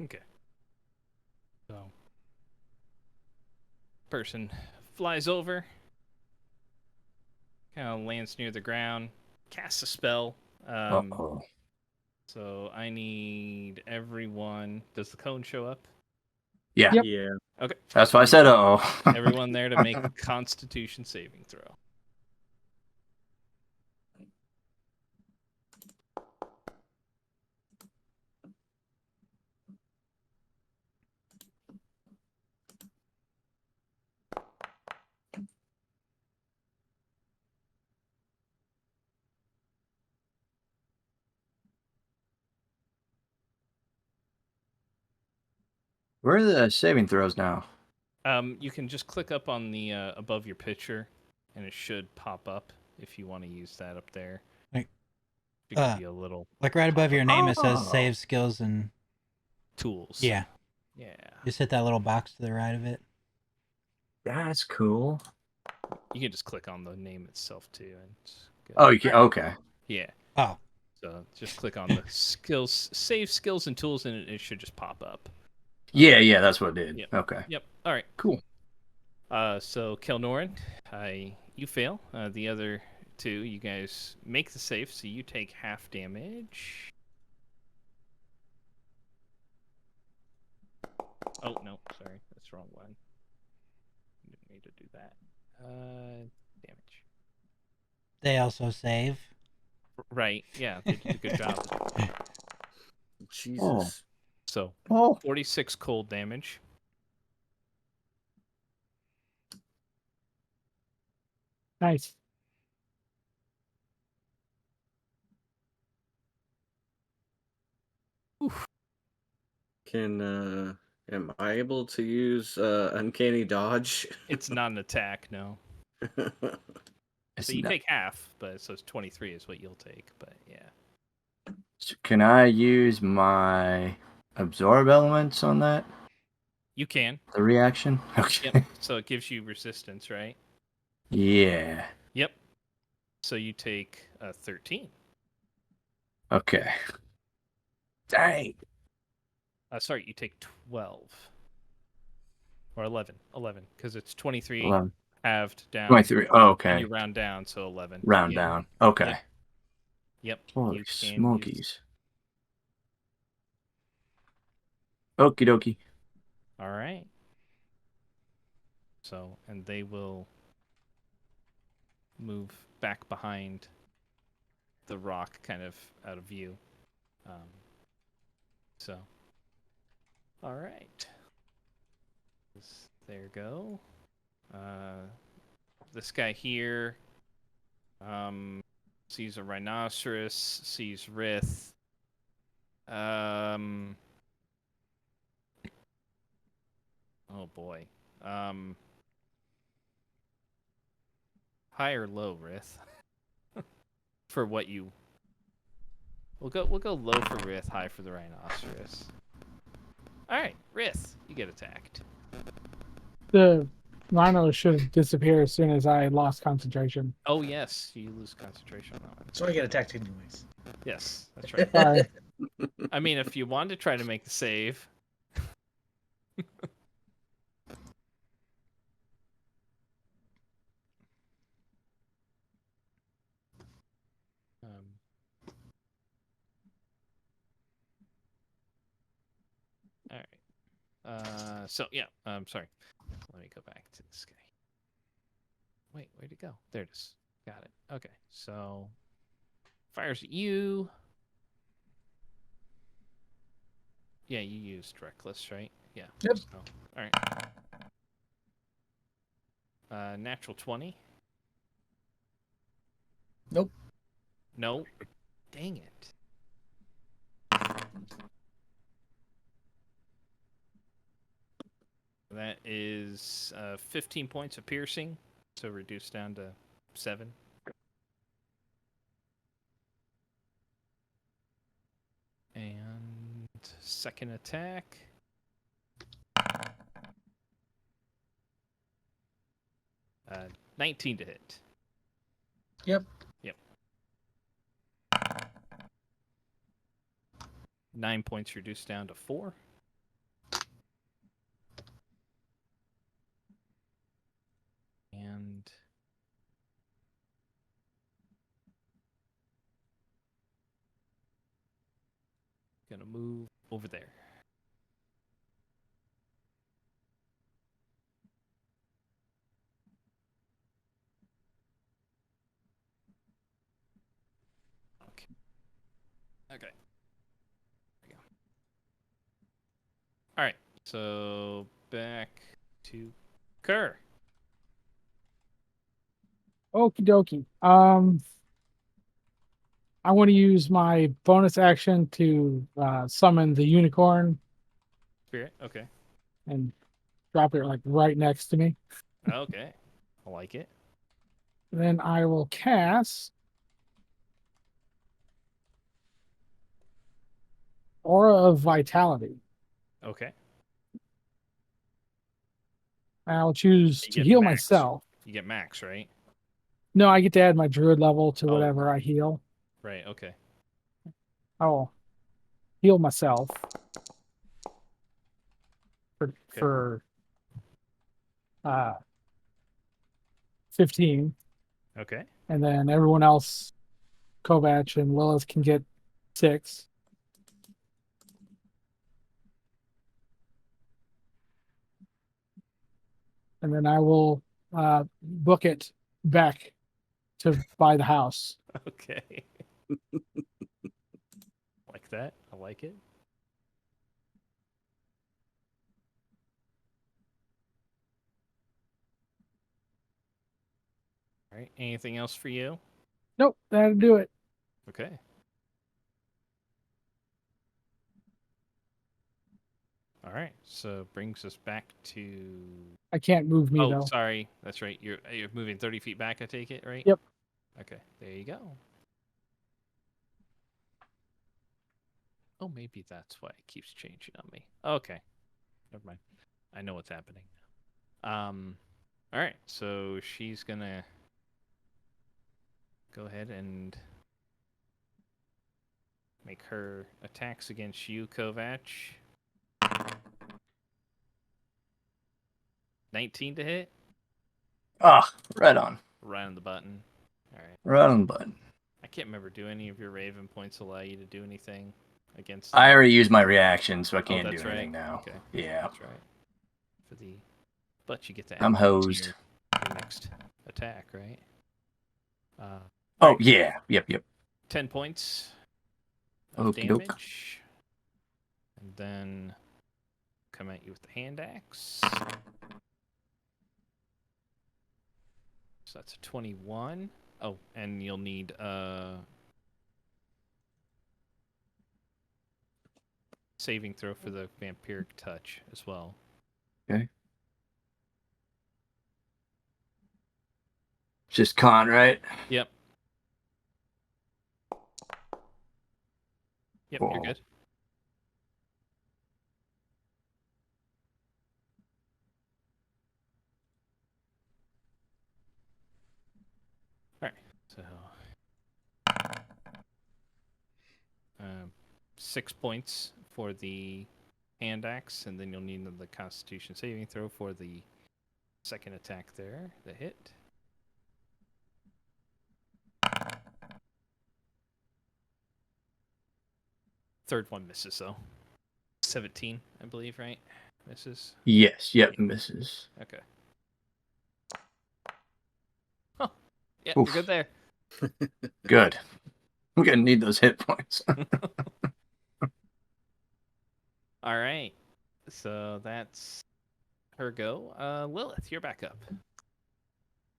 Okay. So, person flies over, kind of lands near the ground, casts a spell. Uh-oh. So I need everyone. Does the cone show up? Yeah. Yep. Yeah. Okay. That's why I said uh-oh. Everyone there to make a Constitution saving throw. Where are the saving throws now? You can just click up on the above your picture, and it should pop up if you want to use that up there. Like, It give you a little Like right above your name, it says Oh. save skills and tools. yeah. Yeah. Just hit that little box to the right of it. That's cool. You can just click on the name itself too, and it's good. Oh, you can, okay. Yeah. Oh, So just click on the skills, save skills and tools, and it should just pop up. Yeah, that's what it did. Yep. Okay. Yep. All right. Cool. So Kelnoran, you fail. The other two, you guys make the save, so you take half damage. Oh no, sorry, that's the wrong one. Didn't need to do that. Damage. they also save. Right. Yeah, they did a good job. Jesus. So Oh. 46 cold damage. Nice. Am I able to use uncanny dodge? It's not an attack, no. It's So you not- take half, but so it's 23 is what you'll take, but yeah. So can I use my absorb elements on that? You can. The reaction? Okay. Yep. So it gives you resistance, right? Yeah. Yep. So you take 13. Okay. Dang. Sorry, you take 12. Or 11. 11, because it's 23 11. halved down. 23. Oh, And okay. you round down, so 11. Round Yeah. down. Okay. Yep. Holy you can smokies. use- Okie dokie. All right. So, and they will move back behind the rock, kind of out of view. So, all right. There you go. This guy here sees a rhinoceros, sees Rith. Oh boy. High or low, Rith? For what you... We'll go low for Rith, high for the rhinoceros. Alright, Rith, you get attacked. The rhino should disappear as soon as I lost concentration. Oh yes, you lose concentration on that one. So I get attacked anyways. Yes, that's right. Sorry. I mean, if you wanted to try to make the save... All right. So yeah. Sorry. Let me go back to this guy. Wait, where'd it go? There it is. Got it. Okay. So fires at you. Yeah, you used reckless, right? Yeah. Yep. So, all right. Natural 20. Nope. No. Dang it. That is 15 points of piercing, so reduced down to 7. And second attack. Uh, 19 to hit. Yep. 9 points reduced down to 4. gonna move over there. Okay. Okay. There we go. All right. So back to Kerr. Okie dokie. I want to use my bonus action to summon the unicorn Spirit. Okay. and drop it like right next to me. Okay. I like it. Then I will cast Aura of Vitality. Okay. And I'll choose You to get heal max. myself. You get max, right? No, I get to add my druid level to Oh. whatever I heal. Right. Okay. I'll heal myself for 15. Okay. And then everyone else, Kovac and Lilith, can get 6. And then I will book it back to buy the house. Okay. Like that. I like it. All right. Anything else for you? Nope, that'll do it. Okay. All right. So brings us back to. I can't move me Oh, though. sorry. That's right. You're moving 30 feet back. I take it, right? Yep. Okay. There you go. Oh, maybe that's why it keeps changing on me. Okay. Never mind. I know what's happening. All right. So she's gonna go ahead and make her attacks against you, Kovac. 19 to hit. Ah, right on. Right on the button. All right. Right on the button. I can't remember. Do any of your Raven points allow you to do anything against? I already used my reaction, so I can't do that's anything right. now. Okay. Yeah. That's right. But you get to add I'm that to hosed. your next attack, right? Oh, right. yeah. Yep. 10 points of Okie doke. damage. And then come at you with the hand axe. So that's a 21. Oh, and you'll need saving throw for the vampiric touch as well. Okay. Just con, right? Yep. Yep, Cool. you're good. All right. So 6 points for the hand axe, and then you'll need the Constitution saving throw for the second attack there, the hit. Third one misses, though. 17, I believe, right? Misses. Yes. Yep. Misses. Okay. Oh, yeah, Oof. you're good there. Good. I'm gonna need those hit points. All right. So that's her go. Lilith, you're back up.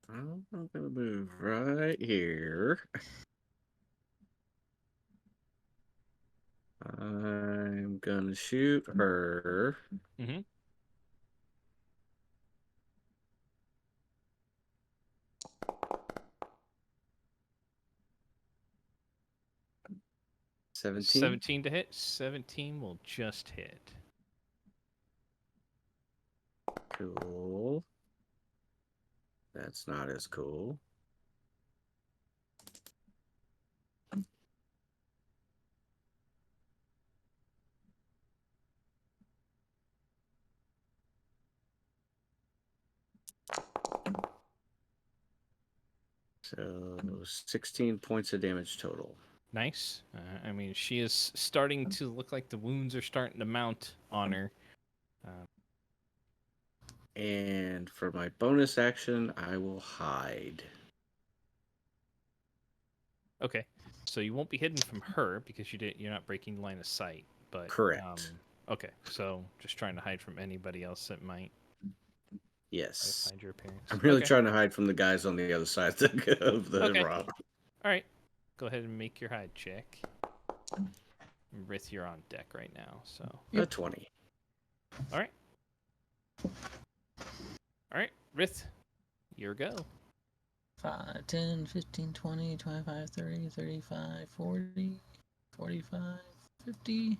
I'm gonna move right here. I'm gonna shoot her. Mm-hmm. $17. 17 to hit. 17 will just hit. Cool. That's not as cool. So 16 points of damage total. Nice. I mean, she is starting to look like the wounds are starting to mount on her. And for my bonus action, I will hide. Okay, so you won't be hidden from her because you're not breaking line of sight. But Correct. Okay, so just trying to hide from anybody else that might try to Yes. find your appearance. I'm really Okay. trying to hide from the guys on the other side of the Okay. rock. All right, go ahead and make your hide check. Rith, you're on deck right now, so. A 20. All right. All right, Rith, your go. 5, 10, 15, 20, 25, 30, 35, 40, 45, 50.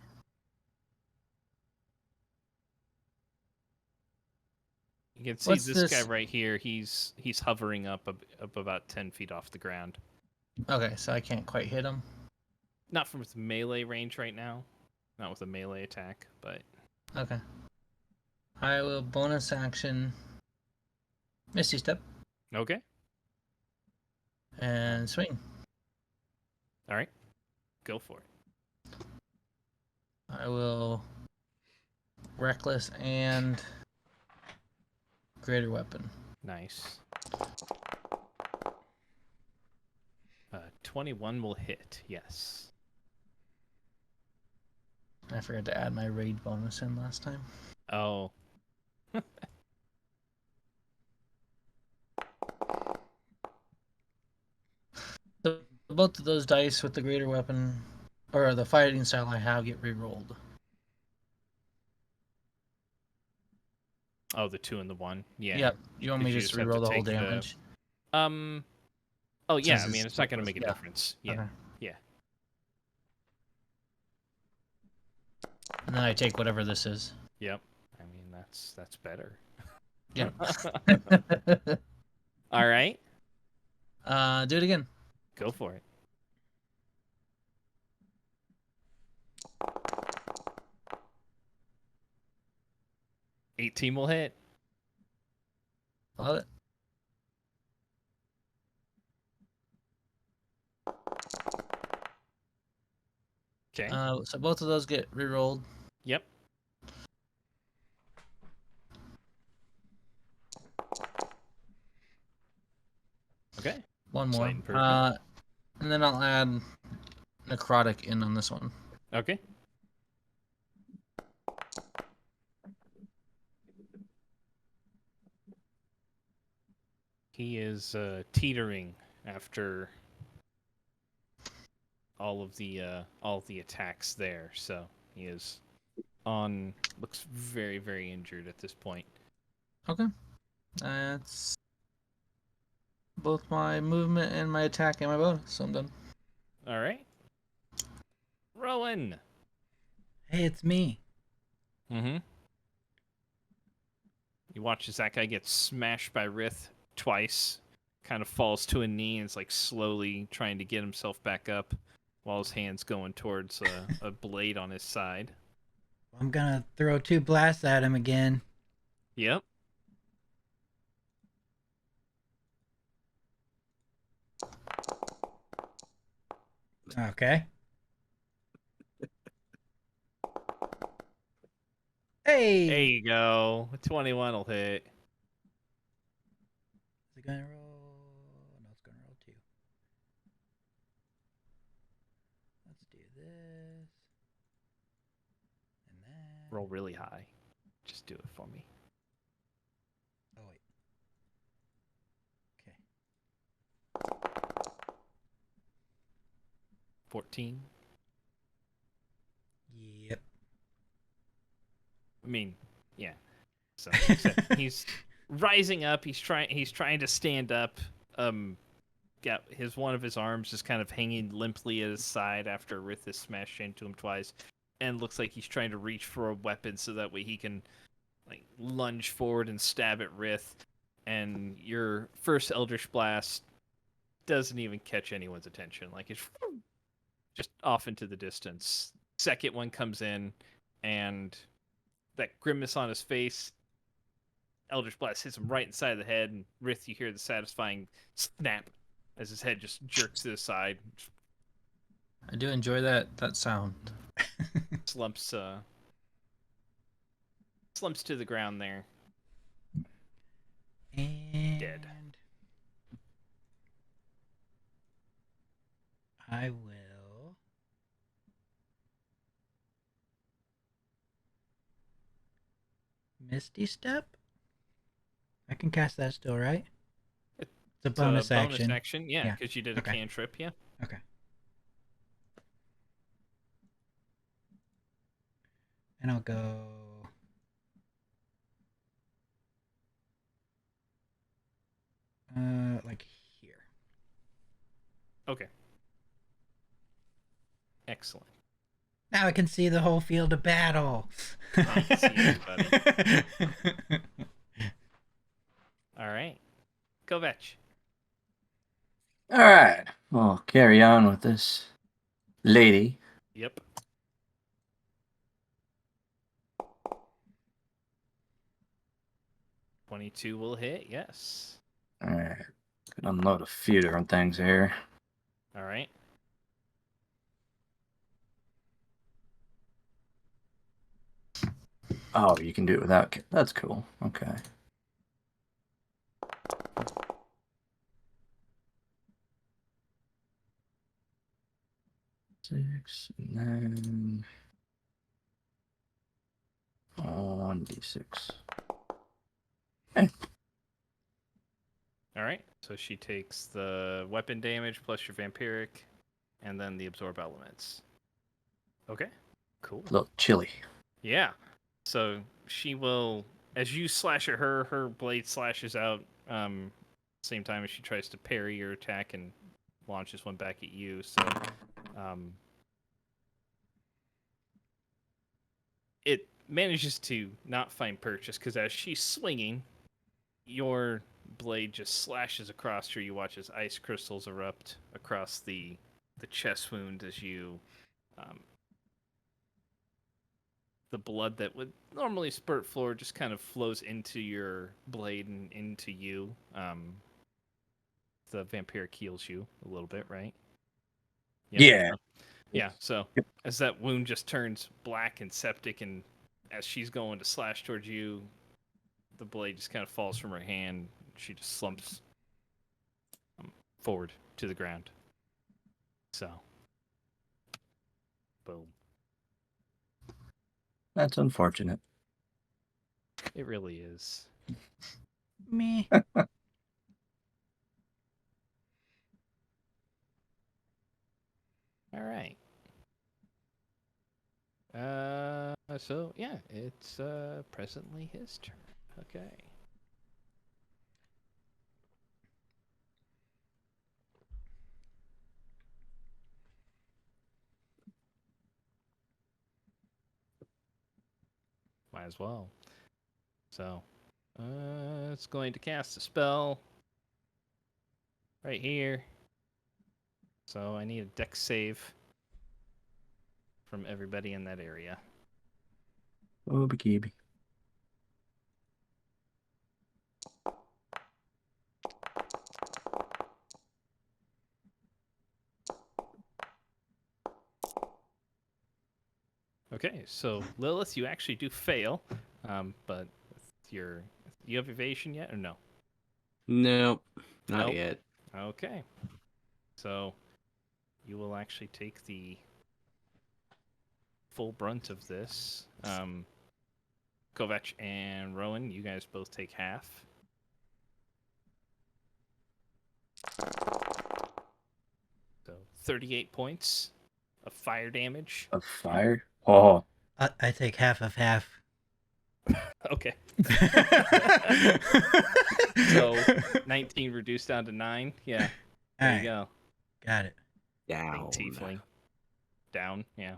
You can see What's this guy this? right here. He's hovering up about 10 feet off the ground. Okay, so I can't quite hit him. Not from his melee range right now. Not with a melee attack, but Okay. I will bonus action Misty Step okay. and swing. All right, go for it. I will Reckless and Greater Weapon. Nice. 21 will hit. Yes. I forgot to add my raid bonus in last time. Oh. So both of those dice with the Greater Weapon, or the fighting style I have, get re-rolled. Oh, the 2 and the 1. Yeah. Yep. You want me to You just just have re-roll to the whole take the- damage? Oh yeah. Since I mean, it's it's not going to make a yeah. difference. Yeah. Okay. Yeah. And then I take whatever this is. Yep. I mean, that's better. Yeah. All right. Do it again. Go for it. $18 will hit. Love it. Okay. So both of those get re-rolled. Yep. Okay. One more. Slight improvement. And then I'll add necrotic in on this one. Okay. He is teetering after all of the attacks there, so he is looks very, very injured at this point. Okay. That's both my movement and my attack and my bonus, so I'm done. All right. Rowan. Hey, it's me. Mm-hmm. You watch as that guy gets smashed by Rith twice, kind of falls to a knee and is like slowly trying to get himself back up while his hand's going towards a blade on his side. I'm gonna throw 2 blasts at him again. Yep. Okay. Hey! There you go. 21 will hit. Is it gonna roll? No, it's gonna roll 2. Let's do this. And then. Roll really high. Just do it for me. Oh, wait. Okay. 14. Yep. I mean, yeah. So he's rising up. He's trying to stand up. Yeah, one of his arms is kind of hanging limply at his side after Rith has smashed into him twice, and looks like he's trying to reach for a weapon so that way he can like lunge forward and stab at Rith. And your first Eldritch Blast doesn't even catch anyone's attention. Like it's just off into the distance. Second one comes in, and that grimace on his face, Eldritch Blast hits him right inside of the head, and Rith, you hear the satisfying snap as his head just jerks to the side. I do enjoy that sound. Slumps to the ground there. And Dead. I will Misty Step. I can cast that still, right? It's a bonus action. Bonus action, yeah, Yeah. because you did a Okay. cantrip, yeah. Okay. And I'll go. Like here. Okay. Excellent. Now I can see the whole field of battle. Now you can see everybody. All right. Kovac. All right. We'll carry on with this lady. Yep. $22 will hit, yes. All right. Could unload a few different things here. All right. Oh, you can do it without. That's cool. Okay. Six, and then 1d6. All right. So she takes the weapon damage plus your vampiric, and then the absorb elements. Okay. Cool. A little chilly. Yeah. So she will, as you slash at her, her blade slashes out. Same time as she tries to parry your attack and launches one back at you. So, it manages to not find purchase because as she's swinging, your blade just slashes across her. You watch as ice crystals erupt across the chest wound as you the blood that would normally spurt forward just kind of flows into your blade and into you. The vampiric heals you a little bit, right? Yeah. Yeah, so as that wound just turns black and septic, and as she's going to slash towards you, the blade just kind of falls from her hand. She just slumps forward to the ground. So, boom. That's unfortunate. It really is. Me. All right. So yeah, it's presently his turn. Okay. Might as well. So, it's going to cast a spell right here. So I need a dex save from everybody in that area. Oh, Bikini. Okay, so Lilith, you actually do fail, but you have evasion yet or no? Nope, not Nope. yet. Okay, so you will actually take the full brunt of this. Kovac and Rowan, you guys both take half. So 38 points of fire damage. Of fire? Oh. I take half of half. Okay. So 19 reduced down to 9. Yeah. There you Alright, go. got it. Big Down. tiefling. Down, yeah.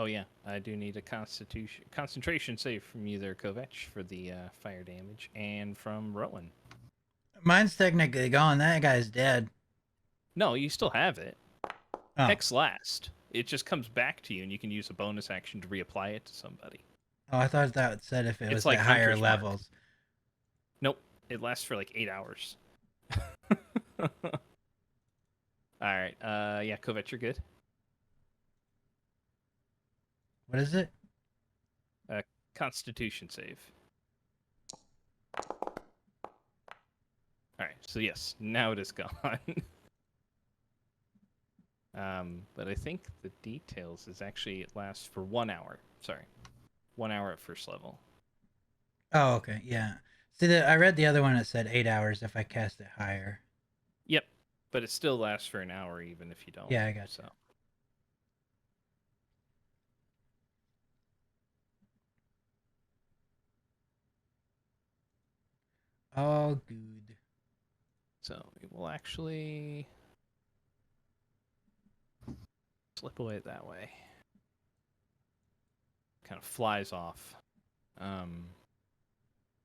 Oh yeah, I do need a concentration save from you there, Kovac, for the fire damage, and from Rowan. Mine's technically gone. That guy's dead. No, you still have it. Oh, Hex last. It just comes back to you, and you can use a bonus action to reapply it to somebody. oh, I thought that said if it It's was like at higher Hunter's Mark. levels. Nope, it lasts for like 8 hours. All right, yeah, Kovac, you're good. What is it? Constitution save. All right, so yes, now it is gone. But I think the details is actually it lasts for 1 hour. Sorry, 1 hour at first level. Oh, okay, yeah. See, I read the other one. It said 8 hours if I cast it higher. Yep, but it still lasts for an hour even if you don't. Yeah, I got so. Oh, good. So it will actually slip away that way. Kind of flies off. All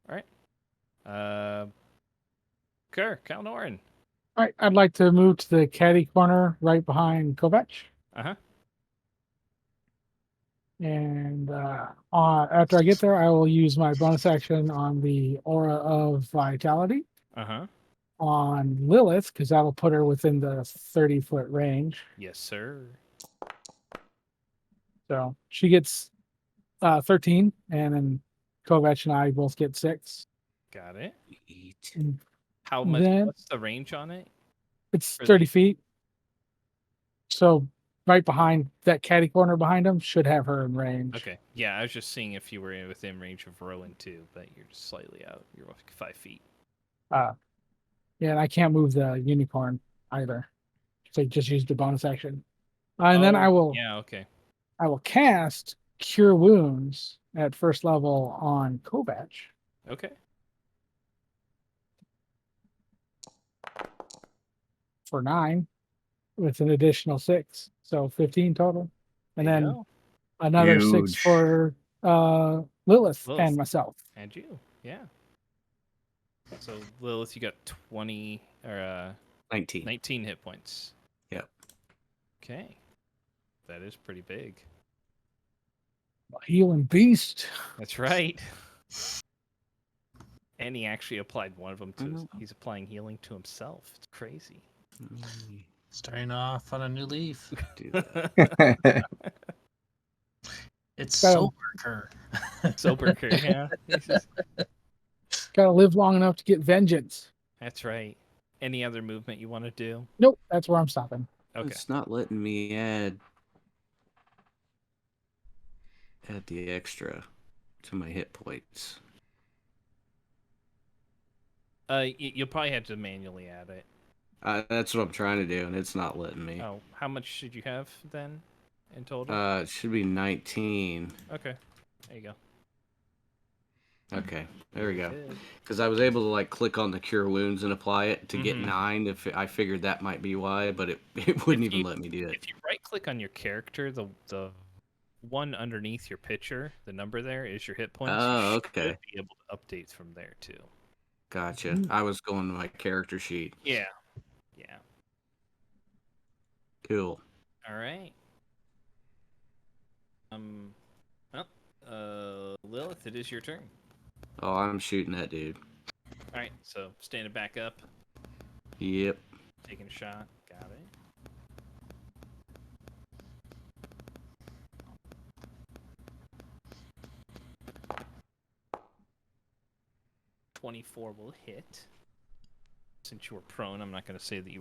right. Kalnorin. All right, I'd like to move to the caddy corner right behind Kovac. Uh-huh. And after I get there, I will use my bonus action on the Aura of Vitality Uh-huh. on Lilith, because that'll put her within the 30-foot range. Yes, sir. So she gets 13, and then Kovac and I both get 6. Got it. And How much? Then- What's the range on it? it's For 30 the- feet. So right behind that caddy corner behind him should have her in range. Okay. Yeah, I was just seeing if you were within range of Rowan too, but you're just slightly out. You're like 5 feet. Yeah, and I can't move the unicorn either. So I just used the bonus action. And then I will Yeah. Okay. I will cast Cure Wounds at first level on Kovac Okay. for 9 with an additional 6. So 15 total. And There you then go. another 6 Huge. for Lilith Lilith. and myself. And you. Yeah. So Lilith, you got 20 or 19. 19 hit points. Yep. Okay. That is pretty big. Healing Beast. That's right. And he actually applied one of them to Mhm. he's applying healing to himself. It's crazy. Let me Starting off on a new leaf. do that. It's So- Soberker. Soberker, yeah. He's just- Gotta live long enough to get vengeance. That's right. Any other movement you want to do? Nope, that's where I'm stopping. Okay. It's not letting me add the extra to my hit points. You'll probably have to manually add it. That's what I'm trying to do, and it's not letting me. Oh, how much should you have then in total? It should be 19. Okay. There you go. Okay, there we go. Good. Because I was able to like click on the cure wounds and apply it to get Mhm. 9. If I figured that might be why, but it wouldn't If even you- let me do it. If you right click on your character, the one underneath your picture, the number there is your hit points. Oh, You okay. should be able to update from there too. Gotcha. I was going to my character sheet. Yeah. Yeah. Cool. All right. Lilith, it is your turn. Oh, I'm shooting that dude. All right, so standing back up, Yep. taking a shot. Got it. .24 will hit. Since you were prone, I'm not going to say that you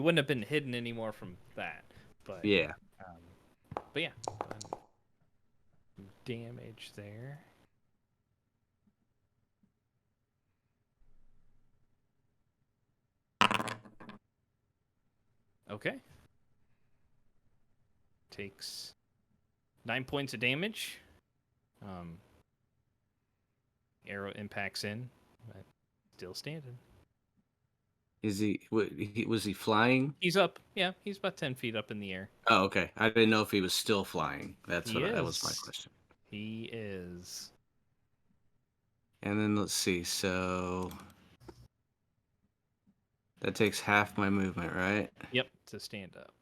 wouldn't have been hidden anymore from that. But Yeah. But yeah, go ahead and damage there. Okay. Takes 9 points of damage. Arrow impacts in, but still standing. Is was he flying? He's up. Yeah, he's about 10 feet up in the air. Oh, okay. I didn't know if he was still flying. That was my Is. question. He is. And then let's see. So that takes half my movement, right? Yep, to stand up.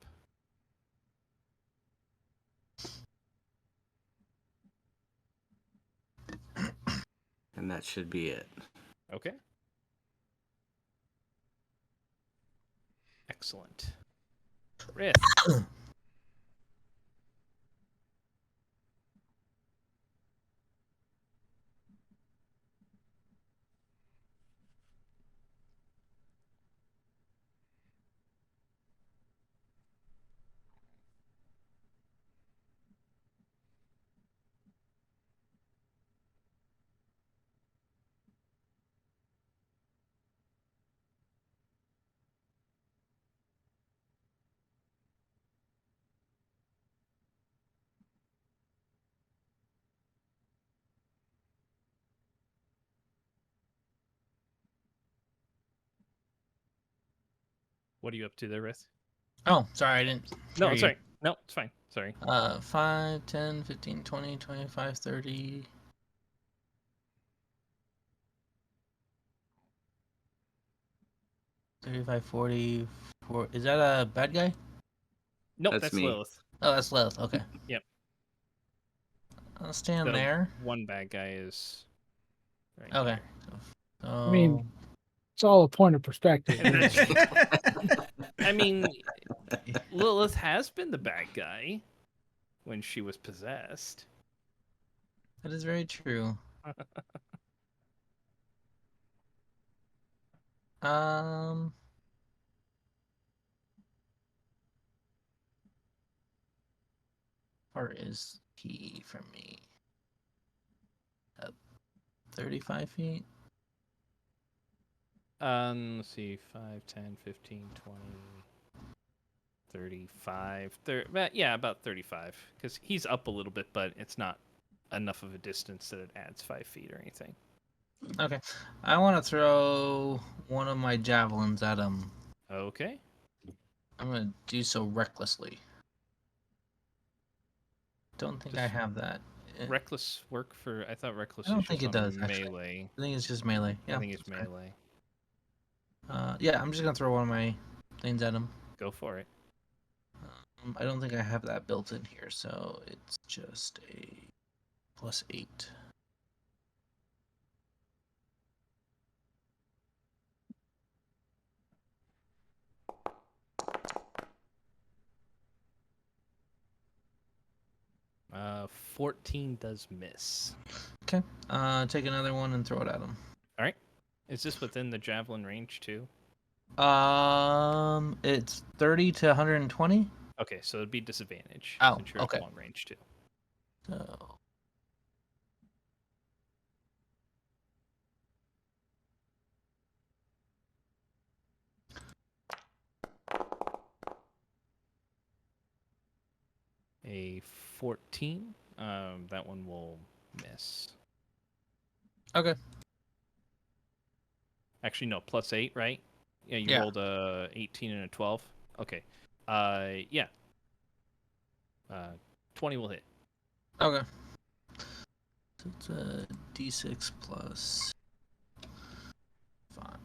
And that should be it. Okay. Excellent. Rith. What are you up to there, Rith? Oh, sorry, I didn't. No, hear it's you. all right. No, it's fine. Sorry. 5, 10, 15, 20, 25, 30. 35, 40. Is that a bad guy? Nope, That's that's me. Lilith. Oh, that's Lilith. Okay. Yep. I'll stand The there. one bad guy is. Right Okay. here. So, I mean, it's all a point of perspective. And I mean, Lilith has been the bad guy when she was possessed. that is very true. Um, Far is he from me? 35 feet? Let's see. 5, 10, 15, 20, 35. Yeah, about 35. Because he's up a little bit, but it's not enough of a distance that it adds 5 feet or anything. Okay. I want to throw one of my javelins at him. Okay. I'm going to do so recklessly. Don't think I Just have that. Reckless work for. I thought reckless I don't is think just it on does, actually. melee. I think it's just melee. Yeah, I think it's that's fine. melee. Yeah, I'm just going to throw one of my things at him. Go for it. I don't think I have that built in here, so it's just a +8. Uh, 14 does miss. Okay. Take another one and throw it at him. All right. Is this within the javelin range too? It's 30 to 120. Okay, so it'd be disadvantage Oh, since you're okay. at long range too. So A 14. That one will miss. okay. Actually, no, +8, right? Yeah, you Yeah. rolled a 18 and a 12. Okay. Yeah. 20 will hit. Okay. So it's a D6 plus 5.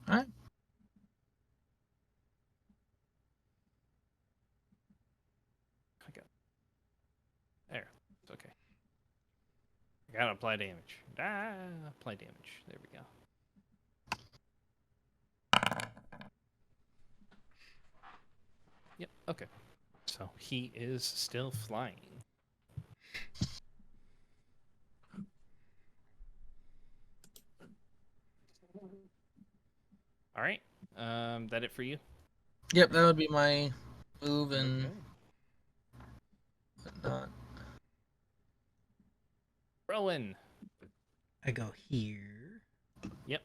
All right. I got there. It's okay. I gotta apply damage. Apply damage. There we go. Yep. Okay. So he is still flying. All right. That it for you? Yep, that would be my move and Okay. whatnot. Rowan. I go here. Yep.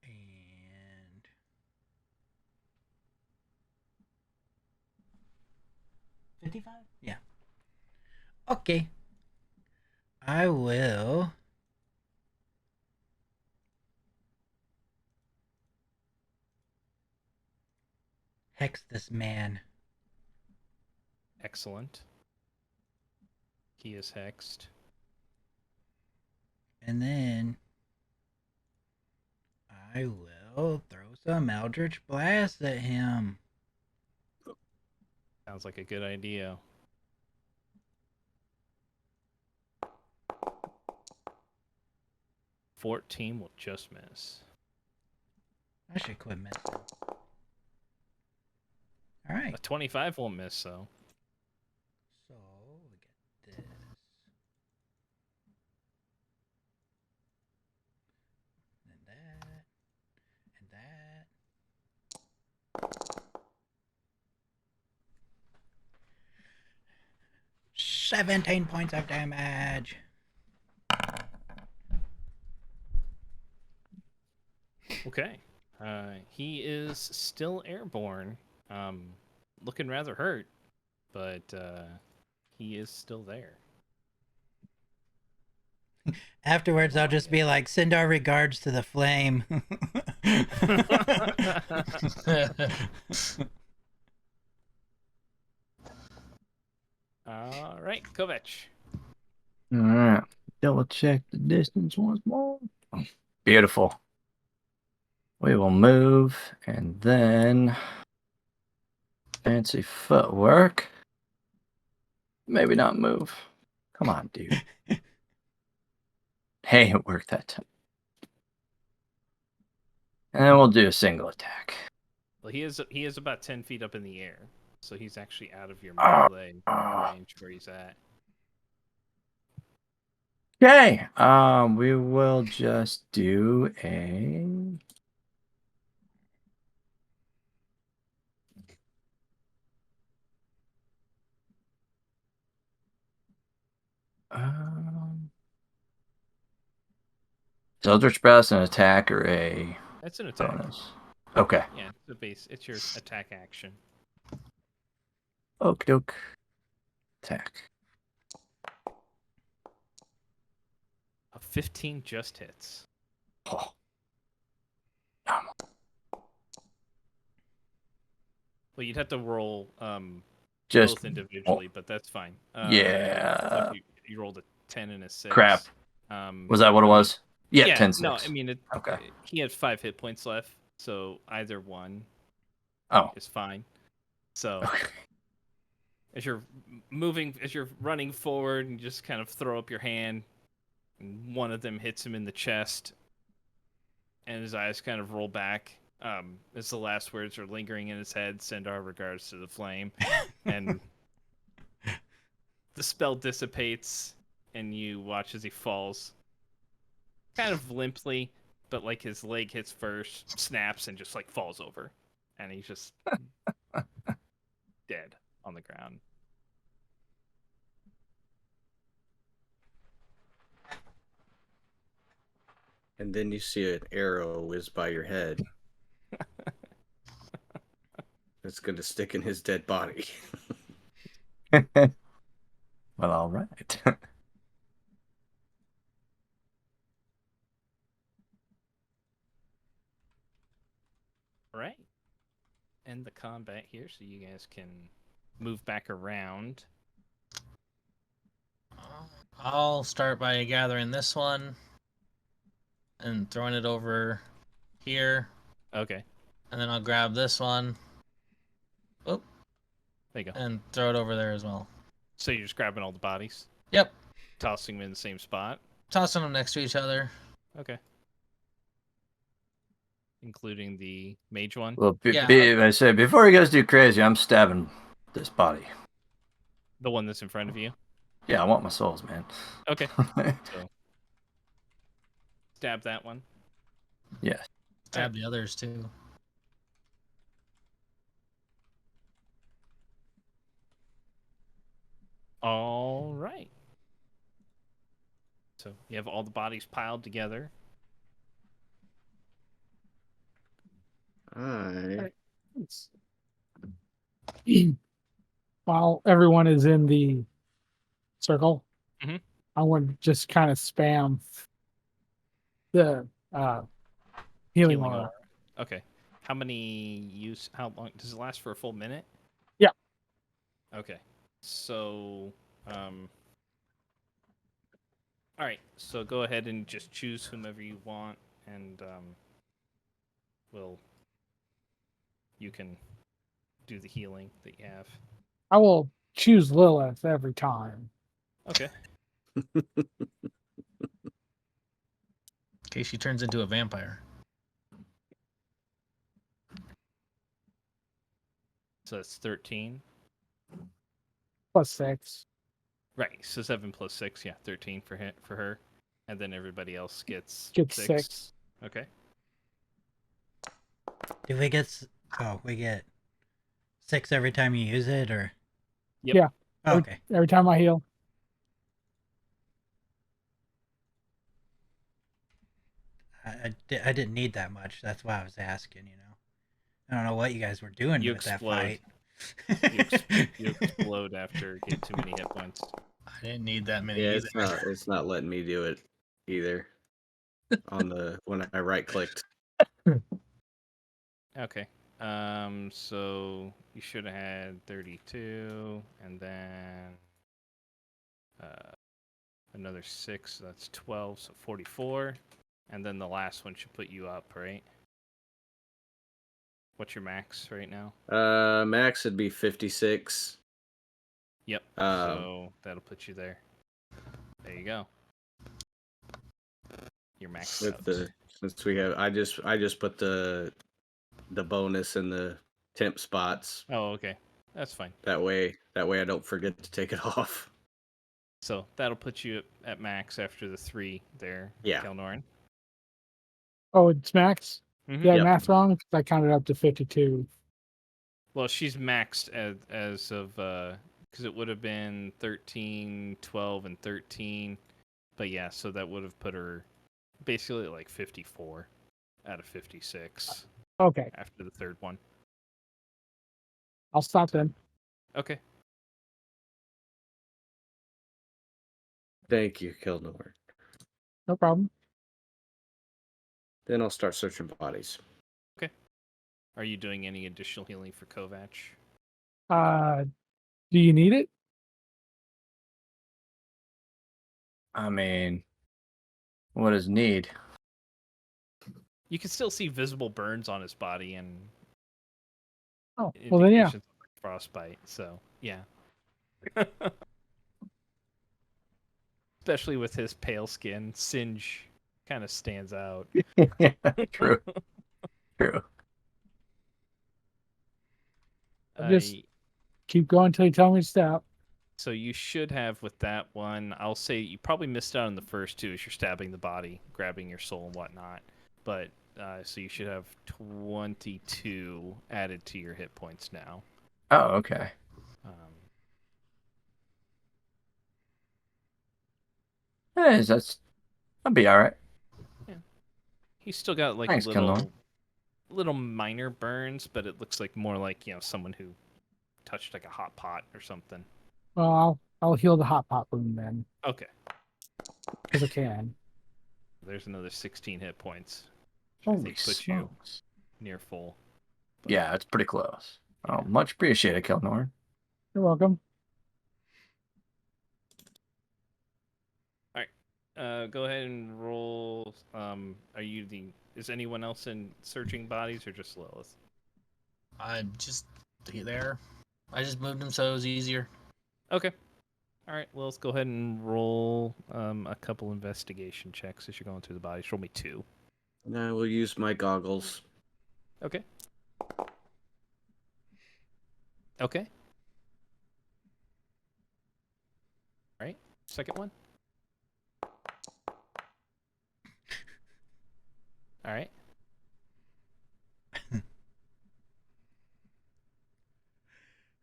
And 55? Yeah. Okay. I will. Hex this man. Excellent. He is hexed. And then I will throw some Eldritch Blast at him. Sounds like a good idea. $14 will just miss. I should quit missing. Alright. A 25 won't miss, though. So we get this. And that. And that. 17 points of damage. Okay. He is still airborne. Looking rather hurt, but he is still there. Afterwards, I'll just be like, send our regards to the flame. All right, Kovac. All right. Double check the distance once more. Beautiful. We will move and then fancy footwork. Maybe not move. Come on, dude. Hey, it worked that time. And we'll do a single attack. Well, he is about 10 feet up in the air, so he's actually out of your Oh. melee range where he's at. Okay. We will just do a is Eldritch Blast an attack or a That's an attack. bonus? Okay. Yeah, it's the base. It's your attack action. Okie doke. Attack. A 15 just hits. Oh. Well, you'd have to roll Just both individually, but that's fine. Yeah. You rolled a 10 and a 6. Crap. Was that what it was? Yeah, yeah, 10-6. No, I mean, Okay. He had 5 hit points left, so either one is fine. So Okay. as you're running forward, and you just kind of throw up your hand, and one of them hits him in the chest, and his eyes kind of roll back. As the last words are lingering in his head, send our regards to the flame, and the spell dissipates, and you watch as he falls, kind of limply, but like his leg hits first, snaps, and just like falls over, and he's just dead on the ground. And then you see an arrow whiz by your head. It's going to stick in his dead body. Well, all right. All right. End the combat here so you guys can move back around. I'll start by gathering this one and throwing it over here, Okay. and then I'll grab this one. Oh, There you go. and throw it over there as well. So you're just grabbing all the bodies? Yep. Tossing them in the same spot? Tossing them next to each other. Okay. Including the mage one? Well, Yeah. I say before he goes too crazy, I'm stabbing this body. The one that's in front of you? Yeah, I want my souls, man. Okay. So stab that one. Yes. Stab the others too. All right. So you have all the bodies piled together. I I'll while everyone is in the circle, Mhm. I want to just kind of spam the healing aura. Okay. How many use? How long does it last for? A full minute? Yeah. Okay. So, all right. So go ahead and just choose whomever you want, and you can do the healing that you have. I will choose Lilith every time. Okay. In case she turns into a vampire. So that's 13. +6. Right. So 7 plus 6, yeah, 13 for her, and then everybody else gets Gets 6. 6. Okay. Do we get? We get 6 every time you use it, or? Yep. Yeah. Oh, okay. Every time I heal. I didn't need that much. That's why I was asking. I don't know what you guys were doing You with that explode. fight. You explode after getting too many hit points. I didn't need that many Yeah, either. it's not letting me do it either. When I right clicked. Okay. So you should have had 32, and then another 6. So that's 12. So 44, and then the last one should put you up, right? What's your max right now? Max would be 56. Yep. So that'll put you there. There you go. You're maxed With out. since we have, I just put the bonus in the temp spots. Oh, okay. That's fine. That way I don't forget to take it off. So that'll put you at max after the 3 there, Yeah. Kelnorin. Oh, it's max? Mhm. Did I Yep. math wrong? 'Cause I counted up to 52. Well, she's maxed as of because it would have been 13, 12, and 13. But yeah, so that would have put her basically at like 54 out of 56 Okay. after the third one. I'll stop then. Okay. Thank you, Keldor. No problem. Then I'll start searching bodies. Are you doing any additional healing for Kovac? Do you need it? I mean, what is need? You can still see visible burns on his body and Oh, well then yeah. indications of frostbite. So yeah. Especially with his pale skin, Singe kind of stands out. Yeah, true. True. Just keep going until you tell me to stop. So you should have with that one. I'll say you probably missed out on the first 2 as you're stabbing the body, grabbing your soul and whatnot. But so you should have 22 added to your hit points now. Oh, okay. That'll be all right. Yeah, he's still got like Thanks, little minor burns, but it looks like more like someone who touched like a hot pot or something. Well, I'll heal the hot pot wound then. Okay. Because I can. There's another 16 hit points. Which I Holy think puts you smokes. near full. Yeah, it's pretty close. Yeah. Oh, much appreciated, Kelnor. You're welcome. Go ahead and roll. Is anyone else in searching bodies or just Lilith? I'm just there. I just moved him so it was easier. Okay. All right. Well, let's go ahead and roll a couple investigation checks as you're going through the bodies. Roll me 2. And I will use my goggles. Okay. Okay. All right. Second one. All right.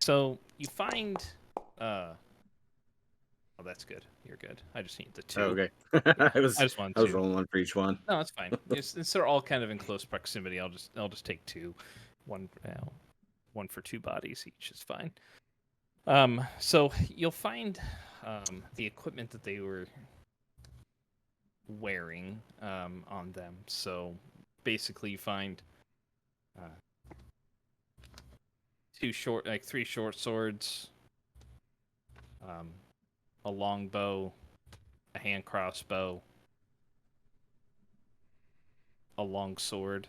So you find. Oh, that's good. You're good. I just need the 2. Oh, okay. Yeah, I was just wanted I was 2. rolling one for each one. No, it's fine. Since they're all kind of in close proximity, I'll just take 2. One for 2 bodies each is fine. So you'll find the equipment that they were wearing on them. So basically, you find three short swords, a long bow, a hand crossbow, a long sword,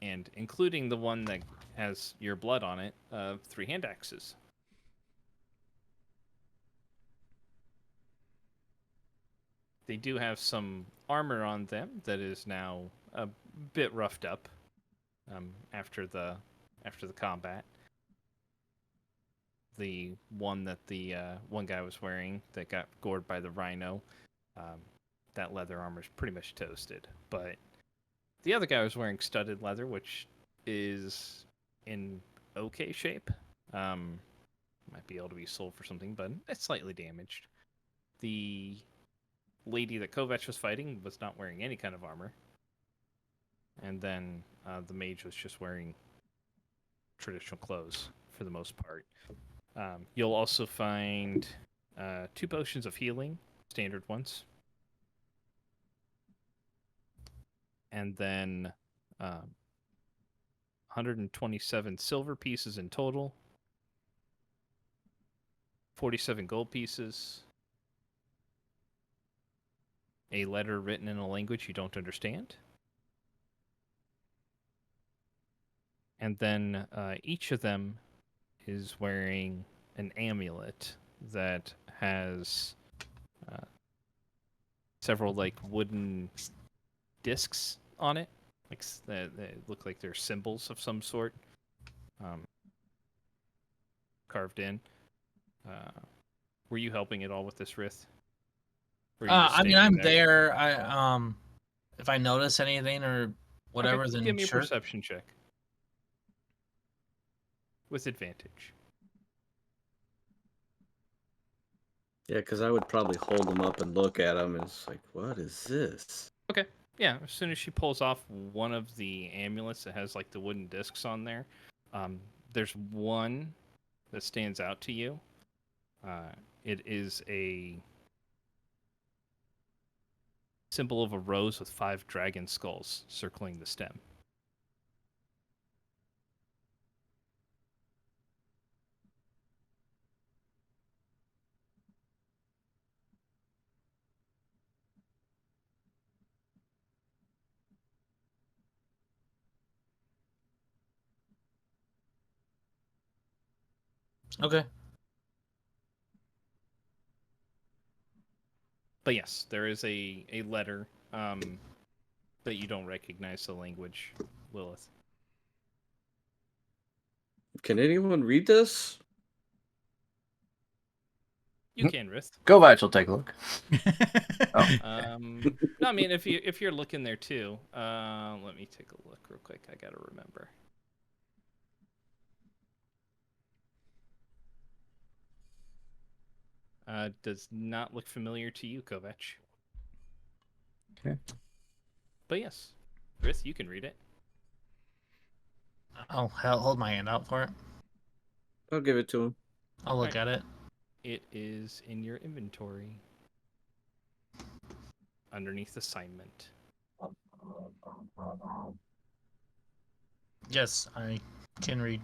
and including the one that has your blood on it, 3 hand axes. They do have some armor on them that is now a bit roughed up after the combat. The one that the one guy was wearing that got gored by the rhino, that leather armor is pretty much toasted. But the other guy was wearing studded leather, which is in okay shape. Might be able to be sold for something, but it's slightly damaged. The lady that Kovac was fighting was not wearing any kind of armor. And then the mage was just wearing traditional clothes for the most part. You'll also find 2 potions of healing, standard ones. And then 127 silver pieces in total, 47 gold pieces, a letter written in a language you don't understand, and then each of them is wearing an amulet that has several wooden discs on it, they look like they're symbols of some sort, carved in. Were you helping at all with this, Rith? I mean, I'm there. I if I notice anything or whatever, okay, then give me sure. a perception check with advantage. Yeah, because I would probably hold them up and look at them, and it's like, what is this? Okay. Yeah, as soon as she pulls off one of the amulets that has the wooden discs on there, there's one that stands out to you. It is a symbol of a rose with 5 dragon skulls circling the stem. Okay. But yes, there is a letter that you don't recognize the language, Lilith. Can anyone read this? You can, Rith. Kovac will take a look. No, I mean if you're looking there too. Let me take a look real quick. I gotta remember. Does not look familiar to you, Kovac. Okay. But yes, Rith, you can read it. I'll hold my hand out for it. I'll give it to him. I'll look at it. It is in your inventory. Underneath assignment. Yes, I can read.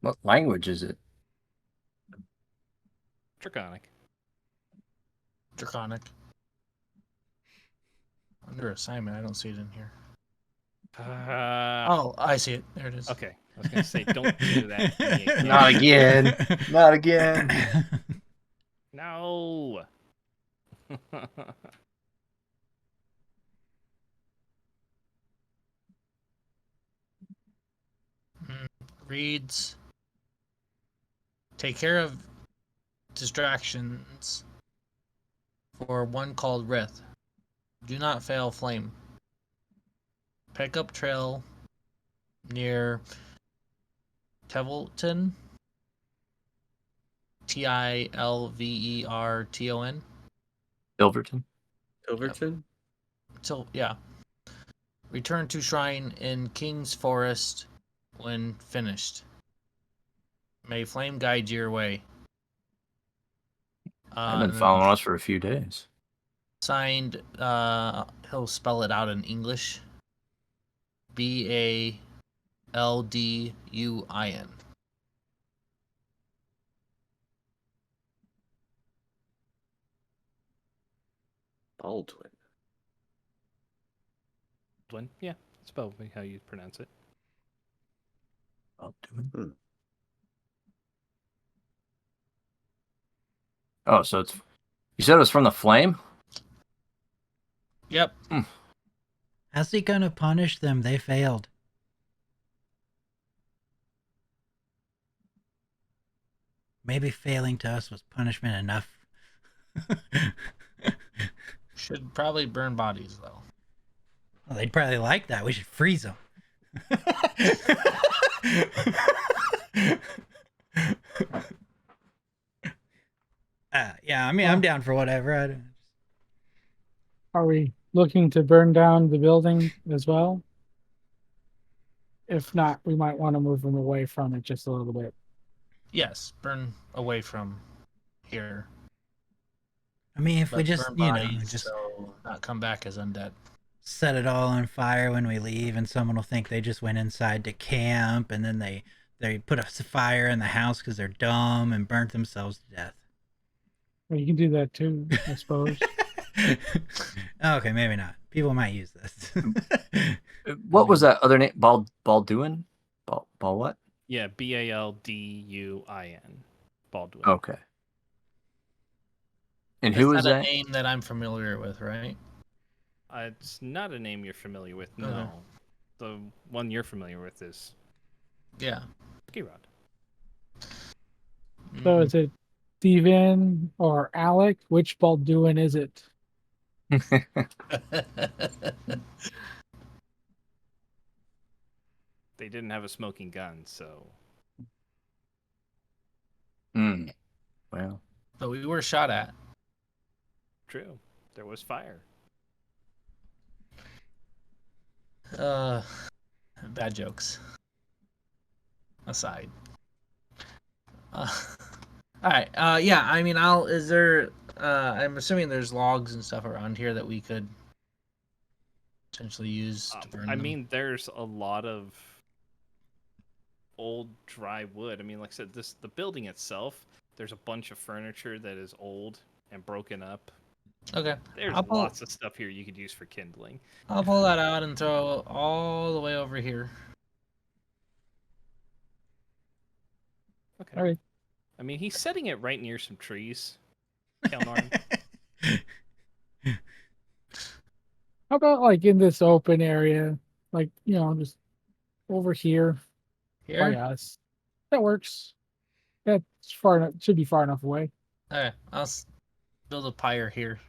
What language is it? Draconic. Draconic. Under assignment, I don't see it in here. Oh, I see it. There it is. Okay. I was going to say, don't do that to me again. Not again. Not again. No. Reads. Take care of distractions for one called Rith. Do not fail flame. Pick up trail near Tevelton. Tilverton. Silverton. Silverton? So yeah. Return to shrine in King's Forest when finished. May flame guide your way. I've been And then following us for a few days. signed, he'll spell it out in English. Balduin. Baldwin. Baldwin. Yeah, that's probably how you pronounce it. Baldwin. Oh, so it's. You said it was from the flame? Yep. How's he gonna punish them? They failed. Maybe failing to us was punishment enough. Should probably burn bodies, though. Well, they'd probably like that. We should freeze them. Yeah, I mean, I'm down for whatever. Are we looking to burn down the building as well? If not, we might want to move them away from it just a little bit. Yes, burn away from here. I mean, if we But just, burn you know, bodies, just so not come back as undead. set it all on fire when we leave, and someone will think they just went inside to camp, and then they put a fire in the house because they're dumb and burnt themselves to death. Well, you can do that too, I suppose. Okay, maybe not. People might use this. What was that other name? Balduin? Bal what? Yeah, Balduin. Baldwin. Okay. And That's who is not that? a name that I'm familiar with, right? It's not a name you're familiar with, no. Okay. The one you're familiar with is Yeah. Skirod. So is it Steven or Alec? Which Balduin is it? They didn't have a smoking gun, so Well, But we were shot at. true. There was fire. Bad jokes aside. All right. Yeah. I mean, Is there? I'm assuming there's logs and stuff around here that we could potentially use to burn I them. mean, there's a lot of old dry wood. I mean, like I said, the building itself, there's a bunch of furniture that is old and broken up. Okay. There's I'll pull- lots of stuff here you could use for kindling. I'll pull that out and throw all the way over here. Okay. All right. I mean, he's setting it right near some trees. Kelnorn. How about like in this open area? Like, just over here by Here. us. That works. That's far enough, should be far enough away. Okay. Build a pyre here,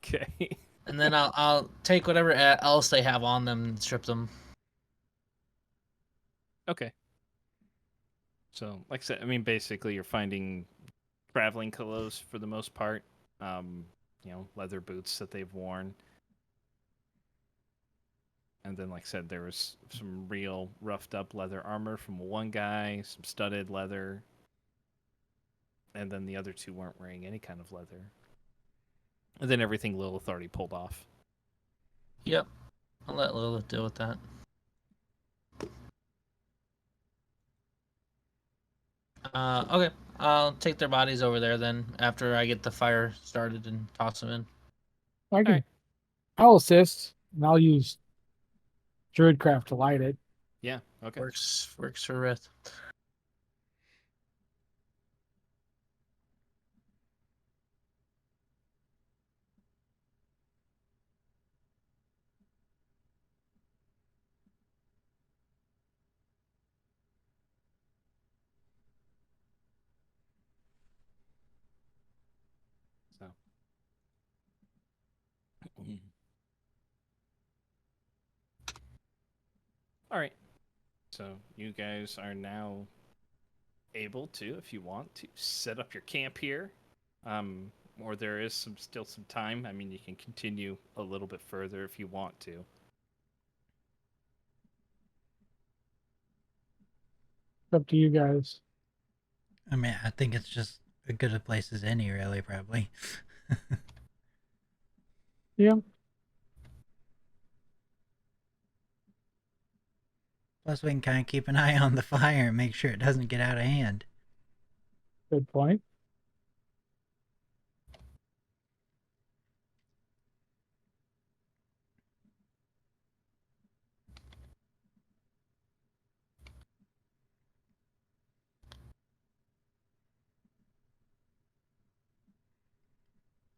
Okay. and then I'll take whatever else they have on them and strip them. Okay. So, like I said, I mean, basically, you're finding traveling clothes for the most part. Leather boots that they've worn. And then, like I said, there was some real roughed up leather armor from one guy, some studded leather. And then the other two weren't wearing any kind of leather. And then everything Lilith already pulled off. Yep. I'll let Lilith deal with that. Okay. I'll take their bodies over there then after I get the fire started and toss them in. Alright. I'll assist, and I'll use Druidcraft to light it. Yeah, okay. Works for Rith. So. All right. So you guys are now able to, if you want, to set up your camp here. Or there is still some time. I mean, you can continue a little bit further if you want to. Up to you guys. I mean, I think it's just as good a place as any, really, probably. Yeah. Plus, we can kind of keep an eye on the fire and make sure it doesn't get out of hand. Good point.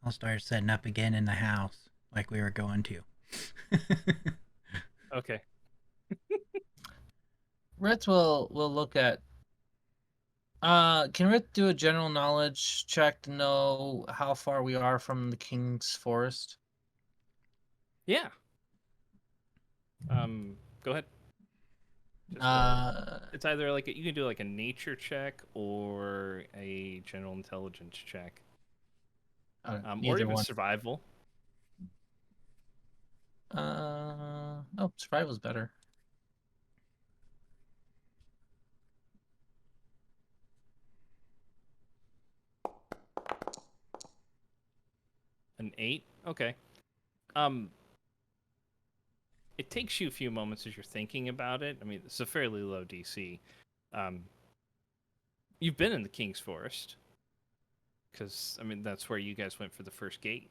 I'll start setting up again in the house like we were going to. Okay. Ritz will look at. Can Ritz do a general knowledge check to know how far we are from the King's Forest? Yeah. Go ahead. Just, it's either like you can do like a nature check or a general intelligence check, or neither even one. survival. Oh, survival's better. An 8. Okay. It takes you a few moments as you're thinking about it. I mean, it's a fairly low DC. You've been in the King's Forest, because I mean that's where you guys went for the first gate.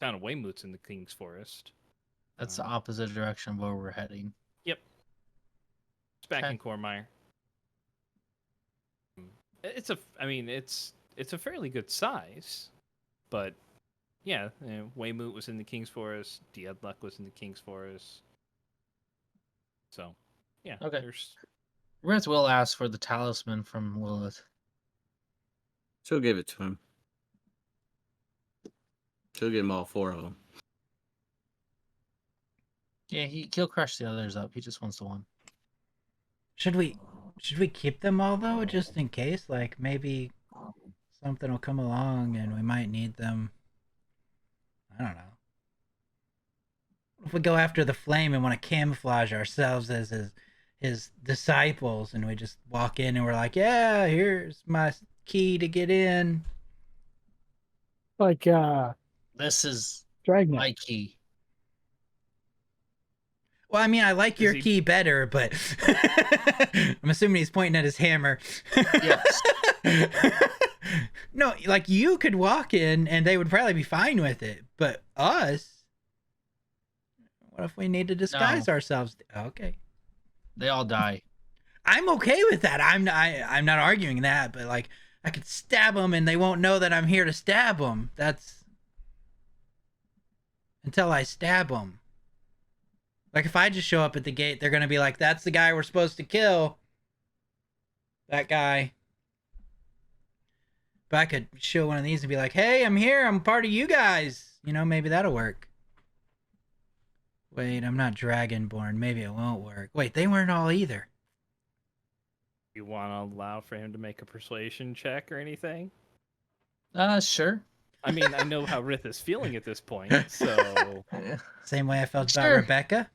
Town of Weymouth's in the King's Forest. That's the opposite direction of where we're heading. Yep. It's back Okay. in Cormire. It's a fairly good size, but yeah, Weymouth was in the King's Forest. Diadluck was in the King's Forest. So, yeah. Okay. There's Ritz will ask for the talisman from Lilith. She'll give it to him. She'll give him all 4 of them. Yeah, he'll crush the others up. He just wants the one. Should we keep them all though, just in case? Like maybe something will come along and we might need them. I don't know. If we go after the flame and want to camouflage ourselves as his disciples, and we just walk in and we're like, "Yeah, here's my key to get in." Like This is Dragnet. my key. Well, I mean, I like your key better, but I'm assuming he's pointing at his hammer. Yes. No, like you could walk in and they would probably be fine with it, but us, what if we need to disguise ourselves? Okay. They all die. I'm okay with that. I'm not arguing that, but like I could stab them and they won't know that I'm here to stab them. That's until I stab them. Like if I just show up at the gate, they're gonna be like, "That's the guy we're supposed to kill." That guy. But I could show one of these and be like, "Hey, I'm here. I'm part of you guys." You know, maybe that'll work. Wait, I'm not Dragonborn. Maybe it won't work. Wait, they weren't all either. You want to allow for him to make a persuasion check or anything? Sure. I mean, I know how Rith is feeling at this point, so Same way I felt about Sure. Rebecca.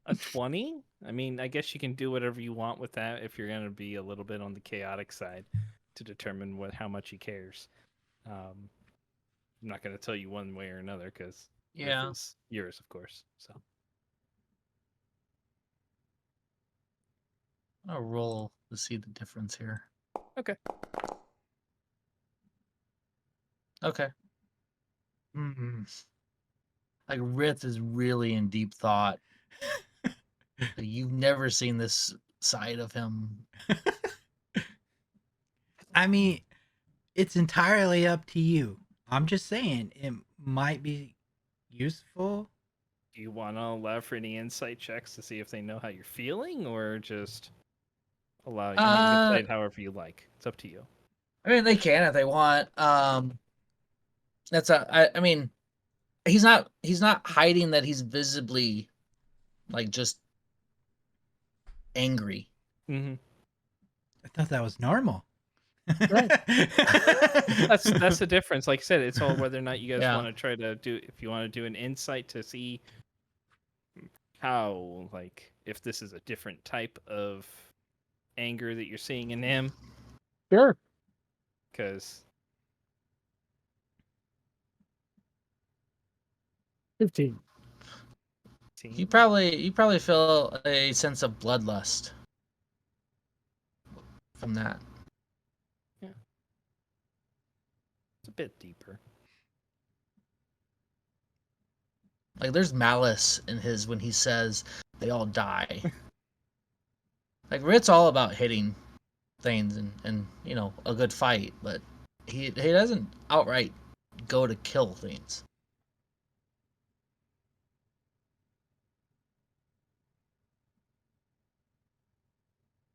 a 20? I mean, I guess you can do whatever you want with that if you're going to be a little bit on the chaotic side to determine how much he cares. I'm not going to tell you one way or another because it's yours, of course. So I'll roll to see the difference here. Okay. Okay. Like Rith is really in deep thought. You've never seen this side of him. I mean, it's entirely up to you. I'm just saying it might be useful. do you want to allow for any insight checks to see if they know how you're feeling, or just allow you to play it however you like? It's up to you. I mean, they can if they want. I mean, he's not hiding that he's visibly like just angry. Mm-hmm. I thought that was normal. That's the difference. Like I said, it's all whether or not you guys Yeah. want to try to do. If you want to do an insight to see how, like, if this is a different type of anger that you're seeing in him, Sure. because 15. You probably feel a sense of bloodlust from that. it's a bit deeper. Like there's malice in his when he says they all die. Like Rit's all about hitting things and you know a good fight, but he doesn't outright go to kill things.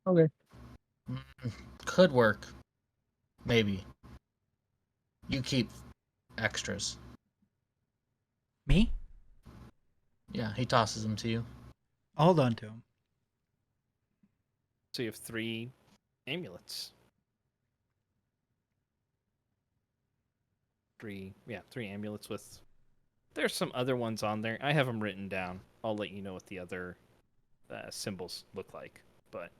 Okay. Could work, maybe. You keep extras. Me? Yeah, he tosses them to you. I'll hold on to him. So you have 3 amulets. 3 amulets with. There's some other ones on there. I have them written down. I'll let you know what the other symbols look like. But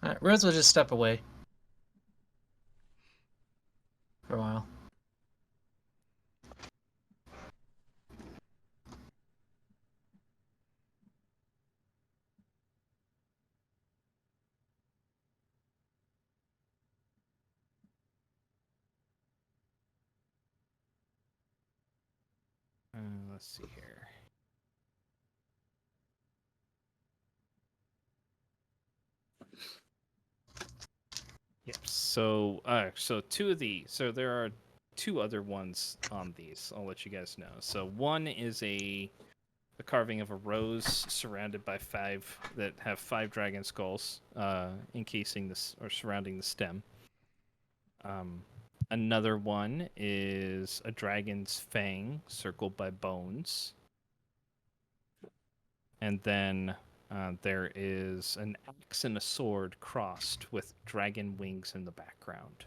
All right, Rose will just step away for a while. let's see here. Yep. So, so 2 of these. So there are 2 other ones on these. I'll let you guys know. So one is a carving of a rose surrounded by 5 that have 5 dragon skulls, encasing this or surrounding the stem. Another one is a dragon's fang circled by bones. And then there is an axe and a sword crossed with dragon wings in the background.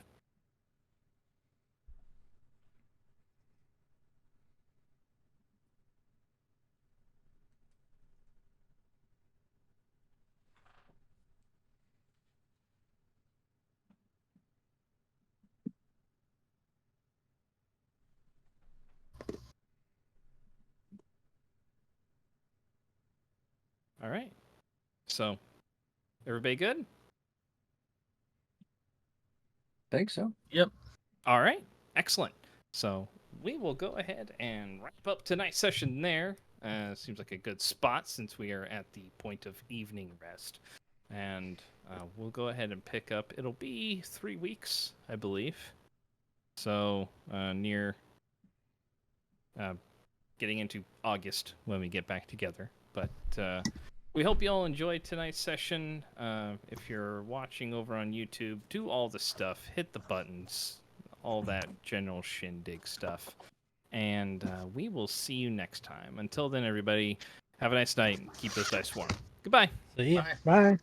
All right. So, everybody good? Think so. Yep. All right. Excellent. So, we will go ahead and wrap up tonight's session there. Seems like a good spot since we are at the point of evening rest. And we'll go ahead and pick up. It'll be 3 weeks, I believe. So, near getting into August when we get back together. But we hope you all enjoyed tonight's session. If you're watching over on YouTube, do all the stuff. Hit the buttons. All that general shindig stuff. And we will see you next time. Until then, everybody, have a nice night and keep those dice warm. Goodbye. See ya. Bye. Bye.